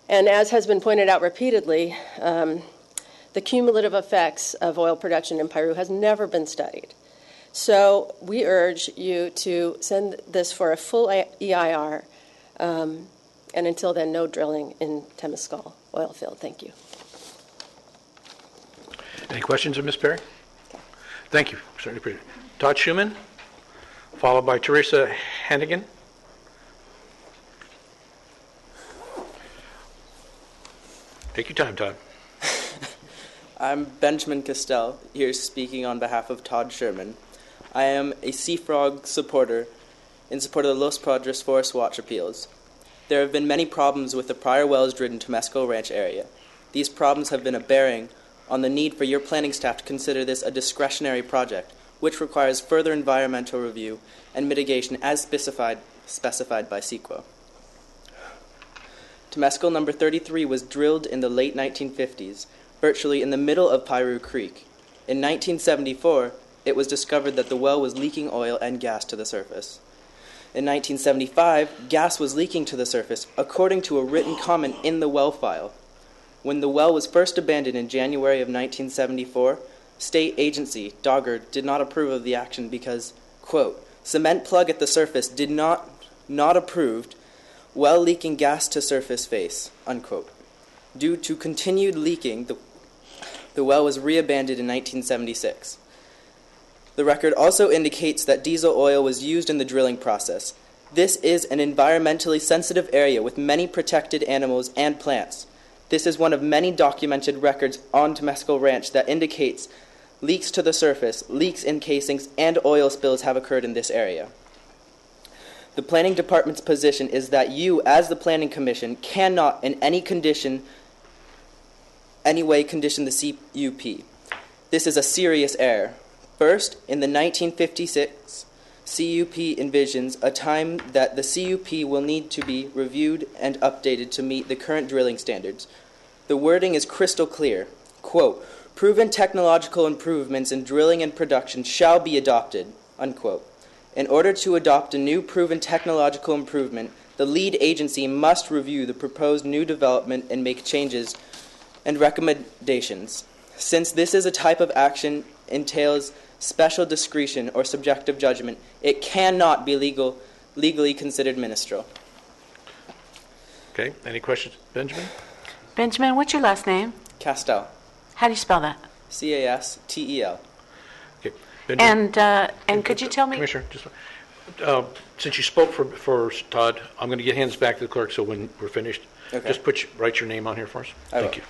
And as has been pointed out repeatedly, the cumulative effects of oil production in Piru has never been studied. So we urge you to send this for a full EIR, and until then, no drilling in Temescal oil field. Thank you. Any questions of Ms. Perry? Thank you. Certainly appreciate it. Todd Schuman, followed by Teresa Hannigan. Take your time, Todd. I'm Benjamin Castell, here speaking on behalf of Todd Sherman. I am a Sea Frog supporter in support of the Los Padres Forest Watch appeals. There have been many problems with the prior wells drilled in Temescal Ranch area. These problems have been a bearing on the need for your planning staff to consider this a discretionary project, which requires further environmental review and mitigation as specified by CEQA. Temescal number 33 was drilled in the late 1950s, virtually in the middle of Piru Creek. In 1974, it was discovered that the well was leaking oil and gas to the surface. In 1975, gas was leaking to the surface according to a written comment in the well file. When the well was first abandoned in January of 1974, state agency, Dogger, did not approve of the action because, quote, cement plug at the surface did not approved, well leaking gas to surface face, unquote. Due to continued leaking, the well was reabandoned in 1976. The record also indicates that diesel oil was used in the drilling process. This is an environmentally sensitive area with many protected animals and plants. This is one of many documented records on Temescal Ranch that indicates leaks to the surface, leaks in casings, and oil spills have occurred in this area. The Planning Department's position is that you, as the Planning Commission, cannot in any way condition the CUP. This is a serious error. First, in the 1956 CUP envisions a time that the CUP will need to be reviewed and updated to meet the current drilling standards. The wording is crystal clear. Quote, proven technological improvements in drilling and production shall be adopted, unquote. In order to adopt a new proven technological improvement, the lead agency must review the proposed new development and make changes and recommendations. Since this is a type of action entails special discretion or subjective judgment, it cannot be legally considered ministerial. Okay, any questions? Benjamin? Benjamin, what's your last name? Castell. How do you spell that? Castel. Okay, Benjamin. And could you tell me? Commissioner, just since you spoke for Todd, I'm going to hand this back to the clerk, so when we're finished, Okay. just write your name on here for us. Thank you.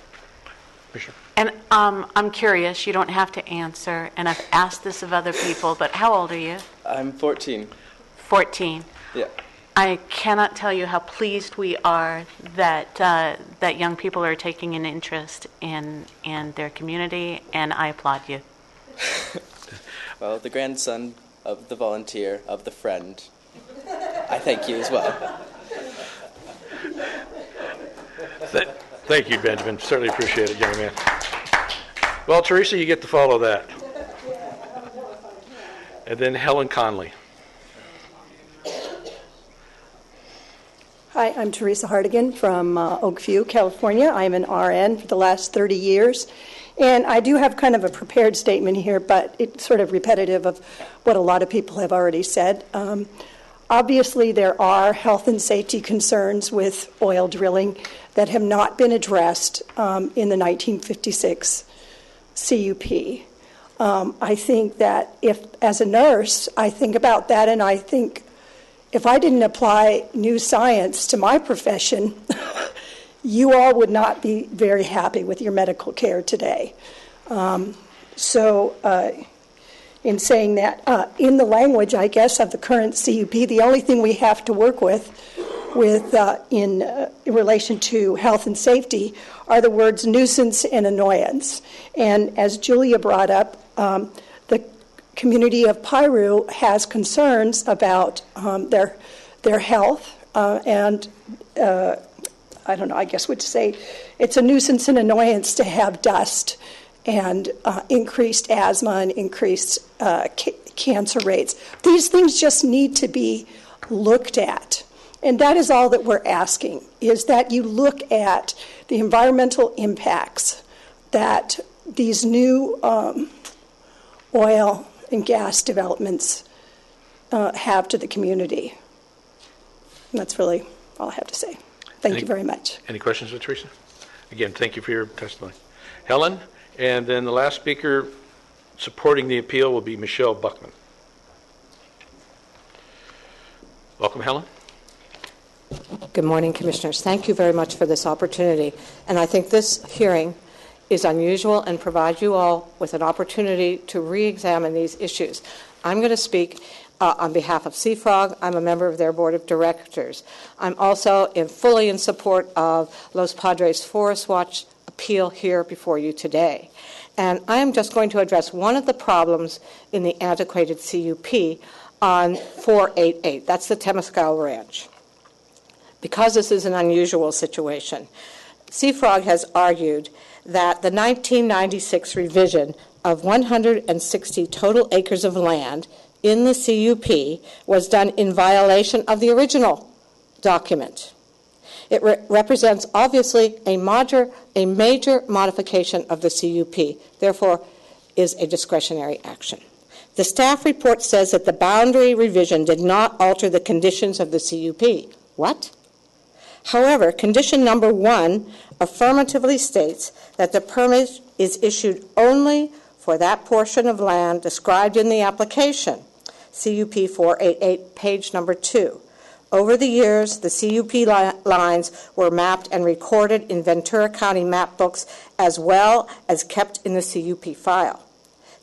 Commissioner. And I'm curious, you don't have to answer, and I've asked this of other people, but how old are you? I'm 14. 14. Yeah. I cannot tell you how pleased we are that young people are taking an interest in their community, and I applaud you. Well, the grandson of the volunteer, of the friend, I thank you as well. Thank you, Benjamin. Certainly appreciate it, young man. Well, Teresa, you get to follow that. And then Helen Conley. Hi, I'm Teresa Hardigan from Oakview, California. I'm an RN for the last 30 years. And I do have kind of a prepared statement here, but it's sort of repetitive of what a lot of people have already said. Obviously, there are health and safety concerns with oil drilling that have not been addressed in the 1956 CUP. I think that if, as a nurse, I think about that, and I think if I didn't apply new science to my profession, you all would not be very happy with your medical care today. in saying that in the language, I guess, of the current CUP, the only thing we have to work with in relation to health and safety are the words nuisance and annoyance. And as Julia brought up, the community of Piru has concerns about their health and I don't know, I guess would say it's a nuisance and annoyance to have dust and increased asthma and increased cancer rates. These things just need to be looked at. And that is all that we're asking, is that you look at the environmental impacts that these new oil and gas developments have to the community. And that's really all I have to say. Thank you very much. Any questions for Teresa? Again, thank you for your testimony. Helen, and then the last speaker supporting the appeal will be Michelle Buckman. Welcome, Helen. Good morning, Commissioners. Thank you very much for this opportunity. And I think this hearing is unusual and provides you all with an opportunity to re-examine these issues. I'm going to speak on behalf of CFROG. I'm a member of their board of directors. I'm also fully in support of Los Padres Forest Watch appeal here before you today. And I am just going to address one of the problems in the antiquated CUP on 488. That's the Temescal Ranch. Because this is an unusual situation, CFROG has argued that the 1996 revision of 160 total acres of land in the CUP was done in violation of the original document. It represents, obviously, a major modification of the CUP, therefore is a discretionary action. The staff report says that the boundary revision did not alter the conditions of the CUP. What? However, condition number 1 affirmatively states that the permit is issued only for that portion of land described in the application, CUP 488, page number 2. Over the years, the CUP lines were mapped and recorded in Ventura County map books as well as kept in the CUP file.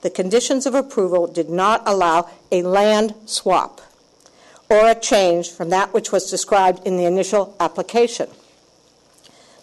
The conditions of approval did not allow a land swap or a change from that which was described in the initial application.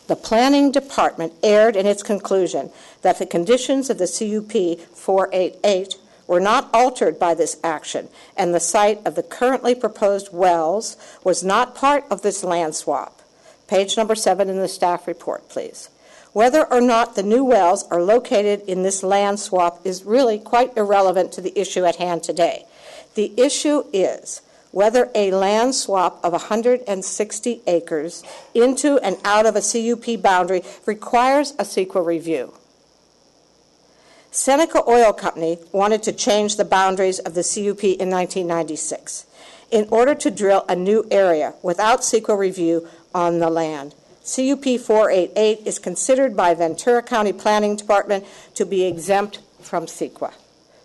The Planning Department erred in its conclusion that the conditions of the CUP 488 were not altered by this action, and the site of the currently proposed wells was not part of this land swap. Page number 7 in the staff report, please. Whether or not the new wells are located in this land swap is really quite irrelevant to the issue at hand today. The issue is whether a land swap of 160 acres into and out of a CUP boundary requires a CEQA review. Seneca Oil Company wanted to change the boundaries of the CUP in 1996 in order to drill a new area without CEQA review on the land. CUP 488 is considered by Ventura County Planning Department to be exempt from CEQA.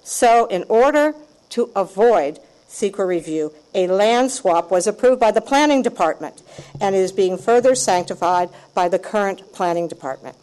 So in order to avoid CEQA review, a land swap was approved by the Planning Department and is being further sanctified by the current Planning Department.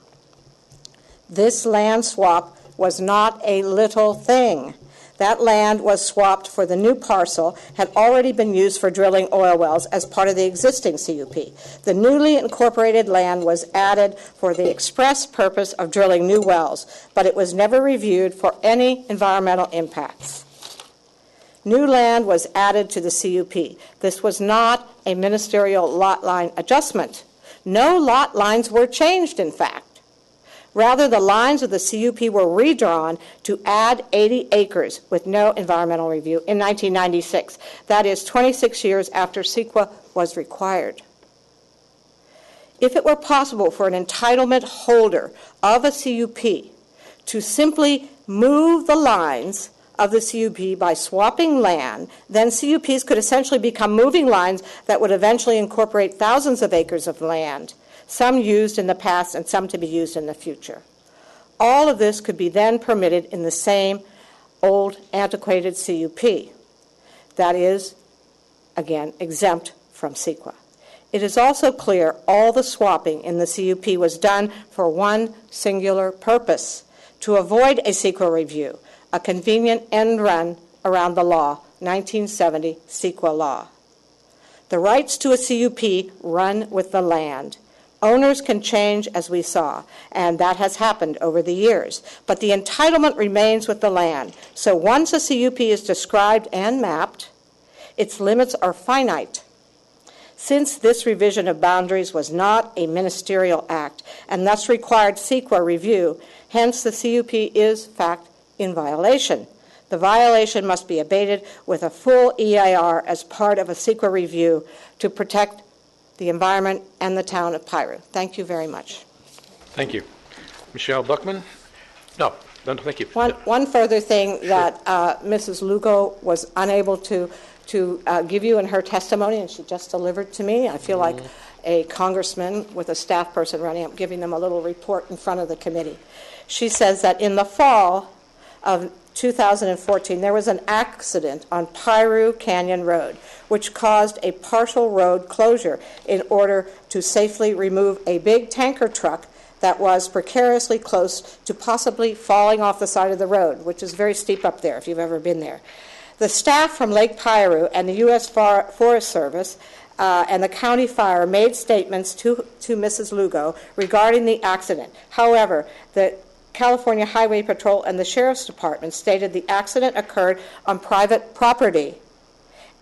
This land swap was not a little thing. That land was swapped for the new parcel, had already been used for drilling oil wells as part of the existing CUP. The newly incorporated land was added for the express purpose of drilling new wells, but it was never reviewed for any environmental impacts. New land was added to the CUP. This was not a ministerial lot line adjustment. No lot lines were changed, in fact. Rather, the lines of the CUP were redrawn to add 80 acres with no environmental review in 1996. That is 26 years after CEQA was required. If it were possible for an entitlement holder of a CUP to simply move the lines of the CUP by swapping land, then CUPs could essentially become moving lines that would eventually incorporate thousands of acres of land, some used in the past and some to be used in the future. All of this could be then permitted in the same old, antiquated CUP. That is, again, exempt from CEQA. It is also clear all the swapping in the CUP was done for one singular purpose, to avoid a CEQA review a convenient end run around the law, 1970 CEQA law. The rights to a CUP run with the land. Owners can change, as we saw, and that has happened over the years. But the entitlement remains with the land. So once a CUP is described and mapped, its limits are finite. Since this revision of boundaries was not a ministerial act and thus required CEQA review, hence the CUP is, in fact, in violation. The violation must be abated with a full EIR as part of a CEQA review to protect the environment and the town of Piru. Thank you very much. Thank you. Michelle Buckman? No, thank you. One further thing that Mrs. Lugo was unable to give you in her testimony, and she just delivered to me. I feel like a congressman with a staff person running up, giving them a little report in front of the committee. She says that in the fall of 2014, there was an accident on Piru Canyon Road, which caused a partial road closure in order to safely remove a big tanker truck that was precariously close to possibly falling off the side of the road, which is very steep up there if you've ever been there. The staff from Lake Piru and the U.S. Forest Service and the county fire made statements to Mrs. Lugo regarding the accident. However, the California Highway Patrol and the Sheriff's Department stated the accident occurred on private property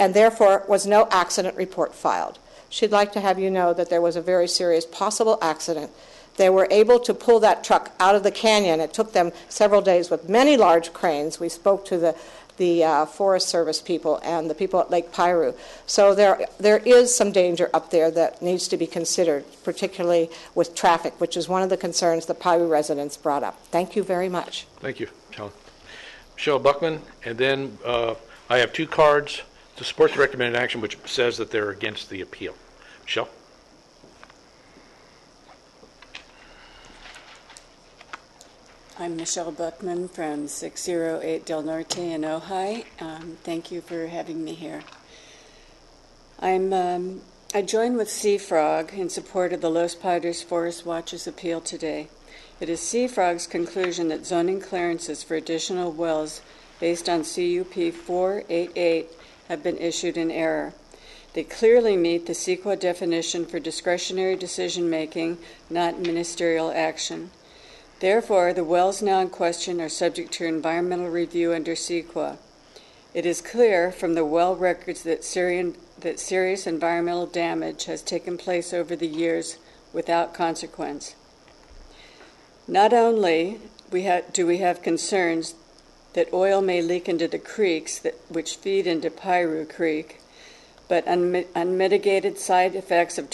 and therefore was no accident report filed. She'd like to have you know that there was a very serious possible accident. They were able to pull that truck out of the canyon. It took them several days with many large cranes. We spoke to the Forest Service people and the people at Lake Piru. So there is some danger up there that needs to be considered, particularly with traffic, which is one of the concerns the Piru residents brought up. Thank you very much. Thank you, Michelle Buckman. And then I have two cards to support the recommended action, which says that they're against the appeal. Michelle? I'm Michelle Buckman from 608 Del Norte in Ojai. Thank you for having me here. I join with Seafrog in support of the Los Padres Forest Watch's appeal today. It is Seafrog's conclusion that zoning clearances for additional wells based on CUP 488 have been issued in error. They clearly meet the CEQA definition for discretionary decision-making, not ministerial action. Therefore, the wells now in question are subject to environmental review under CEQA. It is clear from the well records that serious environmental damage has taken place over the years without consequence. Not only do we have concerns that oil may leak into the creeks which feed into Piru Creek, but unmitigated side effects of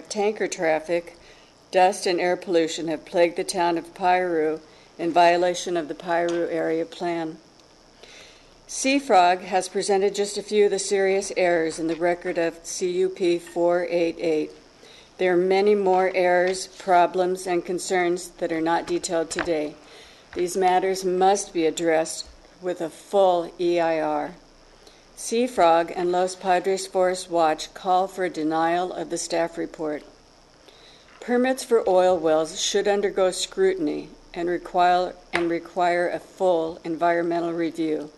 tanker traffic, dust and air pollution have plagued the town of Piru in violation of the Piru Area Plan. Seafrog has presented just a few of the serious errors in the record of CUP 488. There are many more errors, problems, and concerns that are not detailed today. These matters must be addressed with a full EIR. Seafrog and Los Padres Forest Watch call for a denial of the staff report. Permits for oil wells should undergo scrutiny and require a full environmental review.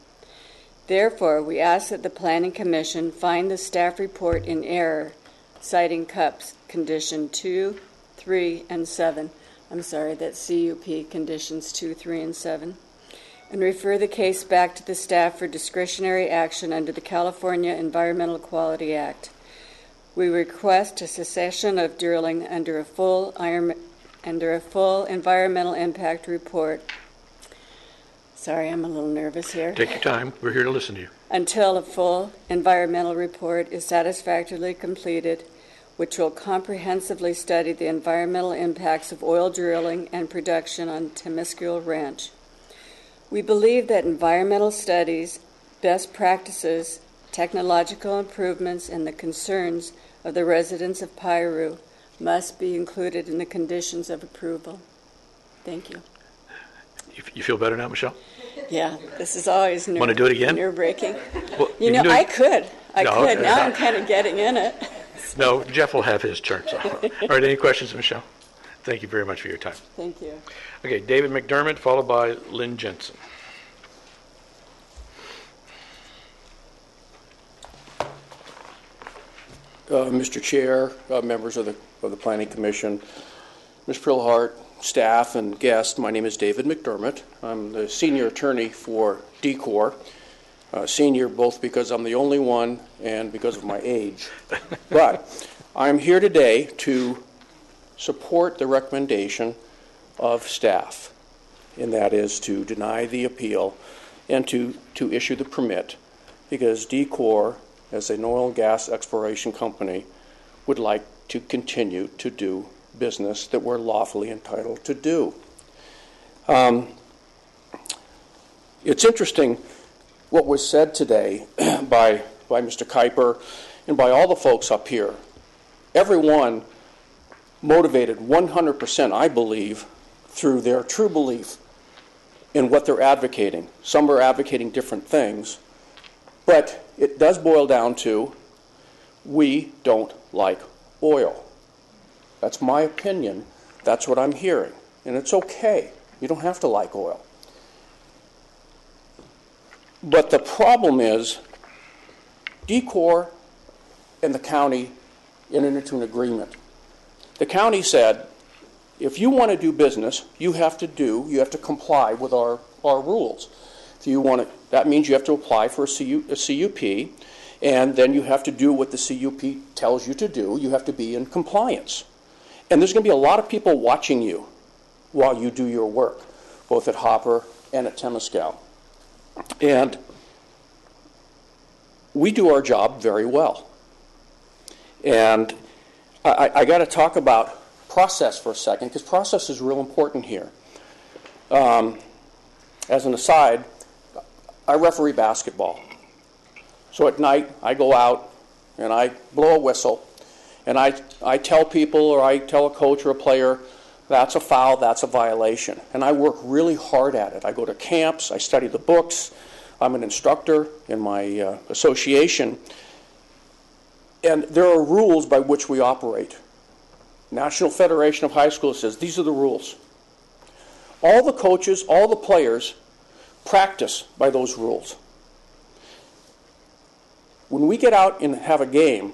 Therefore, we ask that the Planning Commission find the staff report in error, citing CUPs condition 2, 3, and 7. I'm sorry, that's CUP conditions 2, 3, and 7. And refer the case back to the staff for discretionary action under the California Environmental Quality Act. We request a cessation of drilling under a full environmental impact report. Sorry, I'm a little nervous here. Take your time. We're here to listen to you. Until a full environmental report is satisfactorily completed, which will comprehensively study the environmental impacts of oil drilling and production on Temescal Ranch. We believe that environmental studies, best practices, technological improvements, and the concerns of the residents of Piru must be included in the conditions of approval. Thank you. You feel better now, Michelle? Yeah, this is always Want to do it again? nerve-wracking. Well, I could. No, Now I'm kind of getting in it. No, Jeff will have his turn. So. All right, any questions, Michelle? Thank you very much for your time. Thank you. Okay, David McDermott, followed by Lynn Jensen. Mr. Chair, members of the Planning Commission, Ms. Prilhart, staff, and guests, my name is David McDermott. I'm the senior attorney for DCOR. Senior both because I'm the only one and because of my age. But I'm here today to support the recommendation of staff, and that is to deny the appeal and to issue the permit, because DCOR, as an oil and gas exploration company, would like to continue to do business that we're lawfully entitled to do. It's interesting what was said today by Mr. Kuiper and by all the folks up here. Everyone motivated 100%, I believe, through their true belief in what they're advocating. Some are advocating different things, but it does boil down to we don't like oil. That's my opinion. That's what I'm hearing. And it's okay. You don't have to like oil. But the problem is DCOR and the county entered into an agreement. The county said, if you want to do business, you have to comply with our rules. If you want to, that means you have to apply for a CUP, and then you have to do what the CUP tells you to do. You have to be in compliance. And there's going to be a lot of people watching you while you do your work, both at Hopper and at Temescal. And we do our job very well. And I got to talk about process for a second, because process is real important here. As an aside, I referee basketball. So at night, I go out and I blow a whistle, and I tell people, or I tell a coach or a player, that's a foul, that's a violation. And I work really hard at it. I go to camps, I study the books, I'm an instructor in my association, and there are rules by which we operate. National Federation of High Schools says these are the rules. All the coaches, all the players practice by those rules. When we get out and have a game,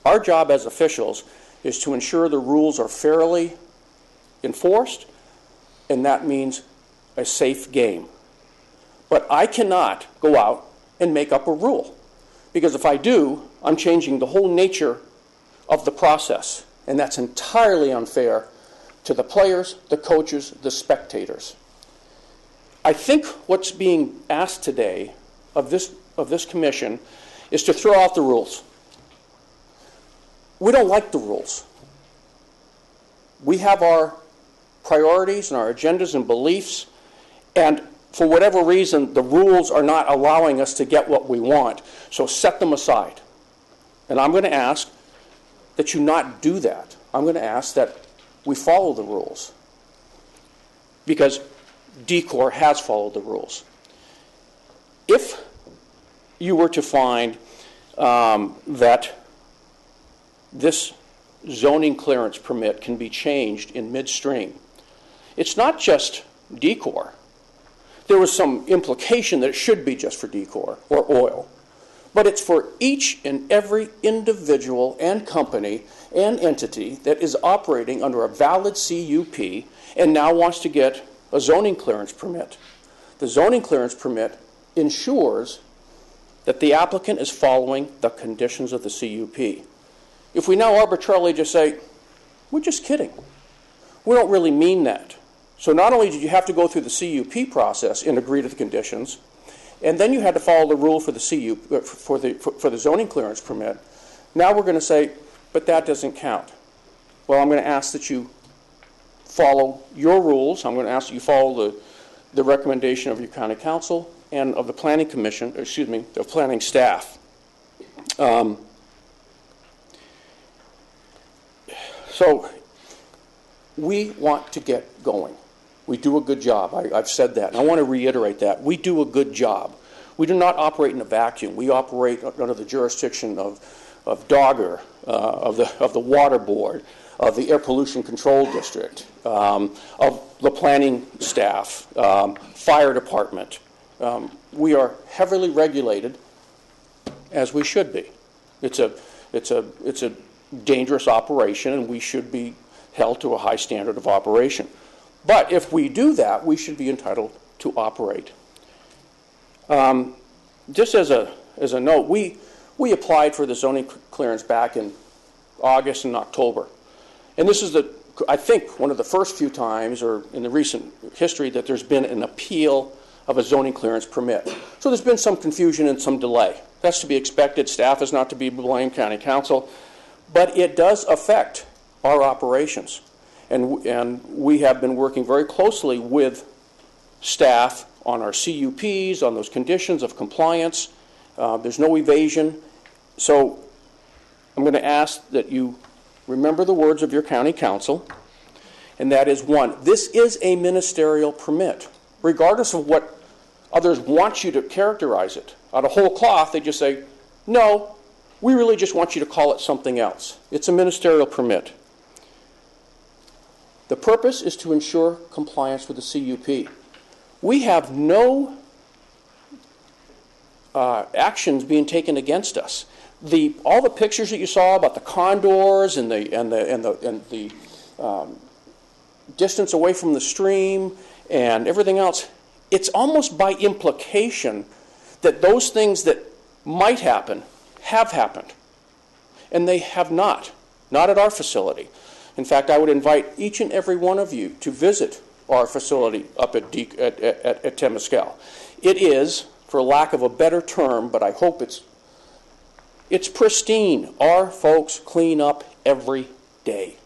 our job as officials is to ensure the rules are fairly enforced, and that means a safe game. But I cannot go out and make up a rule, because if I do, I'm changing the whole nature of the process, and that's entirely unfair to the players, the coaches, the spectators. I think what's being asked today of this commission is to throw out the rules. We don't like the rules. We have our priorities and our agendas and beliefs, and for whatever reason, the rules are not allowing us to get what we want, so set them aside. And I'm going to ask that you not do that. I'm going to ask that we follow the rules, because DCOR has followed the rules. If you were to find that this zoning clearance permit can be changed in midstream, it's not just DCOR. There was some implication that it should be just for DCOR or oil, but it's for each and every individual and company and entity that is operating under a valid CUP and now wants to get a zoning clearance permit. The zoning clearance permit ensures that the applicant is following the conditions of the CUP. If we now arbitrarily just say, we're just kidding, we don't really mean that. So not only did you have to go through the CUP process and agree to the conditions, and then you had to follow the rule for the for the zoning clearance permit, now we're going to say, but that doesn't count. Well, I'm going to ask that you follow your rules. I'm going to ask that you follow the recommendation of your county council and of the planning commission, the planning staff. So we want to get going. We do a good job. I've said that, and I want to reiterate that. We do a good job. We do not operate in a vacuum. We operate under the jurisdiction of DOGGR, of the Water Board, of the Air Pollution Control District, of the planning staff, fire department. We are heavily regulated, as we should be. It's a dangerous operation, and we should be held to a high standard of operation. But if we do that, we should be entitled to operate. Just as a note, we applied for the zoning clearance back in August and October. And this is, I think, one of the first few times, or in the recent history, that there's been an appeal of a zoning clearance permit. So there's been some confusion and some delay. That's to be expected. Staff is not to be blamed, county council. But it does affect our operations. And we have been working very closely with staff on our CUPs, on those conditions of compliance. There's no evasion. So I'm going to ask that you remember the words of your county council, and that is, one, this is a ministerial permit. Regardless of what others want you to characterize it, out of whole cloth, they just say, no, we really just want you to call it something else. It's a ministerial permit. The purpose is to ensure compliance with the CUP. We have no actions being taken against us. All the pictures that you saw about the condors and the distance away from the stream and everything else, it's almost by implication that those things that might happen have happened. And they have not at our facility. In fact, I would invite each and every one of you to visit our facility up at Temescal. It is, for lack of a better term, but I hope it's pristine. Our folks clean up every day.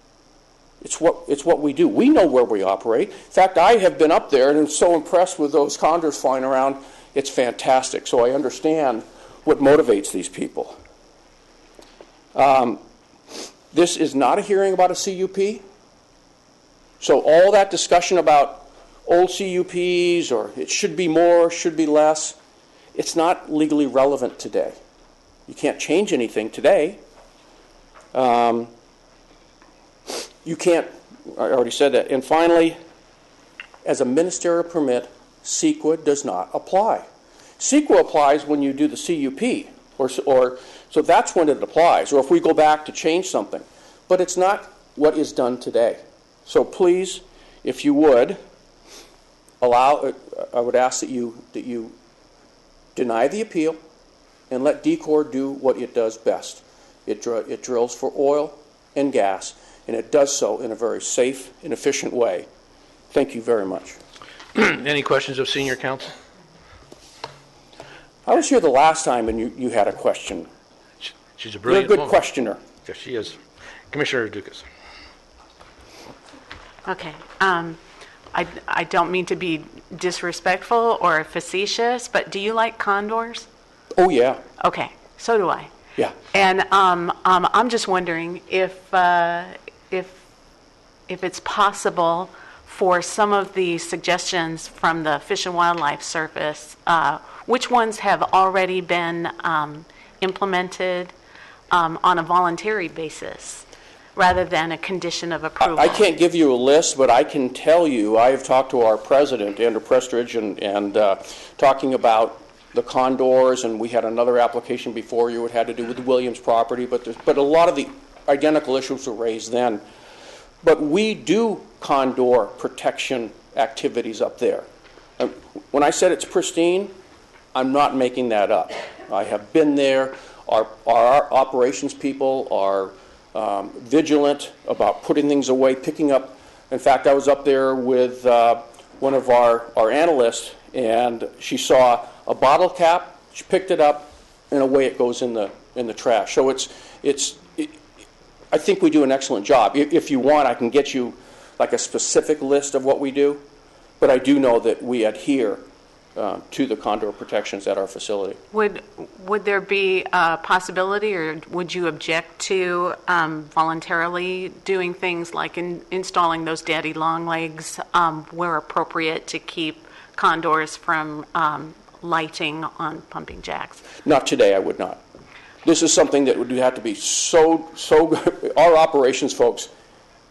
It's what we do. We know where we operate. In fact, I have been up there and am so impressed with those condors flying around. It's fantastic. So I understand what motivates these people. This is not a hearing about a CUP. So all that discussion about old CUPs or it should be more, should be less, it's not legally relevant today. You can't change anything today. You can't, I already said that. And finally, as a ministerial permit, CEQA does not apply. CEQA applies when you do the CUP, so that's when it applies, or if we go back to change something. But it's not what is done today. So please, if you would, I would ask that you deny the appeal and let DECOR do what it does best. It drills for oil and gas, and it does so in a very safe and efficient way. Thank you very much. Any questions of senior counsel? I was here the last time and you had a question. She's a brilliant You're a good woman. questioner. Yes, she is. Commissioner Dukas. Okay. I don't mean to be disrespectful or facetious, but do you like condors? Oh, yeah. Okay, so do I. Yeah. And I'm just wondering if it's possible for some of the suggestions from the Fish and Wildlife Service, which ones have already been implemented on a voluntary basis rather than a condition of approval? I can't give you a list, but I can tell you I have talked to our president, Andrew Prestridge, and talking about the condors, and we had another application before you. It had to do with the Williams property, but a lot of the identical issues were raised then. But we do condor protection activities up there. When I said it's pristine, I'm not making that up. I have been there. Our operations people are vigilant about putting things away, picking up. In fact, I was up there with one of our analysts, and she saw a bottle cap. She picked it up, and away it goes in the trash. So I think we do an excellent job. If you want, I can get you like a specific list of what we do, but I do know that we adhere to the condor protections at our facility. Would there be a possibility, or would you object to voluntarily doing things like installing those daddy long legs where appropriate to keep condors from lighting on pumping jacks? Not today, I would not. This is something that would have to be so good. Our operations folks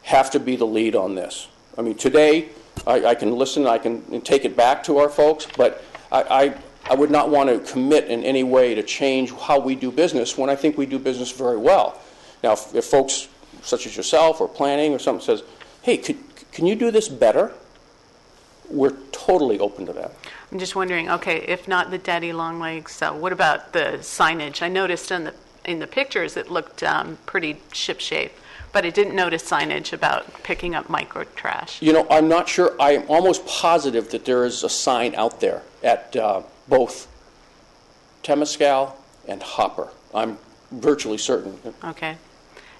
have to be the lead on this. I mean, today, I can listen, I can take it back to our folks, but I would not want to commit in any way to change how we do business when I think we do business very well. Now, if folks such as yourself or planning or something says, hey, can you do this better? We're totally open to that. I'm just wondering, okay, if not the daddy long legs, so what about the signage? I noticed in the pictures it looked pretty ship-shape, but I didn't notice signage about picking up micro trash. You know, I'm not sure. I'm almost positive that there is a sign out there at both Temescal and Hopper. I'm virtually certain. Okay.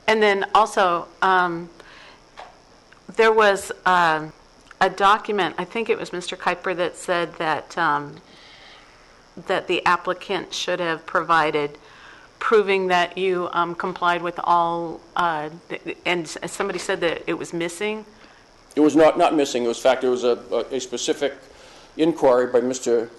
And then also, there was a document, I think it was Mr. Kuiper, that said that that the applicant should have provided proving that you complied with all, and somebody said that it was missing. It was not missing. It was, in fact, there was a specific inquiry by Mr.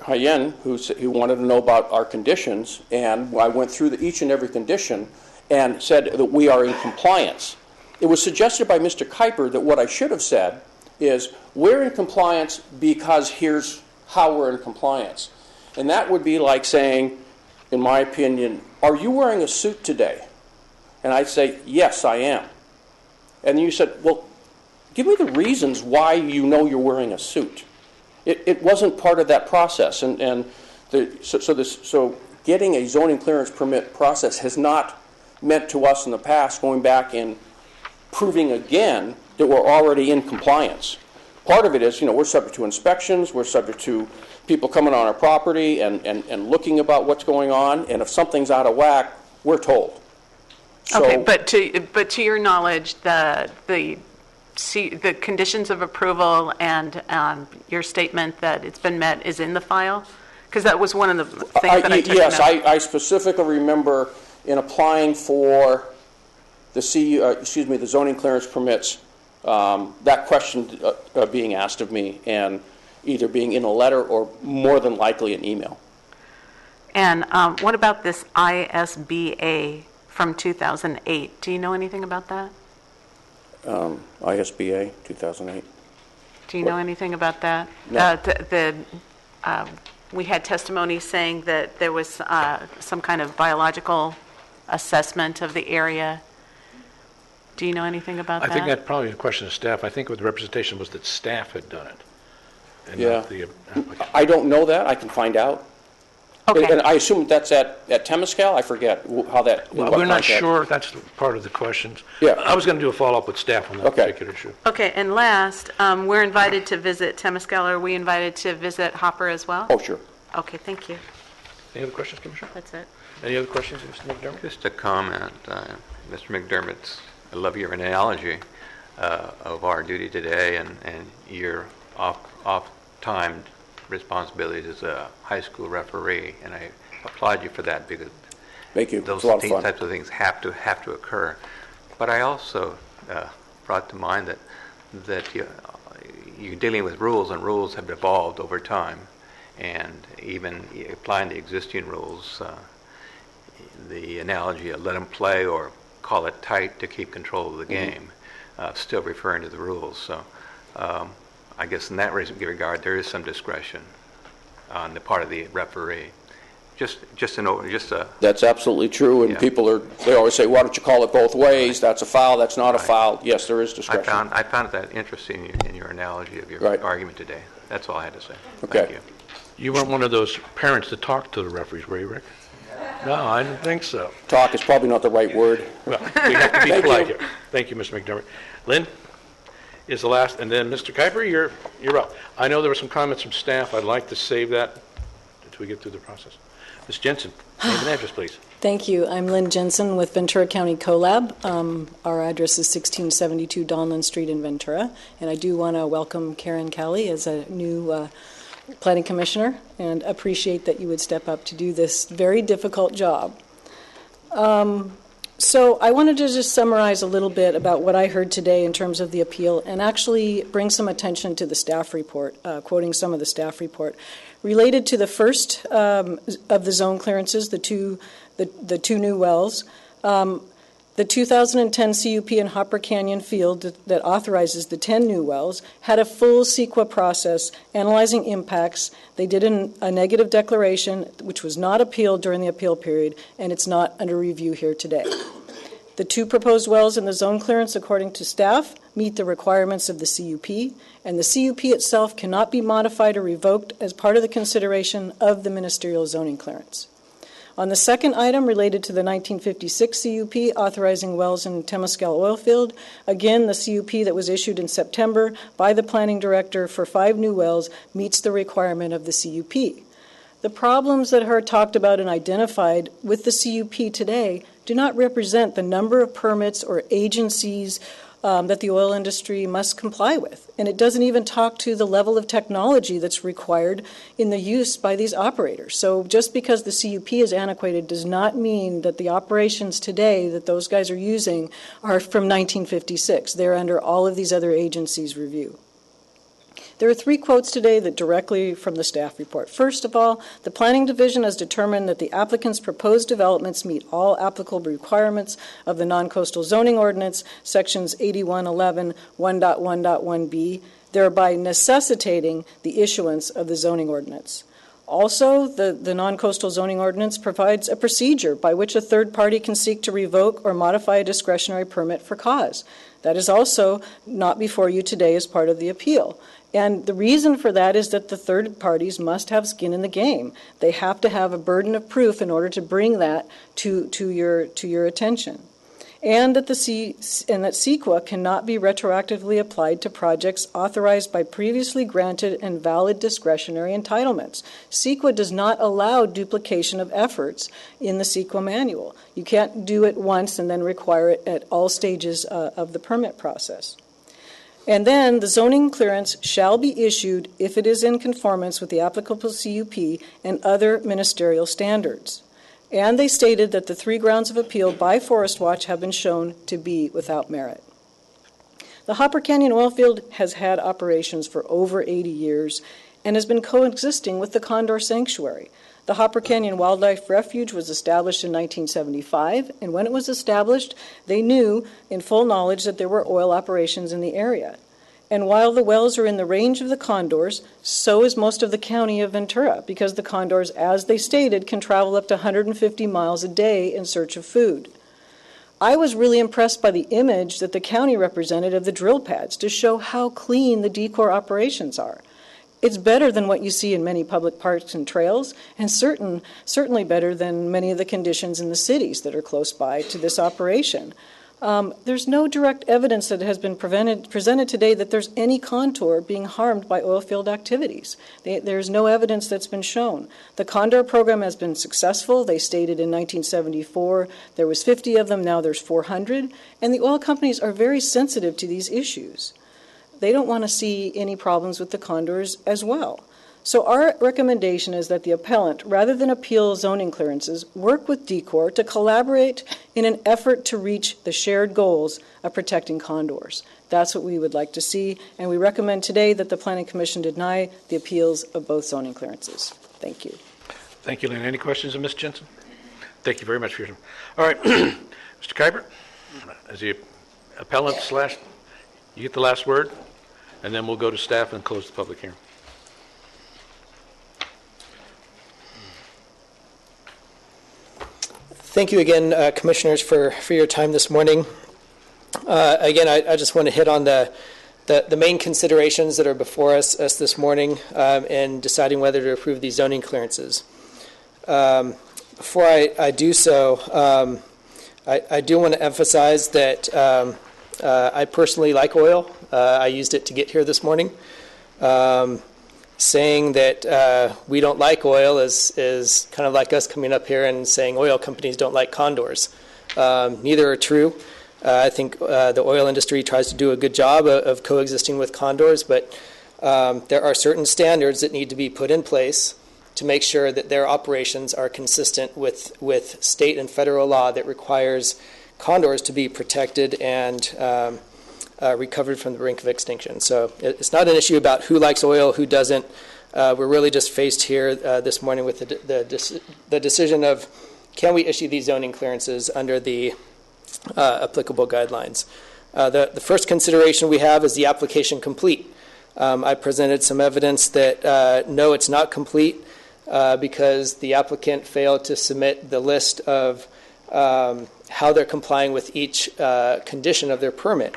Hayen who wanted to know about our conditions, and I went through each and every condition and said that we are in compliance. It was suggested by Mr. Kuiper that what I should have said is, we're in compliance because here's how we're in compliance. And that would be like saying, in my opinion, are you wearing a suit today? And I'd say, yes, I am. And you said, well, give me the reasons why you know you're wearing a suit. It wasn't part of that process. So getting a zoning clearance permit process has not meant to us in the past going back and proving again that we're already in compliance. Part of it is, we're subject to inspections, we're subject to people coming on our property and looking about what's going on, and if something's out of whack, we're told. So, okay, but to your knowledge, the conditions of approval and your statement that it's been met is in the file? Because that was one of the things that I took yes, note. I specifically remember in applying for the zoning clearance permits, that question being asked of me, and either being in a letter or more than likely an email. And what about this ISBA from 2008? Do you know anything about that? ISBA 2008. Do you know anything about that? No. We had testimony saying that there was some kind of biological assessment of the area. Do you know anything about that? I think that's probably a question of staff. I think what the representation was that staff had done it. And yeah. not the applicant. I don't know that. I can find out. Okay. And I assume that's at Temescal? I forget how that... Well, we're not sure. That's part of the questions. Yeah. I was going to do a follow-up with staff on that particular issue. Okay, and last, we're invited to visit Temescal. Are we invited to visit Hopper as well? Oh, sure. Okay, thank you. Any other questions, Commissioner? That's it. Any other questions, Mr. McDermott? Just a comment. Mr. McDermott's, I love your analogy of our duty today and your off-timed responsibilities as a high school referee, and I applaud you for that because thank you. Those types of things have to occur. But I also brought to mind that you're dealing with rules, and rules have evolved over time, and even applying the existing rules, the analogy of let them play or call it tight to keep control of the game, still referring to the rules. So I guess in that regard, there is some discretion on the part of the referee. That's absolutely true, and they always say, why don't you call it both ways? That's a foul, that's not a foul. Yes, there is discretion. I found that interesting in your analogy of your argument today. That's all I had to say. Okay. Thank you. You weren't one of those parents that talked to the referees, were you, Rick? No, I didn't think so. Talk is probably not the right word. Well, we have to be polite here. Thank you, Mr. McDermott. Lynn is the last, and then Mr. Kuiper, you're up. I know there were some comments from staff. I'd like to save that until we get through the process. Ms. Jensen, name and address, please. Thank you. I'm Lynn Jensen with Ventura County CoLab. Our address is 1672 Donlin Street in Ventura, and I do want to welcome Karen Kelly as a new planning commissioner and appreciate that you would step up to do this very difficult job. So I wanted to just summarize a little bit about what I heard today in terms of the appeal and actually bring some attention to the staff report, quoting some of the staff report. Related to the first of the zone clearances, the two new wells, The 2010 CUP in Hopper Canyon Field that authorizes the 10 new wells had a full CEQA process analyzing impacts. They did a negative declaration, which was not appealed during the appeal period, and it's not under review here today. The 2 proposed wells in the zone clearance, according to staff, meet the requirements of the CUP, and the CUP itself cannot be modified or revoked as part of the consideration of the ministerial zoning clearance. On the second item related to the 1956 CUP authorizing wells in Temescal oil field, again, the CUP that was issued in September by the planning director for 5 new wells meets the requirement of the CUP. The problems that are talked about and identified with the CUP today do not represent the number of permits or agencies that the oil industry must comply with. And it doesn't even talk to the level of technology that's required in the use by these operators. So just because the CUP is antiquated does not mean that the operations today that those guys are using are from 1956. They're under all of these other agencies' review. There are 3 quotes today that directly from the staff report. First of all, the Planning Division has determined that the applicant's proposed developments meet all applicable requirements of the Non-Coastal Zoning Ordinance, sections 8111, 1.1.1b, thereby necessitating the issuance of the zoning ordinance. Also, the Non-Coastal Zoning Ordinance provides a procedure by which a third party can seek to revoke or modify a discretionary permit for cause. That is also not before you today as part of the appeal. And the reason for that is that the third parties must have skin in the game. They have to have a burden of proof in order to bring that to your attention. And that CEQA cannot be retroactively applied to projects authorized by previously granted and valid discretionary entitlements. CEQA does not allow duplication of efforts in the CEQA manual. You can't do it once and then require it at all stages of the permit process. And then the zoning clearance shall be issued if it is in conformance with the applicable CUP and other ministerial standards. And they stated that the 3 grounds of appeal by Forest Watch have been shown to be without merit. The Hopper Canyon oil field has had operations for over 80 years and has been coexisting with the Condor Sanctuary. The Hopper Canyon Wildlife Refuge was established in 1975, and when it was established, they knew in full knowledge that there were oil operations in the area. And while the wells are in the range of the condors, so is most of the county of Ventura, because the condors, as they stated, can travel up to 150 miles a day in search of food. I was really impressed by the image that the county represented of the drill pads to show how clean the decor operations are. It's better than what you see in many public parks and trails, and certainly better than many of the conditions in the cities that are close by to this operation. There's no direct evidence that has been presented today that there's any contour being harmed by oil field activities. There's no evidence that's been shown. The Condor program has been successful. They stated in 1974 there was 50 of them, now there's 400, and the oil companies are very sensitive to these issues. They don't want to see any problems with the condors as well. So our recommendation is that the appellant, rather than appeal zoning clearances, work with DECOR to collaborate in an effort to reach the shared goals of protecting condors. That's what we would like to see, and we recommend today that the Planning Commission deny the appeals of both zoning clearances. Thank you. Thank you, Lynn. Any questions of Ms. Jensen? Thank you very much for your time. All right, Mr. Kuiper, as the appellant you get the last word, and then we'll go to staff and close the public hearing. Thank you again, Commissioners, for your time this morning. Again, I just want to hit on the main considerations that are before us this morning in deciding whether to approve these zoning clearances. Before I do so, I do want to emphasize that I personally like oil. I used it to get here this morning. Saying that we don't like oil is kind of like us coming up here and saying oil companies don't like condors. Neither are true. I think the oil industry tries to do a good job of coexisting with condors, but there are certain standards that need to be put in place to make sure that their operations are consistent with state and federal law that requires condors to be protected and recovered from the brink of extinction. So it's not an issue about who likes oil, who doesn't. We're really just faced here this morning with the decision of can we issue these zoning clearances under the applicable guidelines. The first consideration we have is the application complete. I presented some evidence that no, it's not complete because the applicant failed to submit the list of how they're complying with each condition of their permit.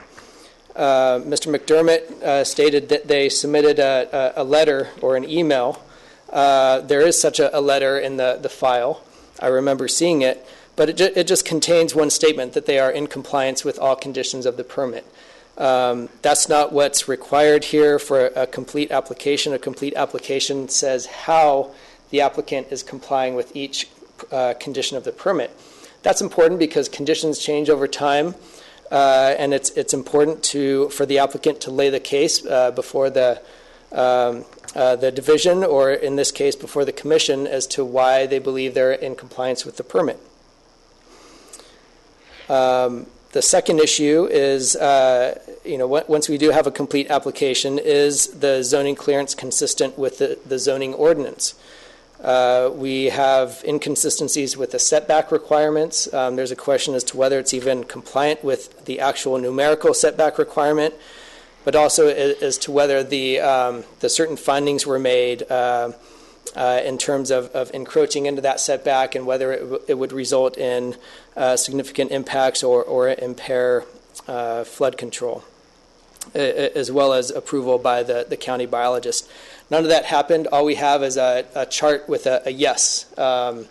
Mr. McDermott stated that they submitted a letter or an email. There is such a letter in the file. I remember seeing it, but it just contains one statement that they are in compliance with all conditions of the permit. That's not what's required here for a complete application. A complete application says how the applicant is complying with each condition of the permit. That's important because conditions change over time, and it's important for the applicant to lay the case before the division, or in this case before the commission, as to why they believe they're in compliance with the permit. The second issue is, once we do have a complete application, is the zoning clearance consistent with the zoning ordinance? We have inconsistencies with the setback requirements. There's a question as to whether it's even compliant with the actual numerical setback requirement, but also as to whether the certain findings were made in terms of encroaching into that setback, and whether it would result in significant impacts or impair flood control, as well as approval by the county biologist. None of that happened. All we have is a chart with a yes that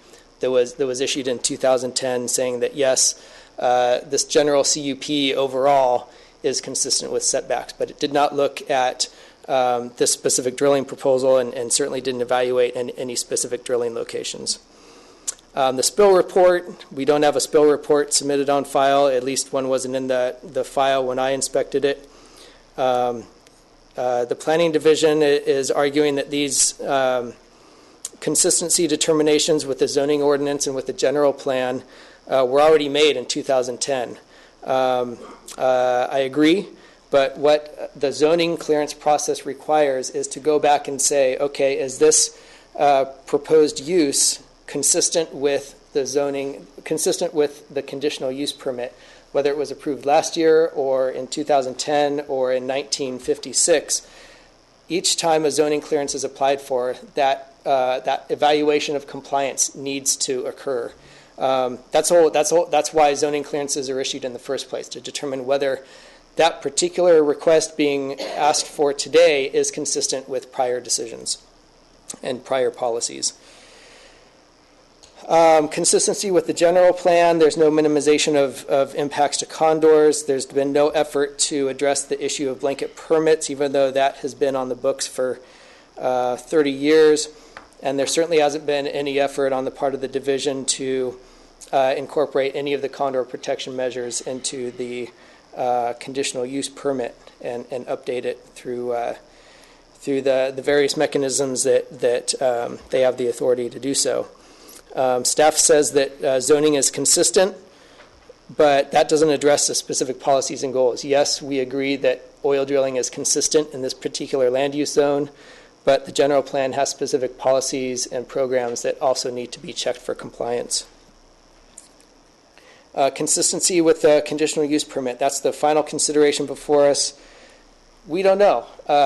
was issued in 2010 saying that yes, this general CUP overall is consistent with setbacks, but it did not look at this specific drilling proposal and certainly didn't evaluate any specific drilling locations. The spill report, we don't have a spill report submitted on file. At least one wasn't in the file when I inspected it. The planning division is arguing that these consistency determinations with the zoning ordinance and with the general plan were already made in 2010. I agree, but what the zoning clearance process requires is to go back and say, okay, is this proposed use consistent with the zoning, consistent with the conditional use permit, whether it was approved last year or in 2010 or in 1956. Each time a zoning clearance is applied for, that evaluation of compliance needs to occur. That's why zoning clearances are issued in the first place, to determine whether that particular request being asked for today is consistent with prior decisions and prior policies. Consistency with the general plan. There's no minimization of impacts to condors. There's been no effort to address the issue of blanket permits, even though that has been on the books for 30 years. And there certainly hasn't been any effort on the part of the division to incorporate any of the condor protection measures into the conditional use permit and update it through the various mechanisms that they have the authority to do so. Staff says that zoning is consistent, but that doesn't address the specific policies and goals. Yes, we agree that oil drilling is consistent in this particular land use zone, but the general plan has specific policies and programs that also need to be checked for compliance. Consistency with the conditional use permit. That's the final consideration before us. We don't know.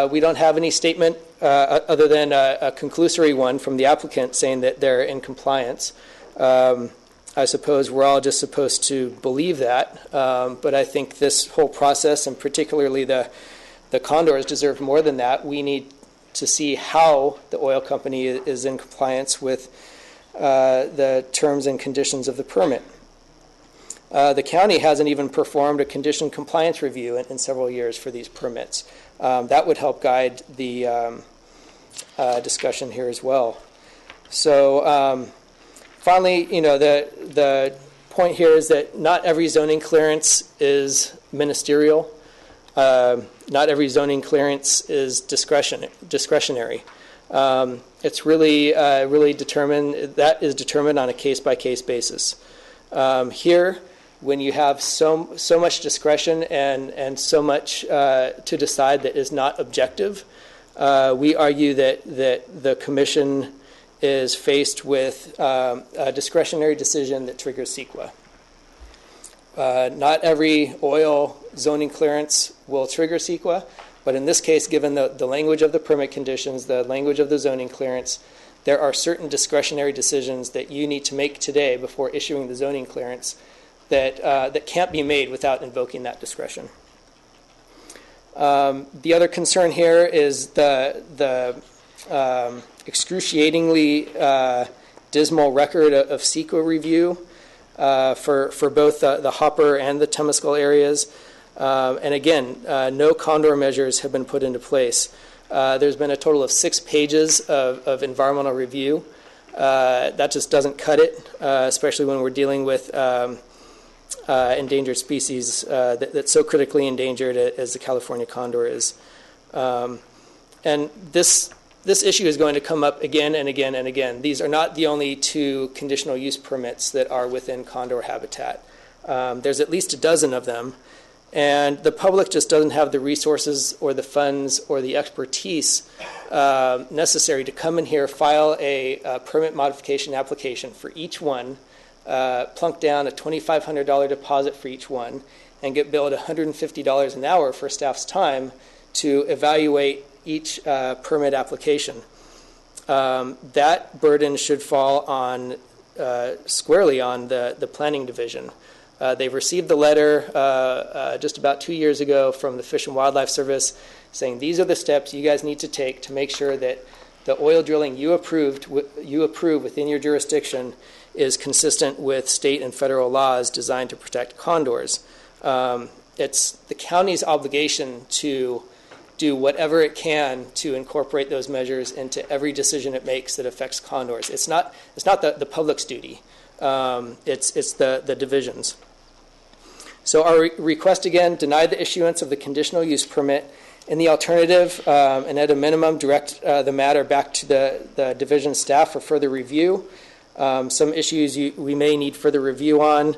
We don't have any statement other than a conclusory one from the applicant saying that they're in compliance. I suppose we're all just supposed to believe that, but I think this whole process, and particularly the condors, deserve more than that. We need to see how the oil company is in compliance with the terms and conditions of the permit. The county hasn't even performed a condition compliance review in several years for these permits. That would help guide the discussion here as well. So finally, the point here is that not every zoning clearance is ministerial. Not every zoning clearance is discretionary. It's really determined. That is determined on a case-by-case basis. Here, when you have so much discretion and so much to decide that is not objective, we argue that the commission is faced with a discretionary decision that triggers CEQA. Not every oil zoning clearance will trigger CEQA, but in this case, given the language of the permit conditions, the language of the zoning clearance, there are certain discretionary decisions that you need to make today before issuing the zoning clearance that can't be made without invoking that discretion. The other concern here is the excruciatingly dismal record of CEQA review for both the Hopper and the Temescal areas. And again, no condor measures have been put into place. There's been a total of 6 pages of environmental review. That just doesn't cut it, especially when we're dealing with endangered species that's so critically endangered as the California condor is. And this issue is going to come up again and again and again. These are not the only 2 conditional use permits that are within condor habitat. There's at least a dozen of them. And the public just doesn't have the resources or the funds or the expertise necessary to come in here, file a permit modification application for each one, plunk down a $2,500 deposit for each one, and get billed $150 an hour for staff's time to evaluate each permit application. That burden should fall on squarely on the planning division. They've received the letter just about 2 years ago from the Fish and Wildlife Service saying these are the steps you guys need to take to make sure that the oil drilling you approve within your jurisdiction is consistent with state and federal laws designed to protect condors. It's the county's obligation to do whatever it can to incorporate those measures into every decision it makes that affects condors. It's not the public's duty. It's the division's. So our request again, deny the issuance of the conditional use permit. In the alternative, and at a minimum, direct the matter back to the division staff for further review. Some issues we may need further review on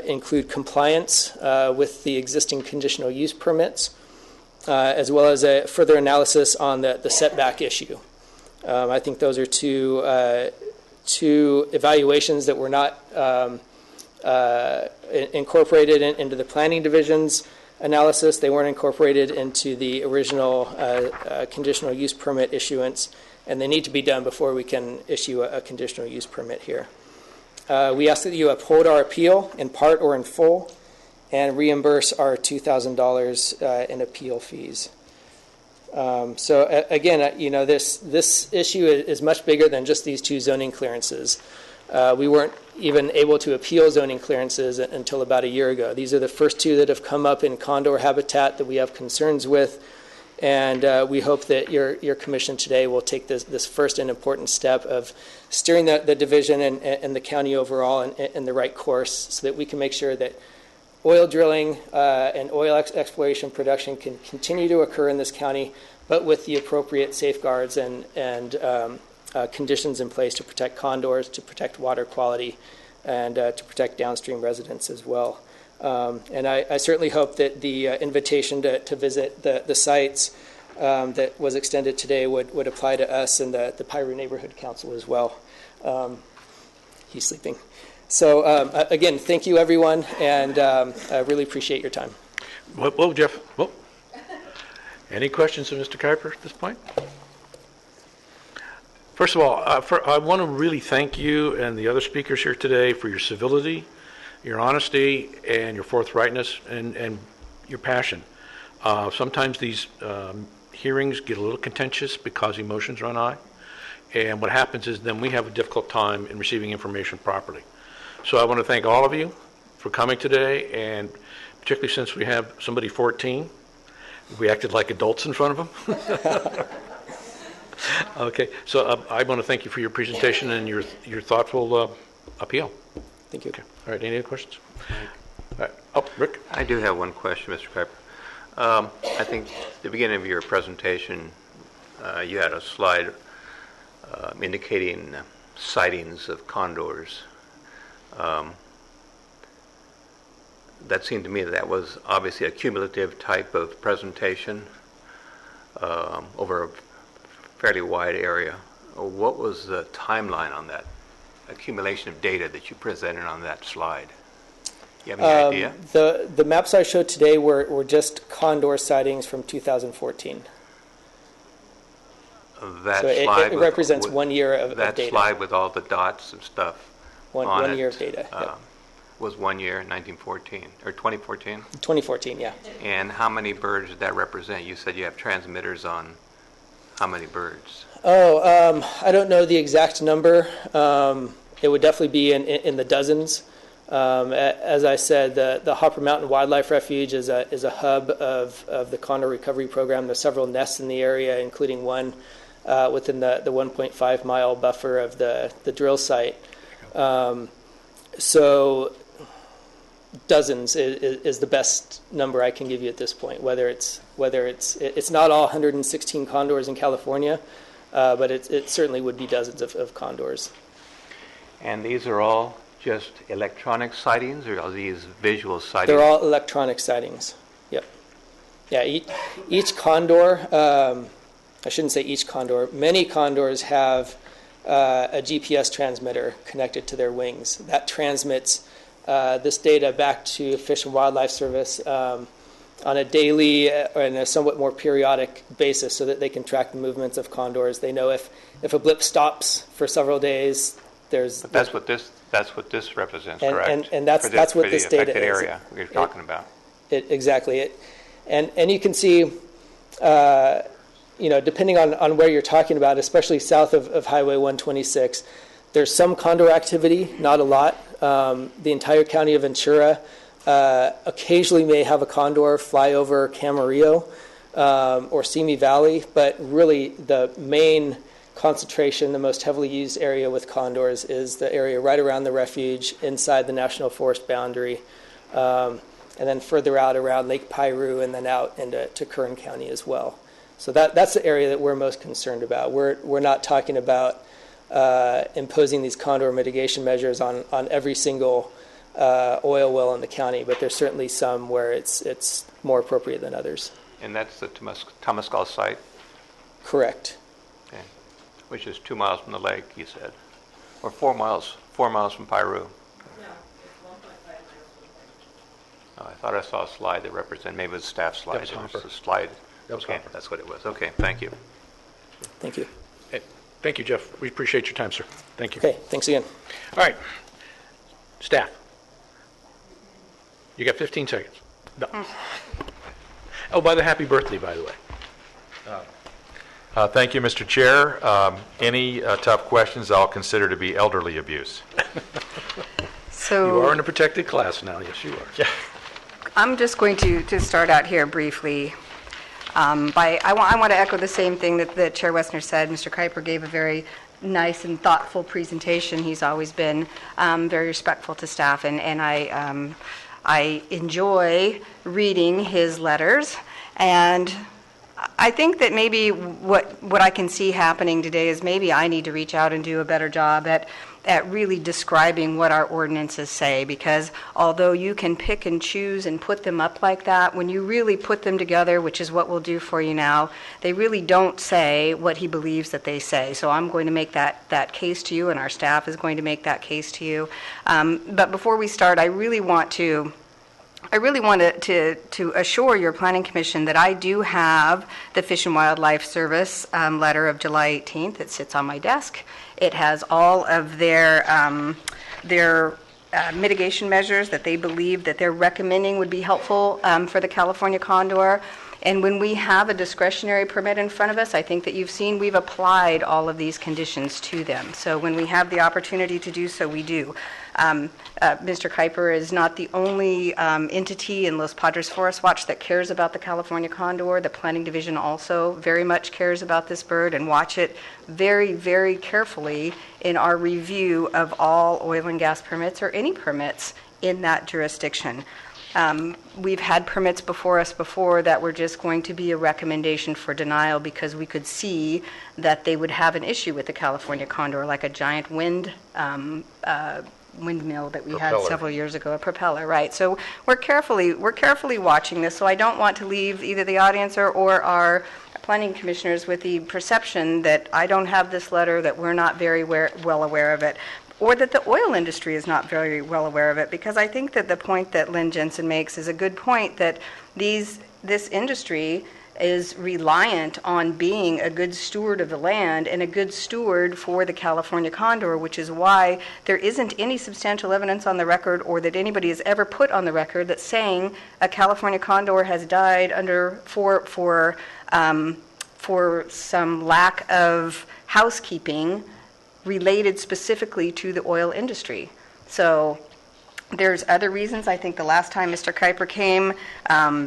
include compliance with the existing conditional use permits, as well as a further analysis on the setback issue. I think those are two evaluations that were not incorporated into the planning division's analysis. They weren't incorporated into the original conditional use permit issuance, and they need to be done before we can issue a conditional use permit here. We ask that you uphold our appeal in part or in full and reimburse our $2,000 in appeal fees. So again, this issue is much bigger than just these 2 zoning clearances. We weren't even able to appeal zoning clearances until about a year ago. These are the first 2 that have come up in condor habitat that we have concerns with, and we hope that your commission today will take this first and important step of steering the division and the county overall in the right course so that we can make sure that oil drilling and oil exploration production can continue to occur in this county, but with the appropriate safeguards and conditions in place to protect condors, to protect water quality, and to protect downstream residents as well. And I certainly hope that the invitation to visit the sites that was extended today would apply to us and the Piru Neighborhood Council as well. He's sleeping. So again, thank you everyone, and I really appreciate your time. Whoa, Jeff. Whoa. Any questions of Mr. Kuiper at this point? First of all, I want to really thank you and the other speakers here today for your civility, your honesty, and your forthrightness, and your passion. Sometimes these hearings get a little contentious because emotions run high, and what happens is then we have a difficult time in receiving information properly. So I want to thank all of you for coming today, and particularly since we have somebody 14, we acted like adults in front of them. Okay, so I want to thank you for your presentation and your thoughtful appeal. Thank you. Okay. All right, any other questions? All right. Oh, Rick? I do have one question, Mr. Kuiper. I think at the beginning of your presentation, you had a slide indicating sightings of condors. That seemed to me that was obviously a cumulative type of presentation over a fairly wide area. What was the timeline on that accumulation of data that you presented on that slide? You have any idea? The maps I showed today were just condor sightings from 2014. That So slide it represents 1 year of that data. slide with all the dots and stuff on One it, year of data. Yep. was 1 year, 1914, or 2014? 2014, yeah. And how many birds did that represent? You said you have transmitters on how many birds? Oh, I don't know the exact number. It would definitely be in the dozens. As I said, the Hopper Mountain Wildlife Refuge is a hub of the condor recovery program. There's several nests in the area, including one within the 1.5 mile buffer of the drill site. So dozens is the best number I can give you at this point. Whether it's not all 116 condors in California, but it certainly would be dozens of condors. And these are all just electronic sightings, or are these visual sightings? They're all electronic sightings. Yep. Yeah. Each condor. I shouldn't say each condor. Many condors have a GPS transmitter connected to their wings that transmits this data back to Fish and Wildlife Service on a daily and a somewhat more periodic basis, so that they can track the movements of condors. They know if a blip stops for several days. But that's what this represents, and, correct? And that's what this data is. For the affected area we're talking about. Exactly. And you can see, depending on where you're talking about, especially south of Highway 126, there's some condor activity, not a lot. The entire county of Ventura occasionally may have a condor fly over Camarillo or Simi Valley, but really the main concentration, the most heavily used area with condors is the area right around the refuge, inside the national forest boundary, and then further out around Lake Piru, and then out into Kern County as well. So that's the area that we're most concerned about. We're not talking about imposing these condor mitigation measures on every single oil well in the county, but there's certainly some where it's more appropriate than others. And that's the Temescal site? Correct. Okay. Which is 2 miles from the lake, you said, or 4 miles from Piru. No, it's 1.5 miles from I thought I saw a slide that represented, maybe it was a staff slide. That was It was a slide. That was okay, Hopper. that's what it was. Okay, thank you. Thank you. Hey, thank you, Jeff. We appreciate your time, sir. Thank you. Okay, thanks again. All right. Staff. You got 15 seconds. No. Oh, by the happy birthday, by the way. Thank you, Mr. Chair. Any tough questions I'll consider to be elderly abuse. You are in a protected class now. Yes, you are. Yeah. I'm just going to start out here briefly. I want to echo the same thing that Chair Wessner said. Mr. Kuiper gave a very nice and thoughtful presentation. He's always been very respectful to staff, and I enjoy reading his letters. And I think that maybe what I can see happening today is maybe I need to reach out and do a better job at really describing what our ordinances say, because although you can pick and choose and put them up like that, when you really put them together, which is what we'll do for you now, they really don't say what he believes that they say. So I'm going to make that case to you, and our staff is going to make that case to you. But before we start, I really want to assure your Planning Commission that I do have the Fish and Wildlife Service letter of July 18th. It sits on my desk. It has all of their mitigation measures that they believe that they're recommending would be helpful for the California condor. And when we have a discretionary permit in front of us, I think that you've seen we've applied all of these conditions to them. So when we have the opportunity to do so, we do. Mr. Kuiper is not the only entity in Los Padres Forest Watch that cares about the California condor. The Planning Division also very much cares about this bird and watch it very, very carefully in our review of all oil and gas permits or any permits in that jurisdiction. We've had permits before us before that were just going to be a recommendation for denial because we could see that they would have an issue with the California condor, like a giant windmill that we had several years ago, a propeller, right? So we're carefully watching this. So I don't want to leave either the audience or our planning commissioners with the perception that I don't have this letter, that we're not very well aware of it. or that the oil industry is not very well aware of it, because I think that the point that Lynn Jensen makes is a good point, that this industry is reliant on being a good steward of the land and a good steward for the California condor, which is why there isn't any substantial evidence on the record, or that anybody has ever put on the record, that's saying a California condor has died for some lack of housekeeping related specifically to the oil industry. So there's other reasons. I think the last time Mr. Kuiper came,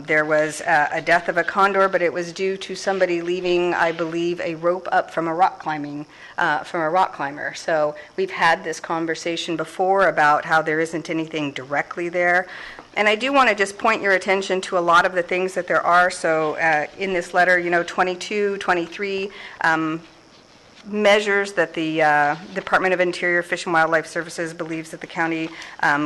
there was a death of a condor, but it was due to somebody leaving, I believe, a rope up from a rock climber. So we've had this conversation before about how there isn't anything directly there. And I do want to just point your attention to a lot of the things that there are. So in this letter, 22, 23, measures that the Department of Interior, Fish and Wildlife Services believes that the county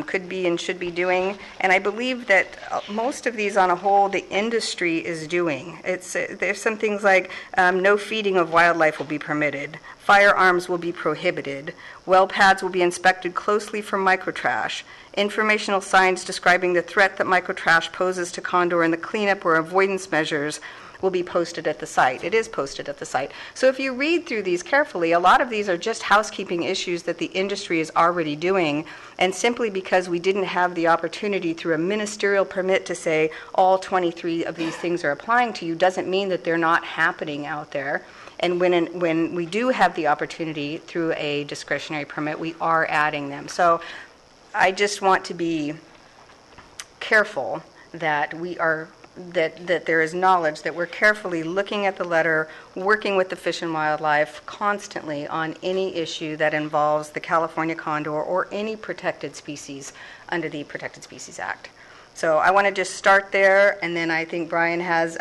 could be and should be doing. And I believe that most of these on a whole, the industry is doing. There's some things like no feeding of wildlife will be permitted. Firearms will be prohibited. Well pads will be inspected closely for microtrash. Informational signs describing the threat that microtrash poses to condor and the cleanup or avoidance measures will be posted at the site. It is posted at the site. So if you read through these carefully, a lot of these are just housekeeping issues that the industry is already doing, and simply because we didn't have the opportunity through a ministerial permit to say all 23 of these things are applying to you doesn't mean that they're not happening out there. And when we do have the opportunity through a discretionary permit, we are adding them. So I just want to be careful that we are that there is knowledge that we're carefully looking at the letter, working with the Fish and Wildlife constantly on any issue that involves the California condor or any protected species under the Protected Species Act. So I want to just start there, and then I think Brian has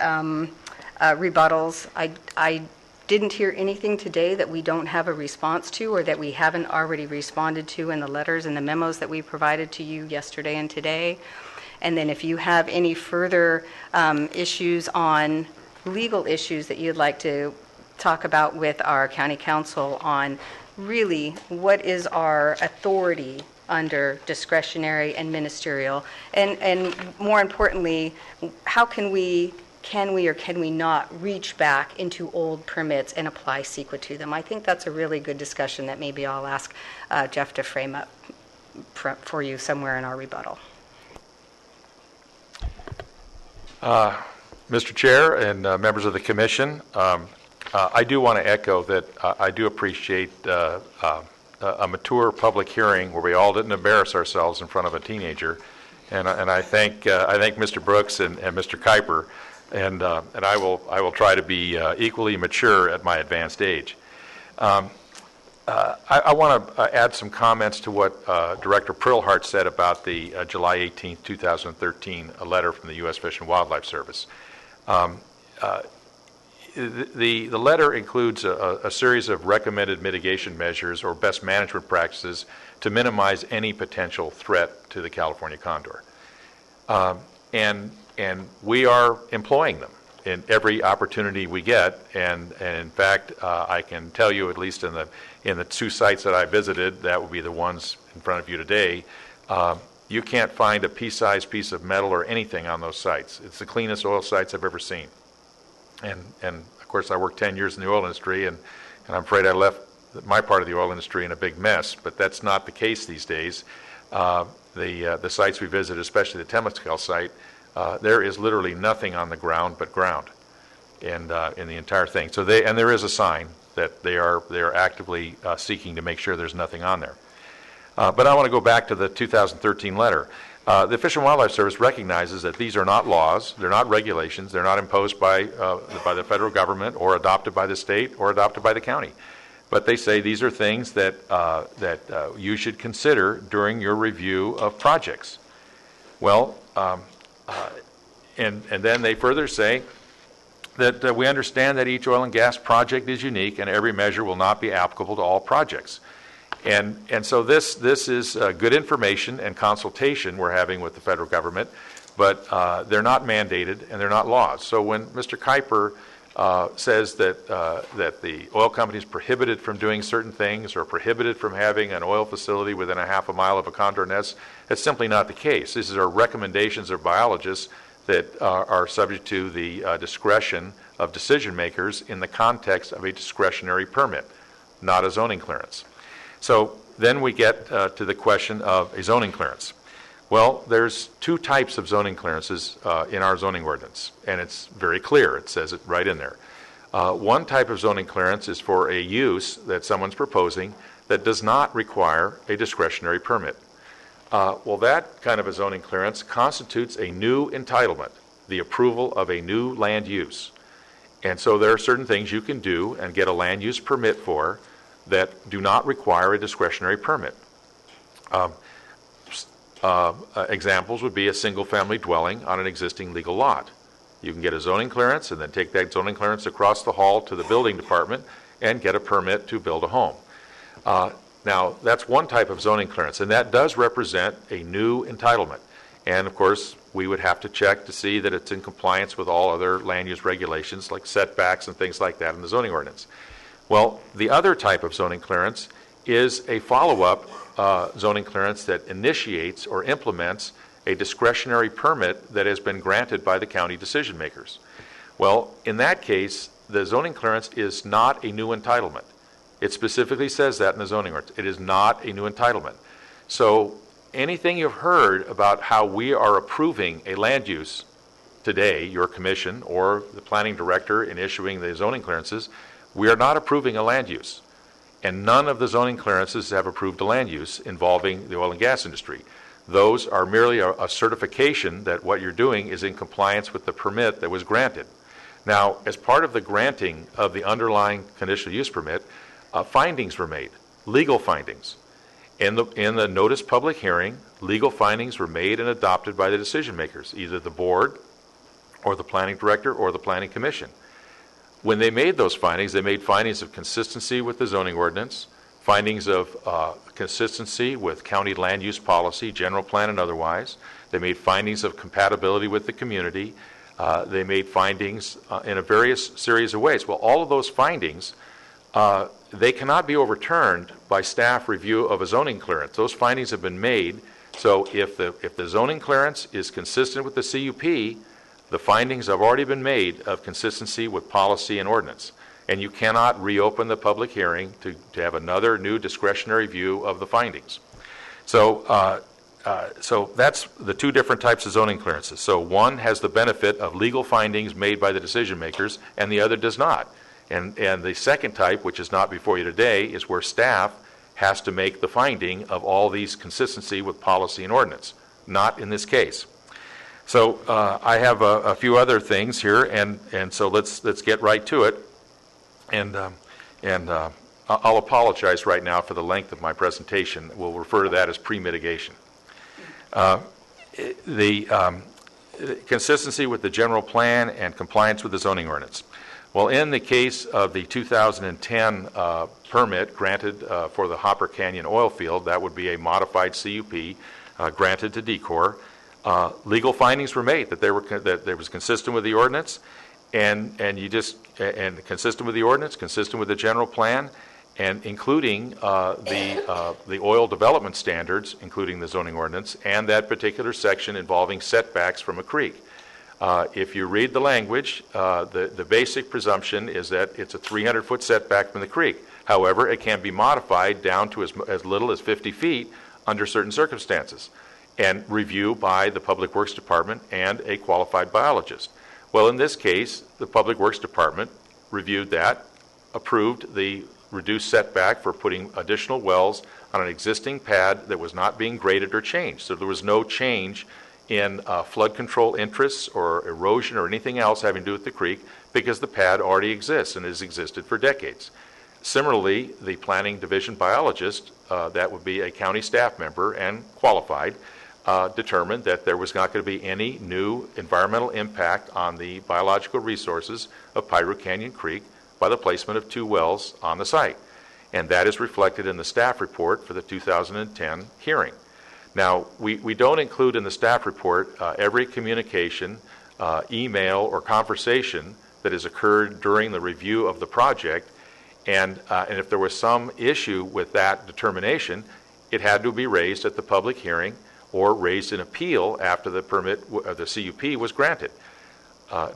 rebuttals. I didn't hear anything today that we don't have a response to or that we haven't already responded to in the letters and the memos that we provided to you yesterday and today. And then if you have any further issues on legal issues that you'd like to talk about with our county council on really what is our authority under discretionary and ministerial, and more importantly, how can we or can we not reach back into old permits and apply CEQA to them? I think that's a really good discussion that maybe I'll ask Jeff to frame up for you somewhere in our rebuttal. Mr. Chair and members of the commission, I do want to echo that I do appreciate a mature public hearing where we all didn't embarrass ourselves in front of a teenager, and I thank Mr. Brooks and Mr. Kuiper, and I will try to be equally mature at my advanced age. I want to add some comments to what Director Prilhart said about the July 18, 2013 letter from the U.S. Fish and Wildlife Service. The letter includes a series of recommended mitigation measures or best management practices to minimize any potential threat to the California condor. And we are employing them in every opportunity we get, and in fact, I can tell you, at least in the two sites that I visited, that would be the ones in front of you today, you can't find a pea-sized piece of metal or anything on those sites. It's the cleanest oil sites I've ever seen. And of course, I worked 10 years in the oil industry, and I'm afraid I left my part of the oil industry in a big mess, but that's not the case these days. The sites we visited, especially the Temescal site, there is literally nothing on the ground but ground in the entire thing. So there is a sign that they are actively seeking to make sure there's nothing on there. But I want to go back to the 2013 letter. The Fish and Wildlife Service recognizes that these are not laws, they're not regulations, they're not imposed by the federal government or adopted by the state or adopted by the county. But they say these are things that you should consider during your review of projects. Well, and then they further say that we understand that each oil and gas project is unique and every measure will not be applicable to all projects. And so this is good information and consultation we're having with the federal government, but they're not mandated and they're not laws. So when Mr. Kuiper says that the oil company is prohibited from doing certain things or prohibited from having an oil facility within a half a mile of a condor nest. That's simply not the case. These are recommendations of biologists that are subject to the discretion of decision makers in the context of a discretionary permit, not a zoning clearance. So then we get to the question of a zoning clearance. Well, there's two types of zoning clearances in our zoning ordinance, and it's very clear. It says it right in there. One type of zoning clearance is for a use that someone's proposing that does not require a discretionary permit. Well, that kind of a zoning clearance constitutes a new entitlement, the approval of a new land use. And so there are certain things you can do and get a land use permit for that do not require a discretionary permit. Examples would be a single-family dwelling on an existing legal lot. You can get a zoning clearance and then take that zoning clearance across the hall to the building department and get a permit to build a home. Now, that's one type of zoning clearance, and that does represent a new entitlement. And, of course, we would have to check to see that it's in compliance with all other land use regulations like setbacks and things like that in the zoning ordinance. Well, the other type of zoning clearance is a follow-up zoning clearance that initiates or implements a discretionary permit that has been granted by the county decision makers. Well, in that case, the zoning clearance is not a new entitlement. It specifically says that in the zoning ordinance. It is not a new entitlement. So anything you've heard about how we are approving a land use today, your commission or the planning director in issuing the zoning clearances, we are not approving a land use. And none of the zoning clearances have approved a land use involving the oil and gas industry. Those are merely a certification that what you're doing is in compliance with the permit that was granted. Now, as part of the granting of the underlying conditional use permit, findings were made, legal findings. In the notice public hearing, legal findings were made and adopted by the decision makers, either the board or the planning director or the planning commission. When they made those findings, they made findings of consistency with the zoning ordinance, findings of consistency with county land use policy, general plan and otherwise. They made findings of compatibility with the community. They made findings in a various series of ways. Well, all of those findings, they cannot be overturned by staff review of a zoning clearance. Those findings have been made. So if the zoning clearance is consistent with the CUP, the findings have already been made of consistency with policy and ordinance. And you cannot reopen the public hearing to have another new discretionary view of the findings. So that's the two different types of zoning clearances. So one has the benefit of legal findings made by the decision makers, and the other does not. And the second type, which is not before you today, is where staff has to make the finding of all these consistency with policy and ordinance. Not in this case. So I have a few other things here, and so let's get right to it. And I'll apologize right now for the length of my presentation. We'll refer to that as pre-mitigation. The consistency with the general plan and compliance with the zoning ordinance. Well, in the case of the 2010 permit granted for the Hopper Canyon oil field, that would be a modified CUP granted to DECOR. Legal findings were made that that was consistent with the ordinance, and consistent with the ordinance, consistent with the general plan, and including the oil development standards, including the zoning ordinance, and that particular section involving setbacks from a creek. If you read the language, the basic presumption is that it's a 300-foot setback from the creek. However, it can be modified down to as little as 50 feet under certain circumstances, and review by the Public Works Department and a qualified biologist. Well, in this case, the Public Works Department reviewed that, approved the reduced setback for putting additional wells on an existing pad that was not being graded or changed. So there was no change in flood control interests or erosion or anything else having to do with the creek because the pad already exists and has existed for decades. Similarly, the planning division biologist, that would be a county staff member and qualified, determined that there was not going to be any new environmental impact on the biological resources of Piru Canyon Creek by the placement of 2 wells on the site. And that is reflected in the staff report for the 2010 hearing. Now, we don't include in the staff report every communication, email, or conversation that has occurred during the review of the project, and if there was some issue with that determination, it had to be raised at the public hearing or raised in appeal after the permit, the CUP was granted.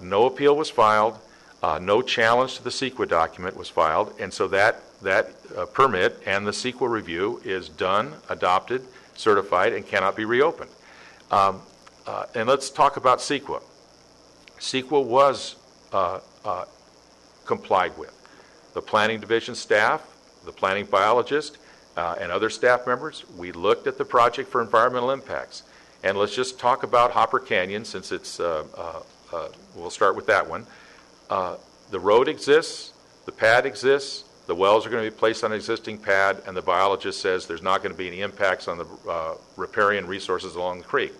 No appeal was filed, no challenge to the CEQA document was filed, and so that permit and the CEQA review is done, adopted, certified, and cannot be reopened. And let's talk about CEQA. CEQA was complied with. The Planning Division staff, the planning biologist, and other staff members, we looked at the project for environmental impacts. And let's just talk about Hopper Canyon, since it's, we'll start with that one. The road exists, the pad exists, the wells are going to be placed on an existing pad, and the biologist says there's not going to be any impacts on the riparian resources along the creek.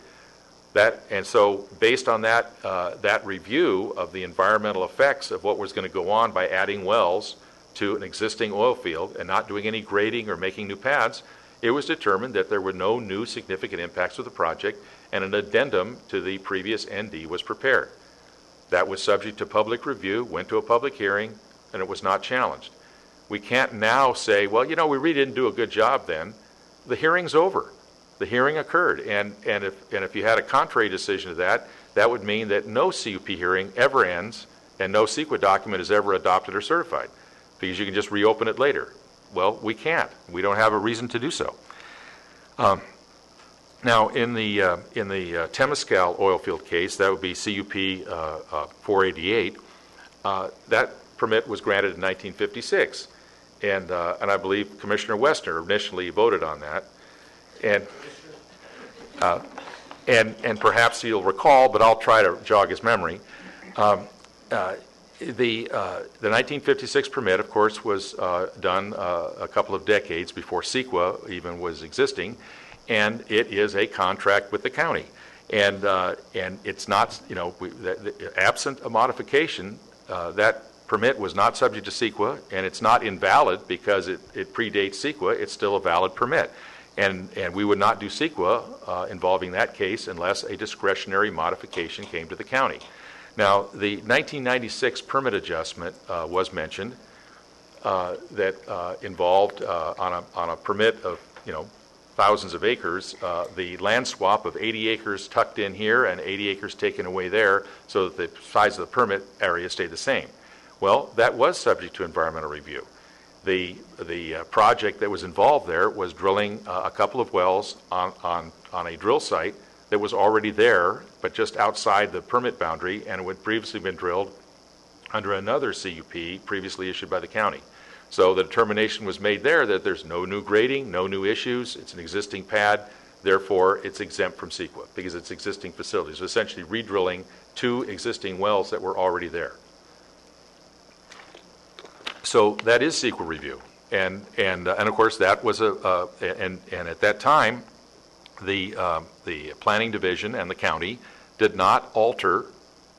And so based on that, that review of the environmental effects of what was going to go on by adding wells to an existing oil field and not doing any grading or making new pads, it was determined that there were no new significant impacts with the project, and an addendum to the previous ND was prepared. That was subject to public review, went to a public hearing, and it was not challenged. We can't now say, well, you know, we really didn't do a good job then. The hearing's over. The hearing occurred, and if you had a contrary decision to that, that would mean that no CUP hearing ever ends and no CEQA document is ever adopted or certified, because you can just reopen it later. Well, we can't. We don't have a reason to do so. Now, in the Temescal oil field case, that would be CUP 488. That permit was granted in 1956, and I believe Commissioner Westner initially voted on that. And perhaps he'll recall, but I'll try to jog his memory. The 1956 permit, of course, was done a couple of decades before CEQA even was existing, and it is a contract with the county. And it's not, you know, absent a modification, that permit was not subject to CEQA, and it's not invalid because it predates CEQA. It's still a valid permit. And we would not do CEQA involving that case unless a discretionary modification came to the county. Now, the 1996 permit adjustment was mentioned that involved on a permit of, you know, thousands of acres, the land swap of 80 acres tucked in here and 80 acres taken away there so that the size of the permit area stayed the same. Well, that was subject to environmental review. The project that was involved there was drilling a couple of wells on a drill site that was already there, but just outside the permit boundary, and it had previously been drilled under another CUP previously issued by the county. So the determination was made there that there's no new grading, no new issues, it's an existing pad, therefore it's exempt from CEQA because it's existing facilities, so essentially re-drilling two existing wells that were already there. So that is CEQA review, and of course that was and at that time, the Planning Division and the county did not alter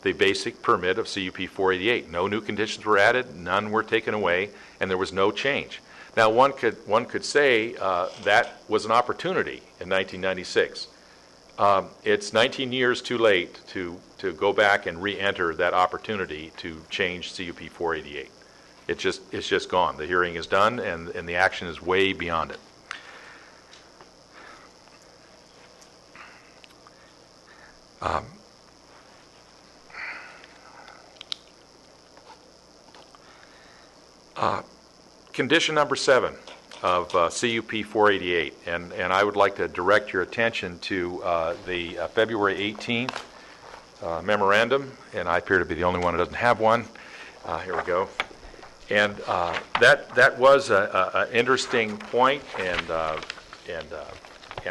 the basic permit of CUP 488. No new conditions were added, none were taken away, and there was no change. Now, one could say that was an opportunity in 1996. It's 19 years too late to go back and re-enter that opportunity to change CUP 488. It's just gone. The hearing is done, and the action is way beyond it. Condition number 7 of CUP 488, and I would like to direct your attention to the February 18th memorandum, and I appear to be the only one who doesn't have one. Here we go. And that was an interesting point, and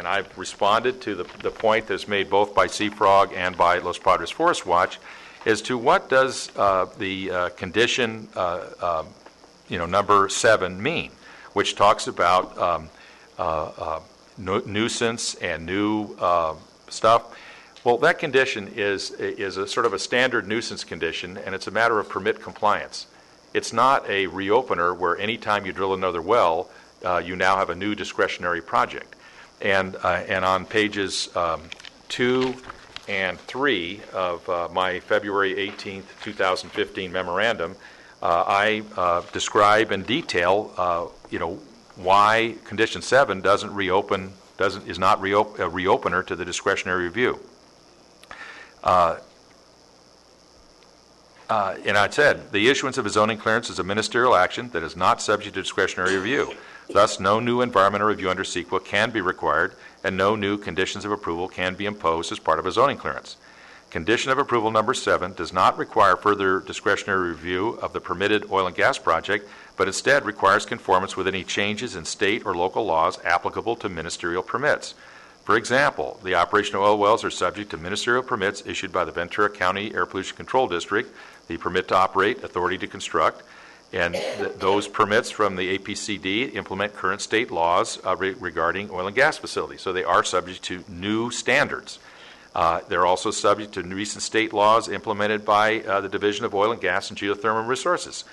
I've responded to the point that's made both by Seafrog and by Los Padres Forest Watch as to what does the condition number 7 mean, which talks about nuisance and new stuff. Well, that condition is a sort of a standard nuisance condition, and it's a matter of permit compliance. It's not a reopener where anytime you drill another well, you now have a new discretionary project. And on pages 2 and 3 of my February 18th, 2015 memorandum, I describe in detail, why Condition 7 doesn't reopen, is not a reopener to the discretionary review. And I said, the issuance of a zoning clearance is a ministerial action that is not subject to discretionary review. Thus, no new environmental review under CEQA can be required, and no new conditions of approval can be imposed as part of a zoning clearance. Condition of approval number 7 does not require further discretionary review of the permitted oil and gas project, but instead requires conformance with any changes in state or local laws applicable to ministerial permits. For example, the operation of oil wells are subject to ministerial permits issued by the Ventura County Air Pollution Control District, the permit to operate, authority to construct, and those permits from the APCD implement current state laws regarding oil and gas facilities. So they are subject to new standards. They're also subject to recent state laws implemented by the Division of Oil and Gas and Geothermal Resources,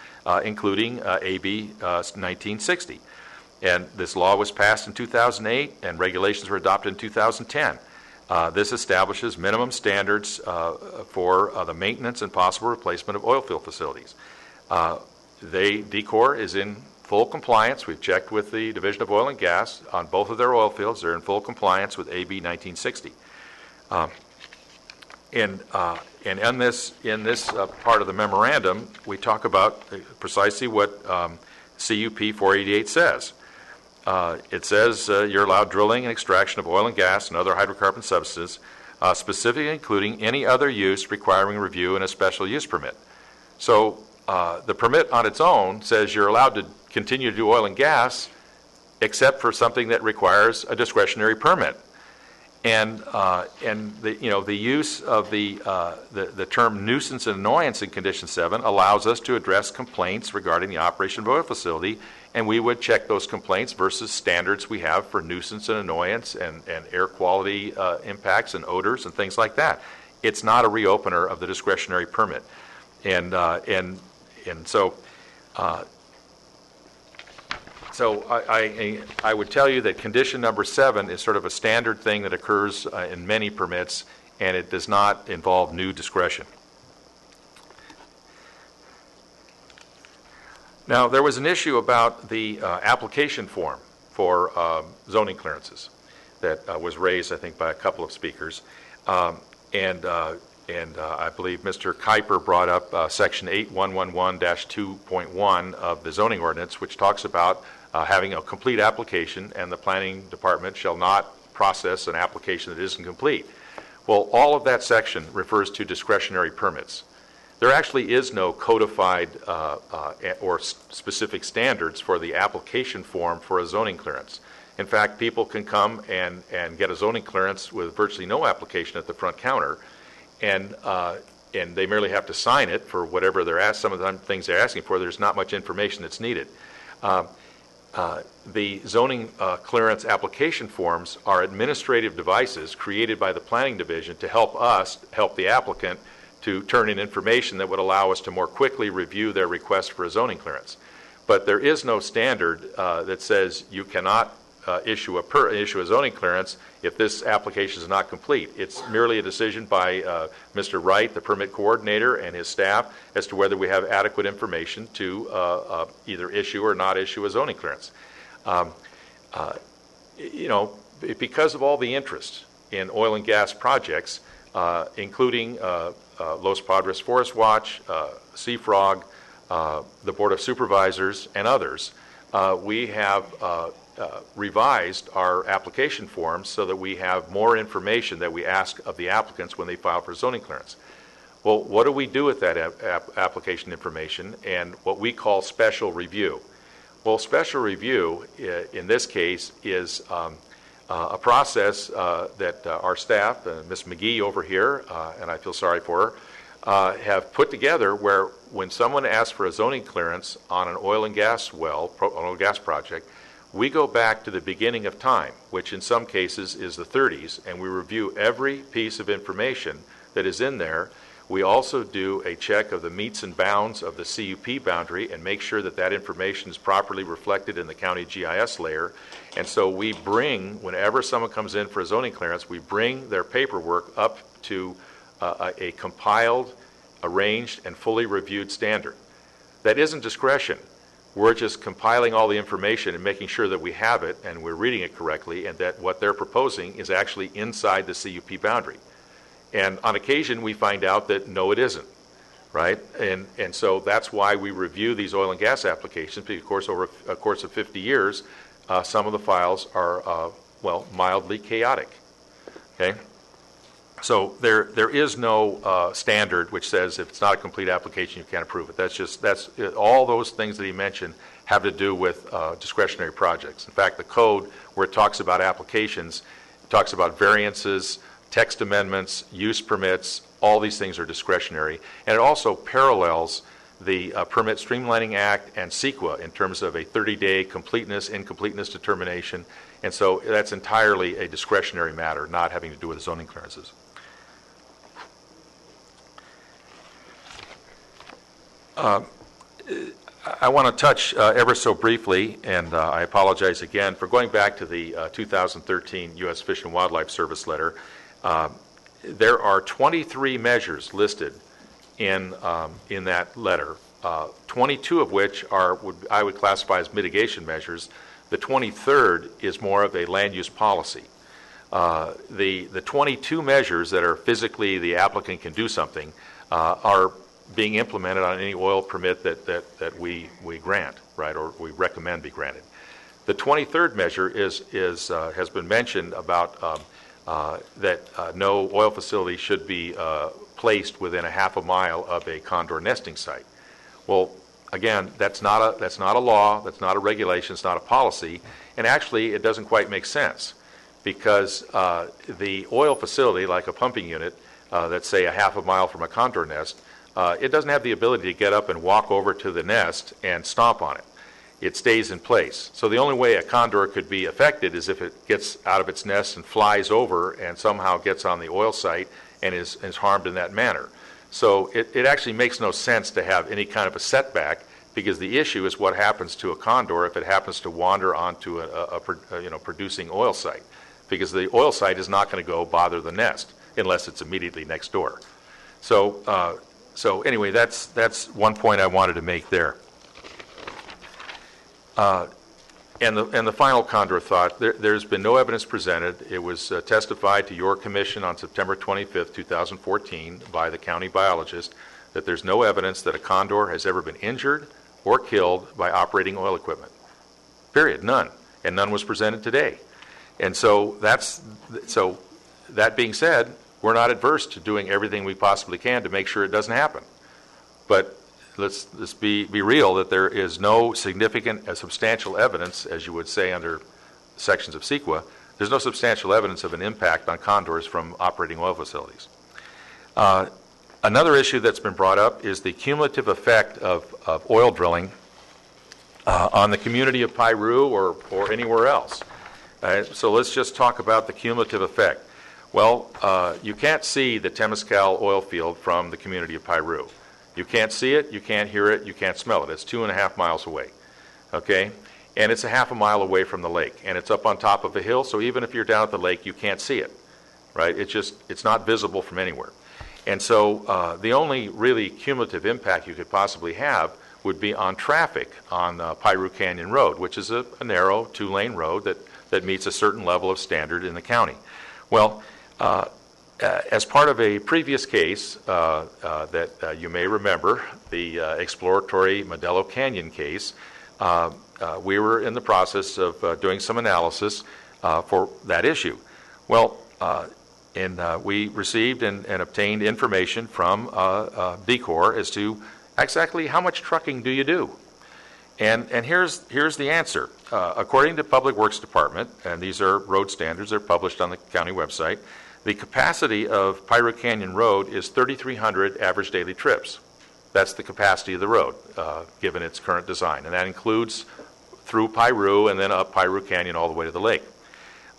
including AB 1960. And this law was passed in 2008, and regulations were adopted in 2010. This establishes minimum standards for the maintenance and possible replacement of oil field facilities. DECOR is in full compliance. We've checked with the Division of Oil and Gas on both of their oil fields. They're in full compliance with AB 1960. In this part of the memorandum, we talk about precisely what CUP 488 says. It says you're allowed drilling and extraction of oil and gas and other hydrocarbon substances, specifically including any other use requiring review and a special use permit. So the permit on its own says you're allowed to continue to do oil and gas except for something that requires a discretionary permit. And the use of the term nuisance and annoyance in Condition 7 allows us to address complaints regarding the operation of an oil facility, and we would check those complaints versus standards we have for nuisance and annoyance and air quality impacts and odors and things like that. It's not a reopener of the discretionary permit. So I would tell you that condition number 7 is sort of a standard thing that occurs in many permits, and it does not involve new discretion. Now, there was an issue about the application form for zoning clearances that was raised, I think, by a couple of speakers. And I believe Mr. Kuiper brought up Section 8111-2.1 of the zoning ordinance, which talks about having a complete application, and the planning department shall not process an application that isn't complete. Well, all of that section refers to discretionary permits. There actually is no codified or specific standards for the application form for a zoning clearance. In fact, people can come and get a zoning clearance with virtually no application at the front counter, and they merely have to sign it for whatever they're asked. Some of the things they're asking for, there's not much information that's needed. The zoning clearance application forms are administrative devices created by the planning division to help the applicant to turn in information that would allow us to more quickly review their request for a zoning clearance. But there is no standard that says you cannot issue a zoning clearance if this application is not complete. It's merely a decision by Mr. Wright, the permit coordinator, and his staff as to whether we have adequate information to either issue or not issue a zoning clearance. Because of all the interest in oil and gas projects, including Los Padres Forest Watch, Seafrog, the Board of Supervisors, and others, we have revised our application forms so that we have more information that we ask of the applicants when they file for zoning clearance. Well, what do we do with that application information and what we call special review? Well, special review in this case is a process that our staff, Ms. McGee over here, and I feel sorry for her, have put together where when someone asks for a zoning clearance on an oil and gas oil and gas project, we go back to the beginning of time, which in some cases is the 30s, and we review every piece of information that is in there. We also do a check of the meets and bounds of the CUP boundary and make sure that that information is properly reflected in the county GIS layer. And so we bring, whenever someone comes in for a zoning clearance, we bring their paperwork up to a compiled, arranged, and fully reviewed standard. That isn't discretion. We're just compiling all the information and making sure that we have it and we're reading it correctly and that what they're proposing is actually inside the CUP boundary. And on occasion, we find out that no, it isn't, right? And so that's why we review these oil and gas applications, because of course, over a course of 50 years, some of the files are, well, mildly chaotic, okay? So there is no standard which says if it's not a complete application, you can't approve it. That's all those things that he mentioned have to do with discretionary projects. In fact, the code where it talks about applications, it talks about variances, text amendments, use permits, all these things are discretionary. And it also parallels the Permit Streamlining Act and CEQA in terms of a 30-day completeness, incompleteness determination. And so that's entirely a discretionary matter, not having to do with zoning clearances. I want to touch ever so briefly, and I apologize again for going back to the 2013 U.S. Fish and Wildlife Service letter. There are 23 measures listed in that letter, 22 of which I would classify as mitigation measures. The 23rd is more of a land use policy. The 22 measures that are physically the applicant can do something are being implemented on any oil permit that we grant, right, or we recommend be granted. The 23rd measure has been mentioned about that no oil facility should be placed within a half a mile of a condor nesting site. Well, again, that's not a law, that's not a regulation, it's not a policy, and actually it doesn't quite make sense because the oil facility, like a pumping unit, that's say a half a mile from a condor nest, it doesn't have the ability to get up and walk over to the nest and stomp on it. It stays in place. So the only way a condor could be affected is if it gets out of its nest and flies over and somehow gets on the oil site and is harmed in that manner. So it actually makes no sense to have any kind of a setback because the issue is what happens to a condor if it happens to wander onto a producing oil site, because the oil site is not going to go bother the nest unless it's immediately next door. So anyway, that's one point I wanted to make there. And the final condor thought, there's been no evidence presented. It was testified to your commission on September 25th, 2014 by the county biologist that there's no evidence that a condor has ever been injured or killed by operating oil equipment. Period, none. And none was presented today. And so that being said, we're not adverse to doing everything we possibly can to make sure it doesn't happen. But let's be real that there is no significant, substantial evidence, as you would say under sections of CEQA, there's no substantial evidence of an impact on condors from operating oil facilities. Another issue that's been brought up is the cumulative effect of oil drilling on the community of Piru or anywhere else. So let's just talk about the cumulative effect. Well, you can't see the Temescal oil field from the community of Piru. You can't see it, you can't hear it, you can't smell it. It's 2.5 miles away, okay? And it's a half a mile away from the lake, and it's up on top of a hill, so even if you're down at the lake, you can't see it, right? It's not visible from anywhere. And so the only really cumulative impact you could possibly have would be on traffic on Piru Canyon Road, which is a narrow 2-lane road that meets a certain level of standard in the county. Well, as part of a previous case that you may remember, the exploratory Modelo Canyon case, we were in the process of doing some analysis for that issue. Well, we received and obtained information from DECOR as to exactly how much trucking do you do. And here's the answer. According to Public Works Department, and these are road standards, they're published on the county website, the capacity of Piru Canyon Road is 3,300 average daily trips. That's the capacity of the road, given its current design. And that includes through Piru and then up Piru Canyon all the way to the lake.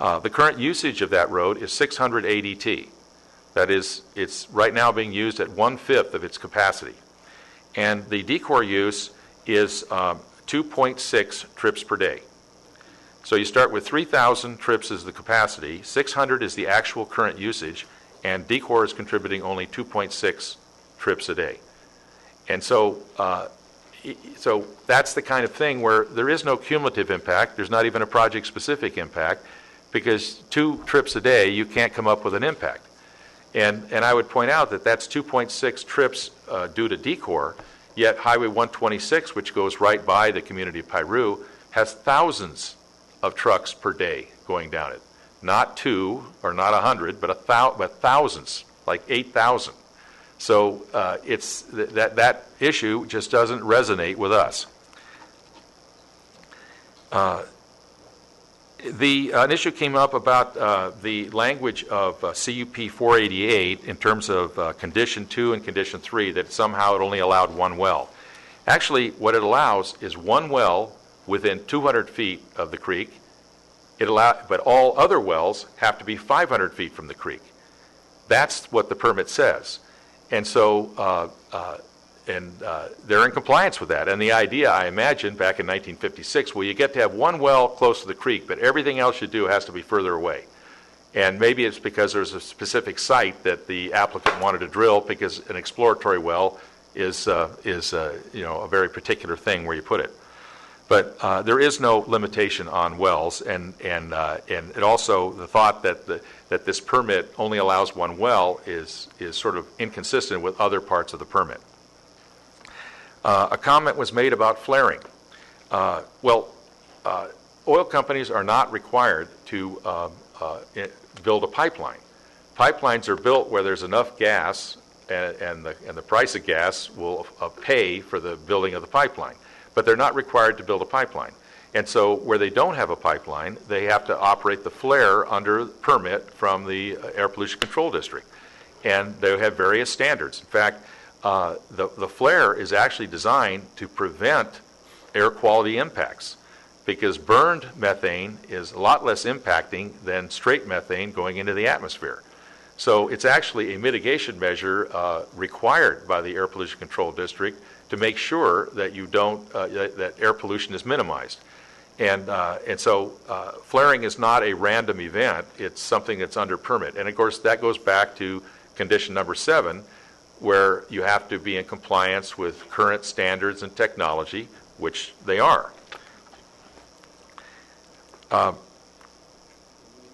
The current usage of that road is 600 ADT. That is, it's right now being used at 1/5 of its capacity. And the decor use is 2.6 trips per day. So you start with 3,000 trips as the capacity, 600 is the actual current usage, and decor is contributing only 2.6 trips a day. And so that's the kind of thing where there is no cumulative impact. There's not even a project-specific impact, because 2 trips a day, you can't come up with an impact. And I would point out that that's 2.6 trips due to decor, yet Highway 126, which goes right by the community of Piru, has thousands of trucks per day going down it. Not 2 or not 100, but thousands, like 8,000. So it's that issue just doesn't resonate with us. An issue came up about the language of CUP 488 in terms of Condition 2 and Condition 3, that somehow it only allowed 1 well. Actually, what it allows is 1 well within 200 feet of the creek, but all other wells have to be 500 feet from the creek. That's what the permit says. And so they're in compliance with that. And the idea, I imagine, back in 1956, well, you get to have 1 well close to the creek, but everything else you do has to be further away. And maybe it's because there's a specific site that the applicant wanted to drill, because an exploratory well is a very particular thing where you put it. But there is no limitation on wells, and it also, the thought that this permit only allows 1 well is sort of inconsistent with other parts of the permit. A comment was made about flaring. Oil companies are not required to build a pipeline. Pipelines are built where there's enough gas, and the price of gas will pay for the building of the pipeline. But they're not required to build a pipeline. And so where they don't have a pipeline, they have to operate the flare under permit from the Air Pollution Control District. And they have various standards. In fact, the flare is actually designed to prevent air quality impacts, because burned methane is a lot less impacting than straight methane going into the atmosphere. So it's actually a mitigation measure required by the Air Pollution Control District to make sure that you don't that air pollution is minimized. And so flaring is not a random event. It's something that's under permit. And of course, that goes back to condition number 7, where you have to be in compliance with current standards and technology, which they are.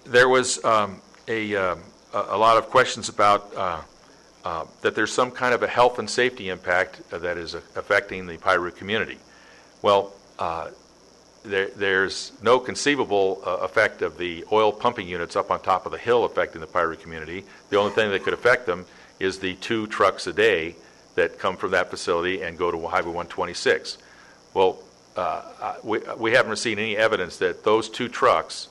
There was a lot of questions about that there's some kind of a health and safety impact that is affecting the Piru community. Well, there's no conceivable effect of the oil pumping units up on top of the hill affecting the Piru community. The only thing that could affect them is the 2 trucks a day that come from that facility and go to Highway 126. Well, we haven't seen any evidence that those 2 trucks,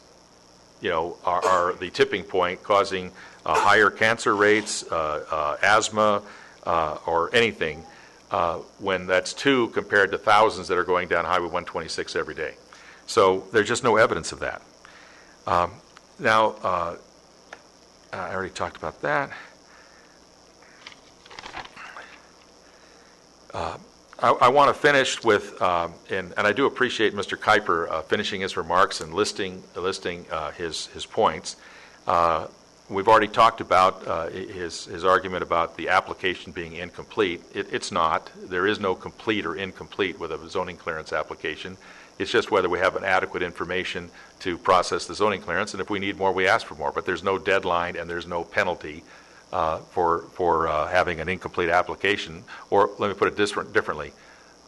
are the tipping point causing higher cancer rates, asthma, or anything, when that's 2 compared to thousands that are going down Highway 126 every day. So there's just no evidence of that. Now, I already talked about that. I want to finish with, and I do appreciate Mr. Kuiper finishing his remarks and listing his points. We've already talked about his argument about the application being incomplete. It's not. There is no complete or incomplete with a zoning clearance application. It's just whether we have an adequate information to process the zoning clearance, and if we need more, we ask for more. But there's no deadline and there's no penalty for having an incomplete application. Or let me put it differently,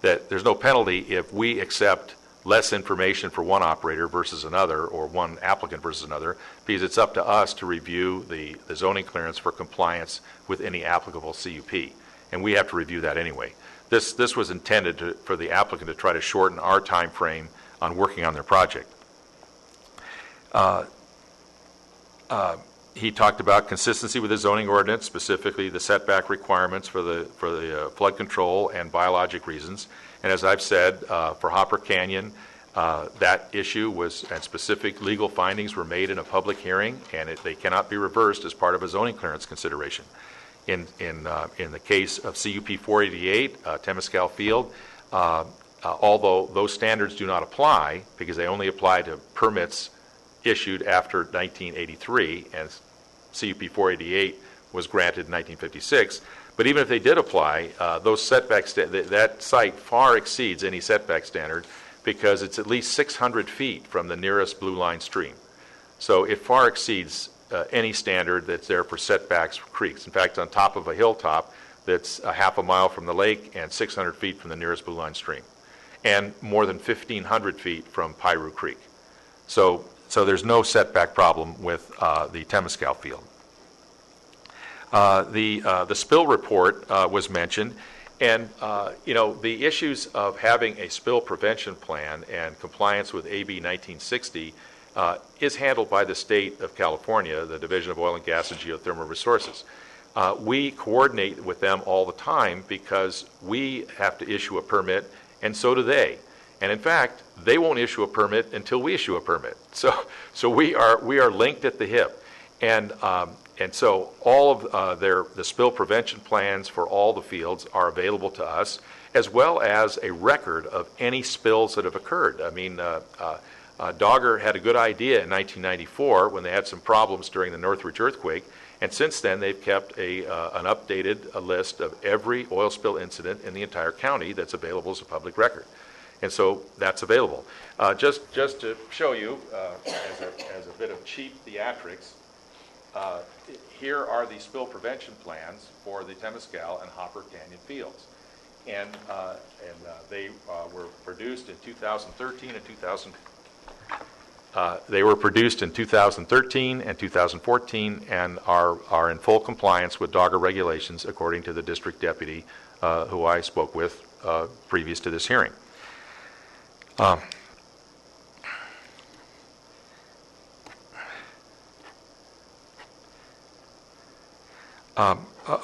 that there's no penalty if we accept less information for one operator versus another, or one applicant versus another, because it's up to us to review the zoning clearance for compliance with any applicable CUP. And we have to review that anyway. This was intended for the applicant to try to shorten our time frame on working on their project. He talked about consistency with the zoning ordinance, specifically the setback requirements for the flood control and biologic reasons. And as I've said, for Hopper Canyon, That issue was, and specific legal findings were made in a public hearing, and they cannot be reversed as part of a zoning clearance consideration. In the case of CUP 488, Temescal Field, although those standards do not apply because they only apply to permits issued after 1983, and CUP 488 was granted in 1956. But even if they did apply, those setbacks, that site far exceeds any setback standard because it's at least 600 feet from the nearest blue line stream. So it far exceeds any standard that's there for setbacks for creeks. In fact, on top of a hilltop that's a half a mile from the lake and 600 feet from the nearest blue line stream, and more than 1,500 feet from Piru Creek. So there's no setback problem with the Temescal Field. The spill report was mentioned, and the issues of having a spill prevention plan and compliance with AB 1960 is handled by the state of California, the Division of Oil and Gas and Geothermal Resources. We coordinate with them all the time because we have to issue a permit, and so do they. And in fact, they won't issue a permit until we issue a permit. So we are linked at the hip, and so all of the spill prevention plans for all the fields are available to us, as well as a record of any spills that have occurred. I mean, Dogger had a good idea in 1994 when they had some problems during the Northridge earthquake, and since then they've kept an updated list of every oil spill incident in the entire county that's available as a public record. And so that's available. Just to show you, as a bit of cheap theatrics, here are the spill prevention plans for the Temescal and Hopper Canyon fields. And they were produced in 2013 and 2014 and are in full compliance with Dogger regulations according to the district deputy who I spoke with previous to this hearing. A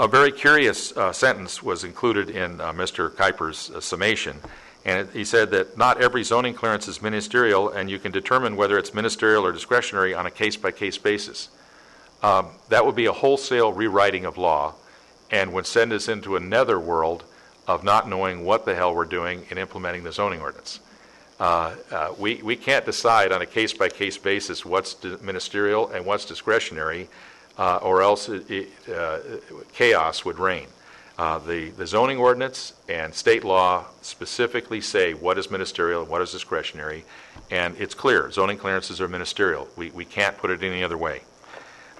very curious sentence was included in Mr. Kuiper's summation, and he said that not every zoning clearance is ministerial, and you can determine whether it's ministerial or discretionary on a case-by-case basis. That would be a wholesale rewriting of law and would send us into another world of not knowing what the hell we're doing in implementing the zoning ordinance. We can't decide on a case-by-case basis what's ministerial and what's discretionary, or else chaos would reign. The zoning ordinance and state law specifically say what is ministerial and what is discretionary, and it's clear. Zoning clearances are ministerial. We can't put it any other way.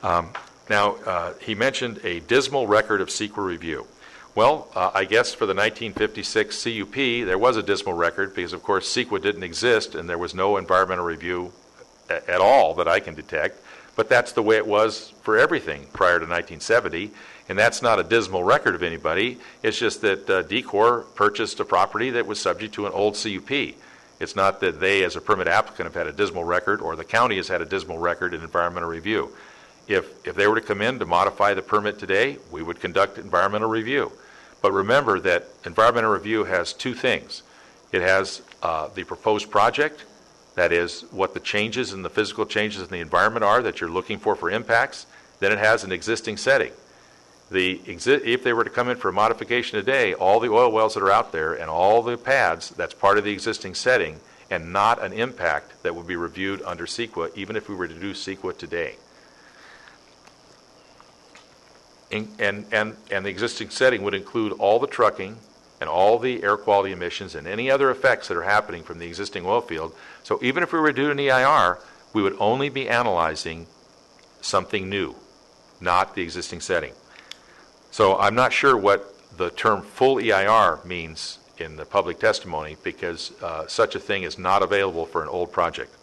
Now, he mentioned a dismal record of CEQA review. Well, I guess for the 1956 CUP, there was a dismal record because, of course, CEQA didn't exist and there was no environmental review at all that I can detect. But that's the way it was for everything prior to 1970, and that's not a dismal record of anybody. It's just that DECOR purchased a property that was subject to an old CUP. It's not that they, as a permit applicant, have had a dismal record or the county has had a dismal record in environmental review. If they were to come in to modify the permit today, we would conduct environmental review. But remember that environmental review has two things. It has the proposed project, that is what the changes and the physical changes in the environment are that you're looking for impacts. Then it has an existing setting. If they were to come in for a modification today, all the oil wells that are out there and all the pads, that's part of the existing setting and not an impact that would be reviewed under CEQA, even if we were to do CEQA today. And the existing setting would include all the trucking and all the air quality emissions and any other effects that are happening from the existing oil field. So even if we were to do an EIR, we would only be analyzing something new, not the existing setting. So I'm not sure what the term full EIR means in the public testimony because such a thing is not available for an old project.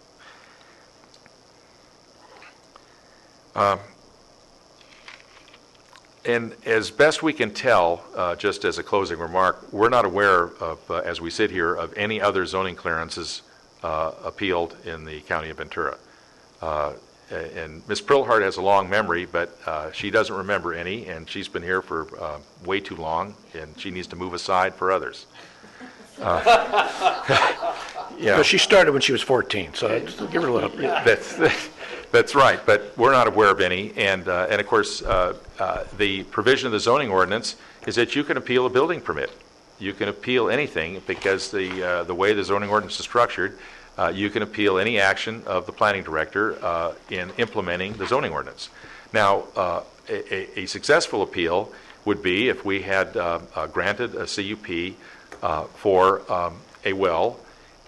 And as best we can tell, just as a closing remark, we're not aware of, as we sit here, of any other zoning clearances appealed in the county of Ventura. And Ms. Prilhart has a long memory, but she doesn't remember any, and she's been here for way too long, and she needs to move aside for others. Because she started when she was 14, so give her a little. That's right, but we're not aware of any. And of course, the provision of the zoning ordinance is that you can appeal a building permit. You can appeal anything because the way the zoning ordinance is structured, you can appeal any action of the planning director in implementing the zoning ordinance. Now, a successful appeal would be if we had granted a CUP for a well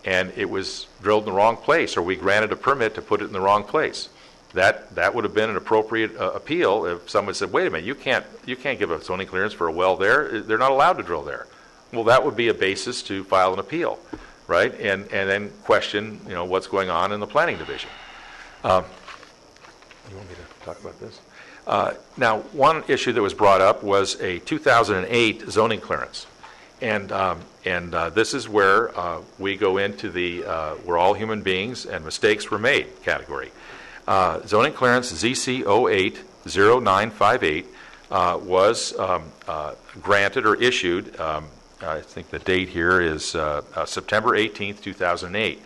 and it was drilled in the wrong place, or we granted a permit to put it in the wrong place. That would have been an appropriate appeal if someone said, wait a minute, you can't give a zoning clearance for a well there. They're not allowed to drill there. Well, that would be a basis to file an appeal, right? And then question, what's going on in the planning division. You want me to talk about this? Now, one issue that was brought up was a 2008 zoning clearance. And this is where we go into the we're all human beings and mistakes were made category. Zoning clearance ZC 080958 was granted or issued, I think the date here is September 18th, 2008.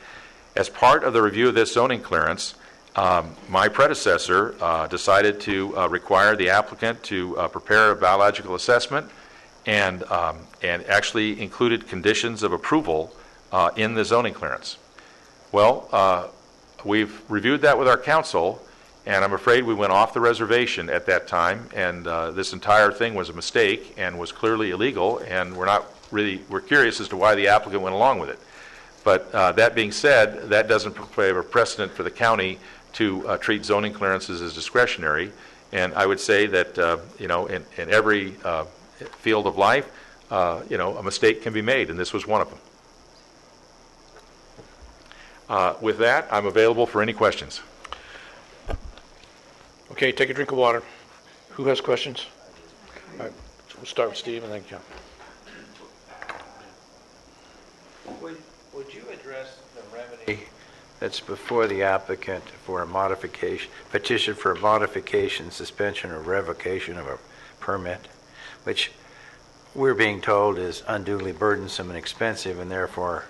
As part of the review of this zoning clearance, my predecessor decided to require the applicant to prepare a biological assessment and actually included conditions of approval in the zoning clearance. Well, we've reviewed that with our council, and I'm afraid we went off the reservation at that time, and this entire thing was a mistake and was clearly illegal, and we're curious as to why the applicant went along with it. But that being said, that doesn't have a precedent for the county to treat zoning clearances as discretionary, and I would say that in every field of life, a mistake can be made, and this was one of them. With that, I'm available for any questions. Okay, take a drink of water. Who has questions? All right, so we'll start with Steve and then John. Would you address the remedy that's before the applicant for a modification, petition for a modification, suspension, or revocation of a permit, which we're being told is unduly burdensome and expensive and therefore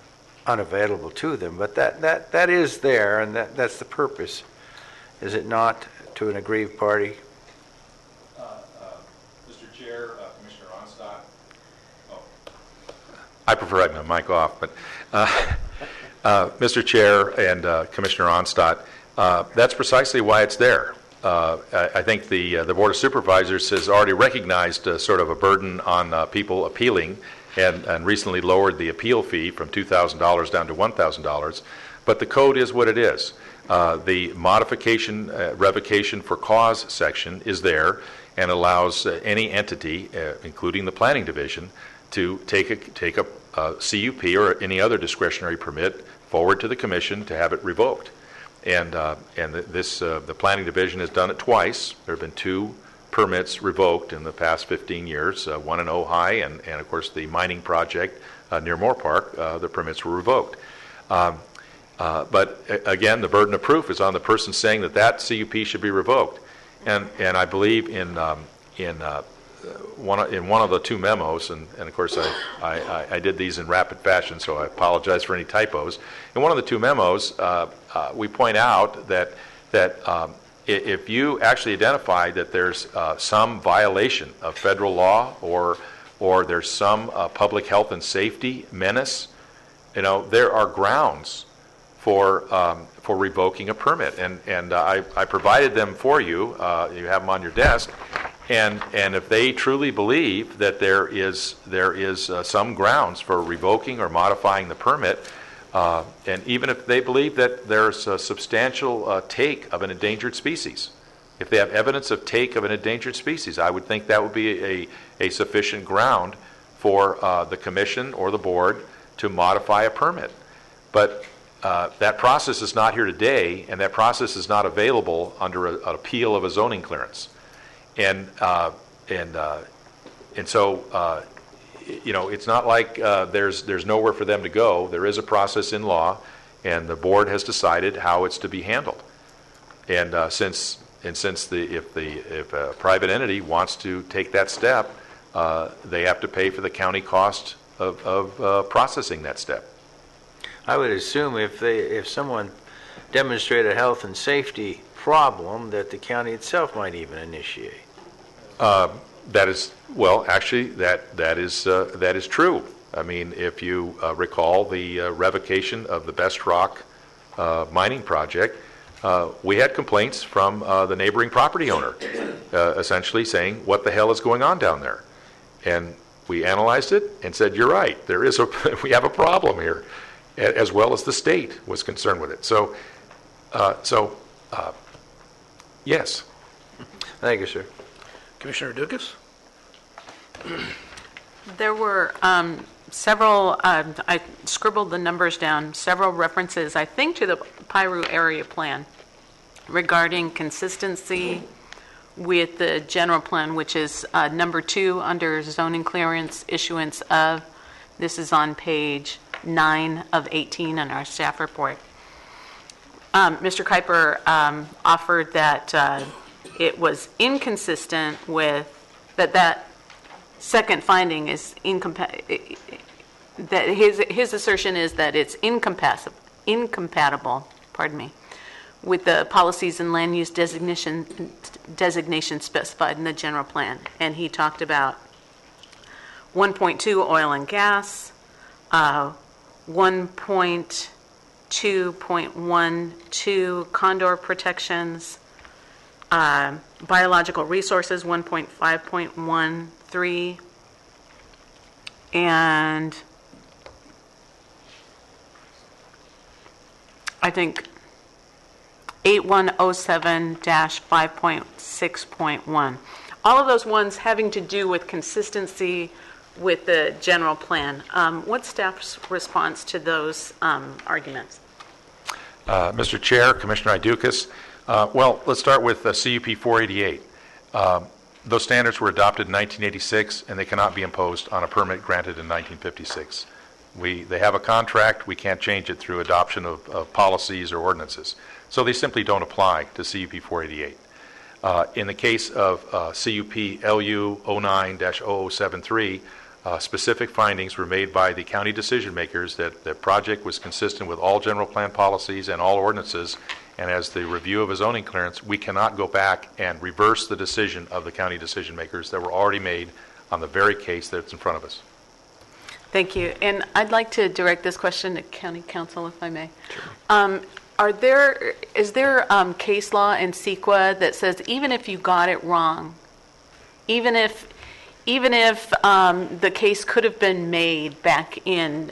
unavailable to them, but that is there, and that's the purpose, is it not, to an aggrieved party? Mr. Chair, Commissioner Ronstadt. I prefer having my mic off, but Mr. Chair and Commissioner Ronstadt, that's precisely why it's there. I think the Board of Supervisors has already recognized sort of a burden on people appealing and recently lowered the appeal fee from $2,000 down to $1,000. But the code is what it is. The modification, revocation for cause section is there and allows any entity, including the planning division, to take a CUP or any other discretionary permit forward to the commission to have it revoked. And the planning division has done it twice. There have been 2 permits revoked in the past 15 years, one in Ojai and of course the mining project near Moore Park, the permits were revoked. But again, the burden of proof is on the person saying that CUP should be revoked. And I believe in one of the 2 memos, and of course I did these in rapid fashion, so I apologize for any typos. In one of the 2 memos, we point out that if you actually identify that there's some violation of federal law or there's some public health and safety menace, there are grounds for revoking a permit, and I provided them for you. You have them on your desk, and if they truly believe that there is some grounds for revoking or modifying the permit, and even if they believe that there's a substantial take of an endangered species, if they have evidence of take of an endangered species, I would think that would be a sufficient ground for the commission or the board to modify a permit. But that process is not here today, and that process is not available under an appeal of a zoning clearance. And so it's not like there's nowhere for them to go. There is a process in law, and the board has decided how it's to be handled. And since if a private entity wants to take that step, they have to pay for the county cost of processing that step. I would assume if someone demonstrated a health and safety problem, that the county itself might even initiate. That is, well, actually, that is true. I mean, if you recall the revocation of the Best Rock mining project, we had complaints from the neighboring property owner, essentially saying, "What the hell is going on down there?" And we analyzed it and said, "You're right. We have a problem here," as well as the state was concerned with it. So, yes. Thank you, sir. Commissioner Dukas? There were several, I scribbled the numbers down, several references, I think, to the Piru area plan regarding consistency with the general plan, which is number 2 under zoning clearance issuance of. This is on page 9 of 18 in our staff report. Mr. Kuiper offered that it was inconsistent with, that second finding is that his assertion is that it's incompatible, with the policies and land use designation specified in the general plan. And he talked about 1.2 oil and gas, 1.2.12 condor protections, biological resources 1.5.13, and I think 8107-5.6.1. All of those ones having to do with consistency with the general plan. What's staff's response to those arguments? Mr. Chair, Commissioner Idukas, well, let's start with CUP 488. Those standards were adopted in 1986, and they cannot be imposed on a permit granted in 1956. They have a contract. We can't change it through adoption of policies or ordinances. So they simply don't apply to CUP 488. In the case of CUP LU 09-0073, specific findings were made by the county decision makers that the project was consistent with all general plan policies and all ordinances, and as the review of a zoning clearance, we cannot go back and reverse the decision of the county decision makers that were already made on the very case that's in front of us. Thank you. And I'd like to direct this question to County Council, if I may. Sure. Is there case law in CEQA that says even if you got it wrong, even if the case could have been made back in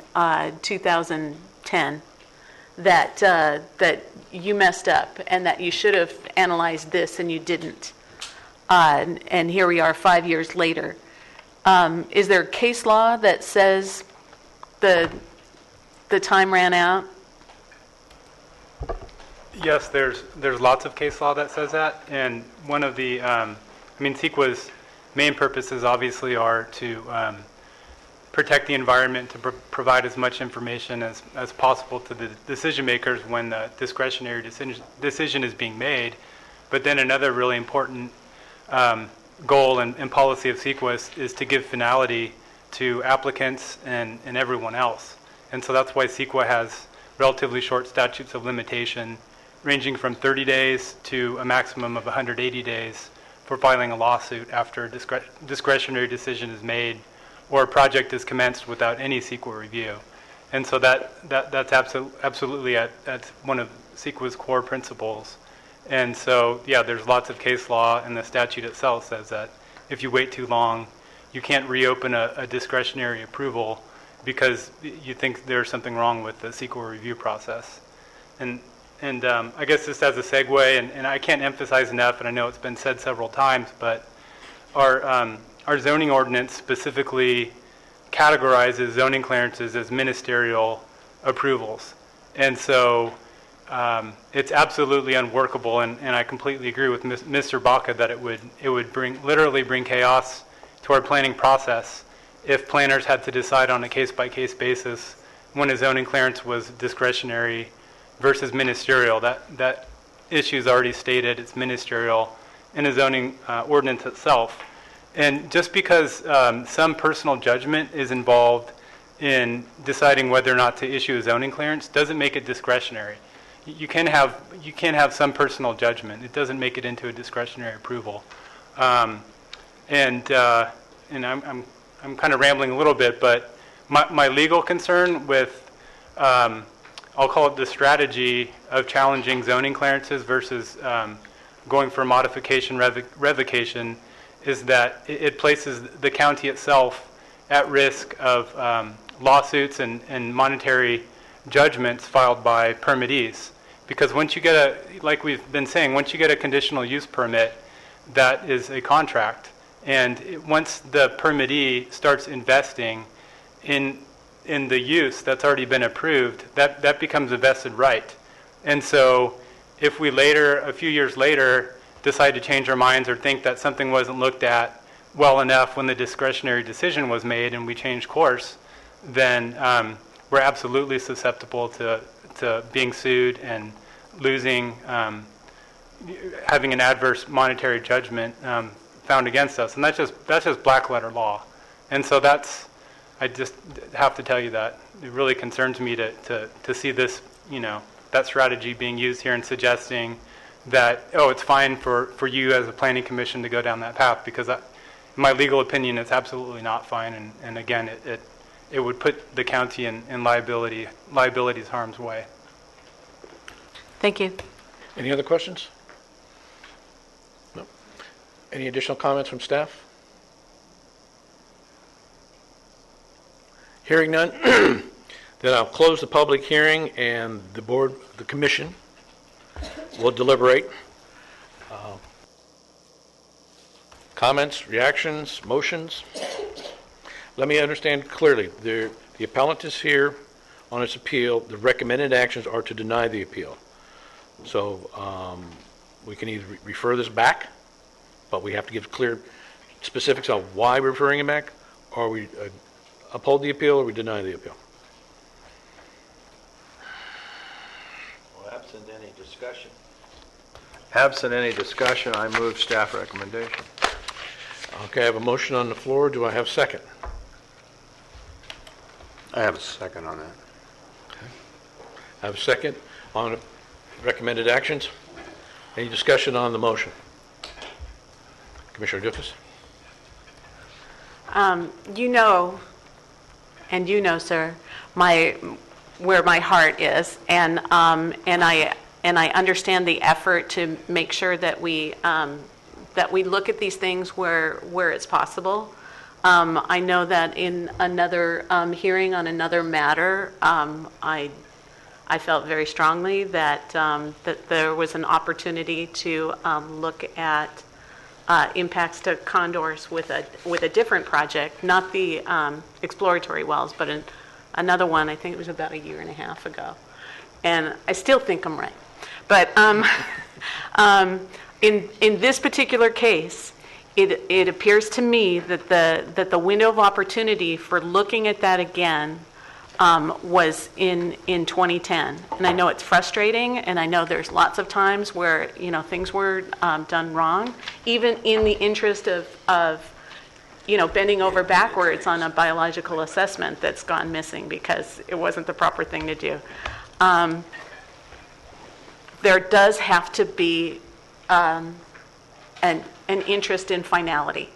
2010, that you messed up and that you should have analyzed this and you didn't, and here we are 5 years later? Is there case law that says the time ran out? Yes, there's lots of case law that says that, and one of the, CEQA's main purposes obviously are to protect the environment, to provide as much information as possible to the decision makers when the discretionary decision is being made. But then another really important goal and policy of CEQA is to give finality to applicants and everyone else. And so that's why CEQA has relatively short statutes of limitation, ranging from 30 days to a maximum of 180 days for filing a lawsuit after a discretionary decision is made or a project is commenced without any CEQA review. And so that's absolutely at one of CEQA's core principles. And so, yeah, there's lots of case law, and the statute itself says that if you wait too long, you can't reopen a discretionary approval because you think there's something wrong with the CEQA review process. And I guess just as a segue, and I can't emphasize enough, and I know it's been said several times, but our zoning ordinance specifically categorizes zoning clearances as ministerial approvals. And so it's absolutely unworkable, and I completely agree with Mr. Baca that it would literally bring chaos to our planning process if planners had to decide on a case-by-case basis when a zoning clearance was discretionary versus ministerial. That issue is already stated. It's ministerial in a zoning ordinance itself. And just because some personal judgment is involved in deciding whether or not to issue a zoning clearance doesn't make it discretionary. You can have some personal judgment. It doesn't make it into a discretionary approval. And I'm kind of rambling a little bit, but my legal concern with, I'll call it the strategy of challenging zoning clearances versus going for modification revocation, is that it places the county itself at risk of lawsuits and monetary judgments filed by permittees. Because once you get like we've been saying, once you get a conditional use permit, that is a contract. And once the permittee starts investing in the use that's already been approved, that becomes a vested right. And so if we later, a few years later, decide to change our minds or think that something wasn't looked at well enough when the discretionary decision was made and we change course, then we're absolutely susceptible to being sued and losing, having an adverse monetary judgment found against us. And that's just black letter law. And so I just have to tell you that it really concerns me to see this, that strategy being used here and suggesting that, it's fine for you as a planning commission to go down that path, because in my legal opinion, it's absolutely not fine. And again, it would put the county in liability's harm's way. Thank you. Any other questions? No. Any additional comments from staff? Hearing none, then I'll close the public hearing, and the commission will deliberate. Comments, reactions, motions? Let me understand clearly. The appellant is here on its appeal. The recommended actions are to deny the appeal. So we can either refer this back, but we have to give clear specifics on why we're referring it back, or we uphold the appeal, or we deny the appeal. Well, absent any discussion, I move staff recommendation. Okay, I have a motion on the floor. Do I have a second? I have a second on that. Okay. I have a second on recommended actions. Any discussion on the motion? Commissioner Dukas? Sir, where my heart is, and I understand the effort to make sure that we look at these things where it's possible. I know that in another hearing on another matter, I felt very strongly that there was an opportunity to look at impacts to condors with a different project, not the exploratory wells, but another one. I think it was about a year and a half ago, and I still think I'm right. But in this particular case, it appears to me that the window of opportunity for looking at that again was in 2010. And I know it's frustrating, and I know there's lots of times where things were done wrong, even in the interest of bending over backwards on a biological assessment that's gone missing because it wasn't the proper thing to do. There does have to be an interest in finality,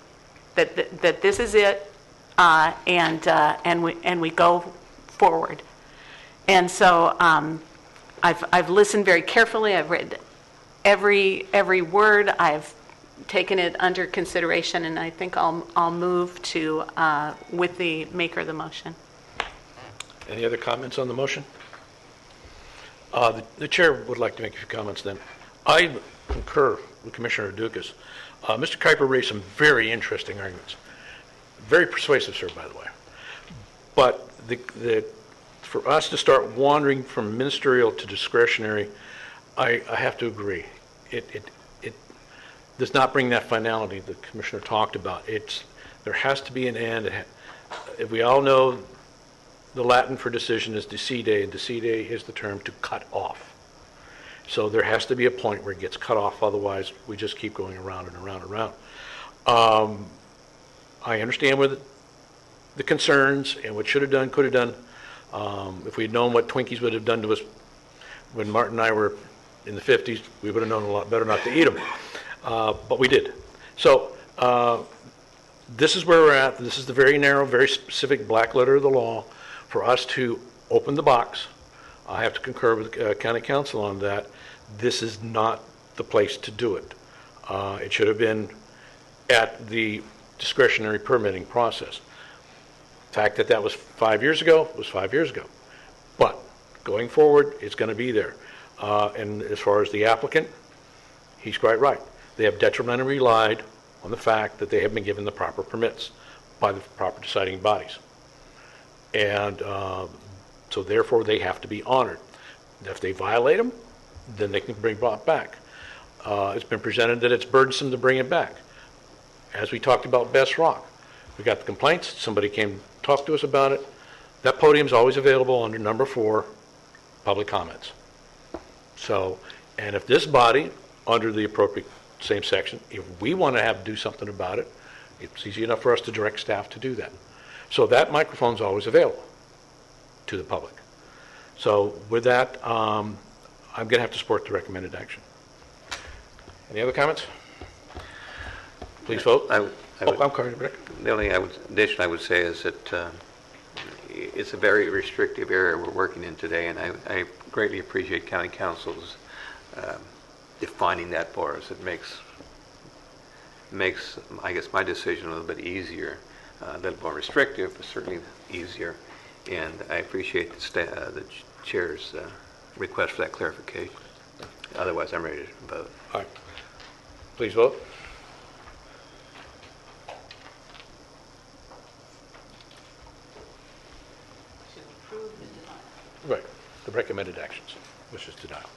that this is it, and we go forward. And so I've listened very carefully. I've read every word. I've taken it under consideration, and I think I'll move to with the maker of the motion. Any other comments on the motion? The chair would like to make a few comments then. I concur with Commissioner Dukas. Mr. Kuiper raised some very interesting arguments. Very persuasive, sir, by the way. But for us to start wandering from ministerial to discretionary, I have to agree. It does not bring that finality the Commissioner talked about. There has to be an end. We all know the Latin for decision is decide, and decide is the term to cut off. So there has to be a point where it gets cut off, otherwise we just keep going around and around and around. I understand where the concerns and what should have done, could have done. If we had known what Twinkies would have done to us when Martin and I were in the 50s, we would have known a lot better not to eat them. But we did. So this is where we're at. This is the very narrow, very specific black letter of the law for us to open the box. I have to concur with county council on that. This is not the place to do it. It should have been at the discretionary permitting process. The fact that that was 5 years ago was 5 years ago. But going forward, it's going to be there. And as far as the applicant, he's quite right. They have detrimentally relied on the fact that they have been given the proper permits by the proper deciding bodies. And so therefore, they have to be honored. If they violate them, then they can bring it back. It's been presented that it's burdensome to bring it back. As we talked about Best Rock, we got the complaints, somebody came talk to us about it. That podium's always available under number 4, public comments. So, and if this body, under the appropriate same section, if we want to do something about it, it's easy enough for us to direct staff to do that. So that microphone's always available to the public. So with that, I'm going to have to support the recommended action. Any other comments? Please vote. I'm sorry, Rick. The only addition I would say is that it's a very restrictive area we're working in today, and I greatly appreciate county council's defining that for us. It makes I guess my decision a little bit easier, a little more restrictive, but certainly easier. And I appreciate the chair's request for that clarification. Otherwise, I'm ready to vote. All right. Please vote. Right, the recommended actions, which is denial.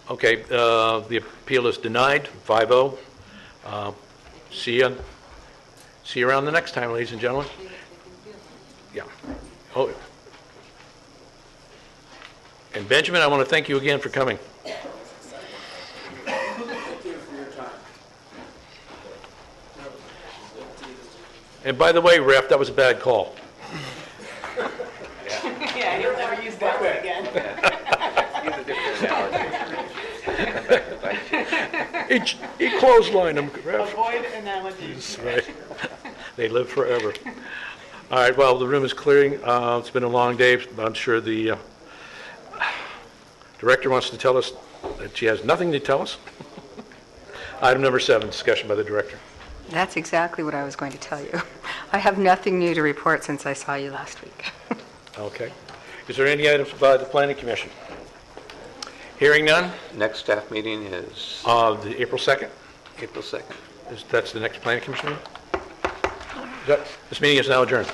Okay, the appeal is denied, 5-0. See you around the next time, ladies and gentlemen. Yeah. Oh. And Benjamin, I want to thank you again for coming. And by the way, Ref, that was a bad call. Yeah, he'll never use that one again. He clotheslined him, Ref. Avoid analogies. Right. They live forever. All right, well, the room is clearing. It's been a long day, but I'm sure the director wants to tell us that she has nothing to tell us. Item number 7, discussion by the director. That's exactly what I was going to tell you. I have nothing new to report since I saw you last week. Okay. Is there any items by the Planning Commission? Hearing none? Next staff meeting is? The April 2nd? April 2nd. That's the next Planning Commission meeting? This meeting is now adjourned.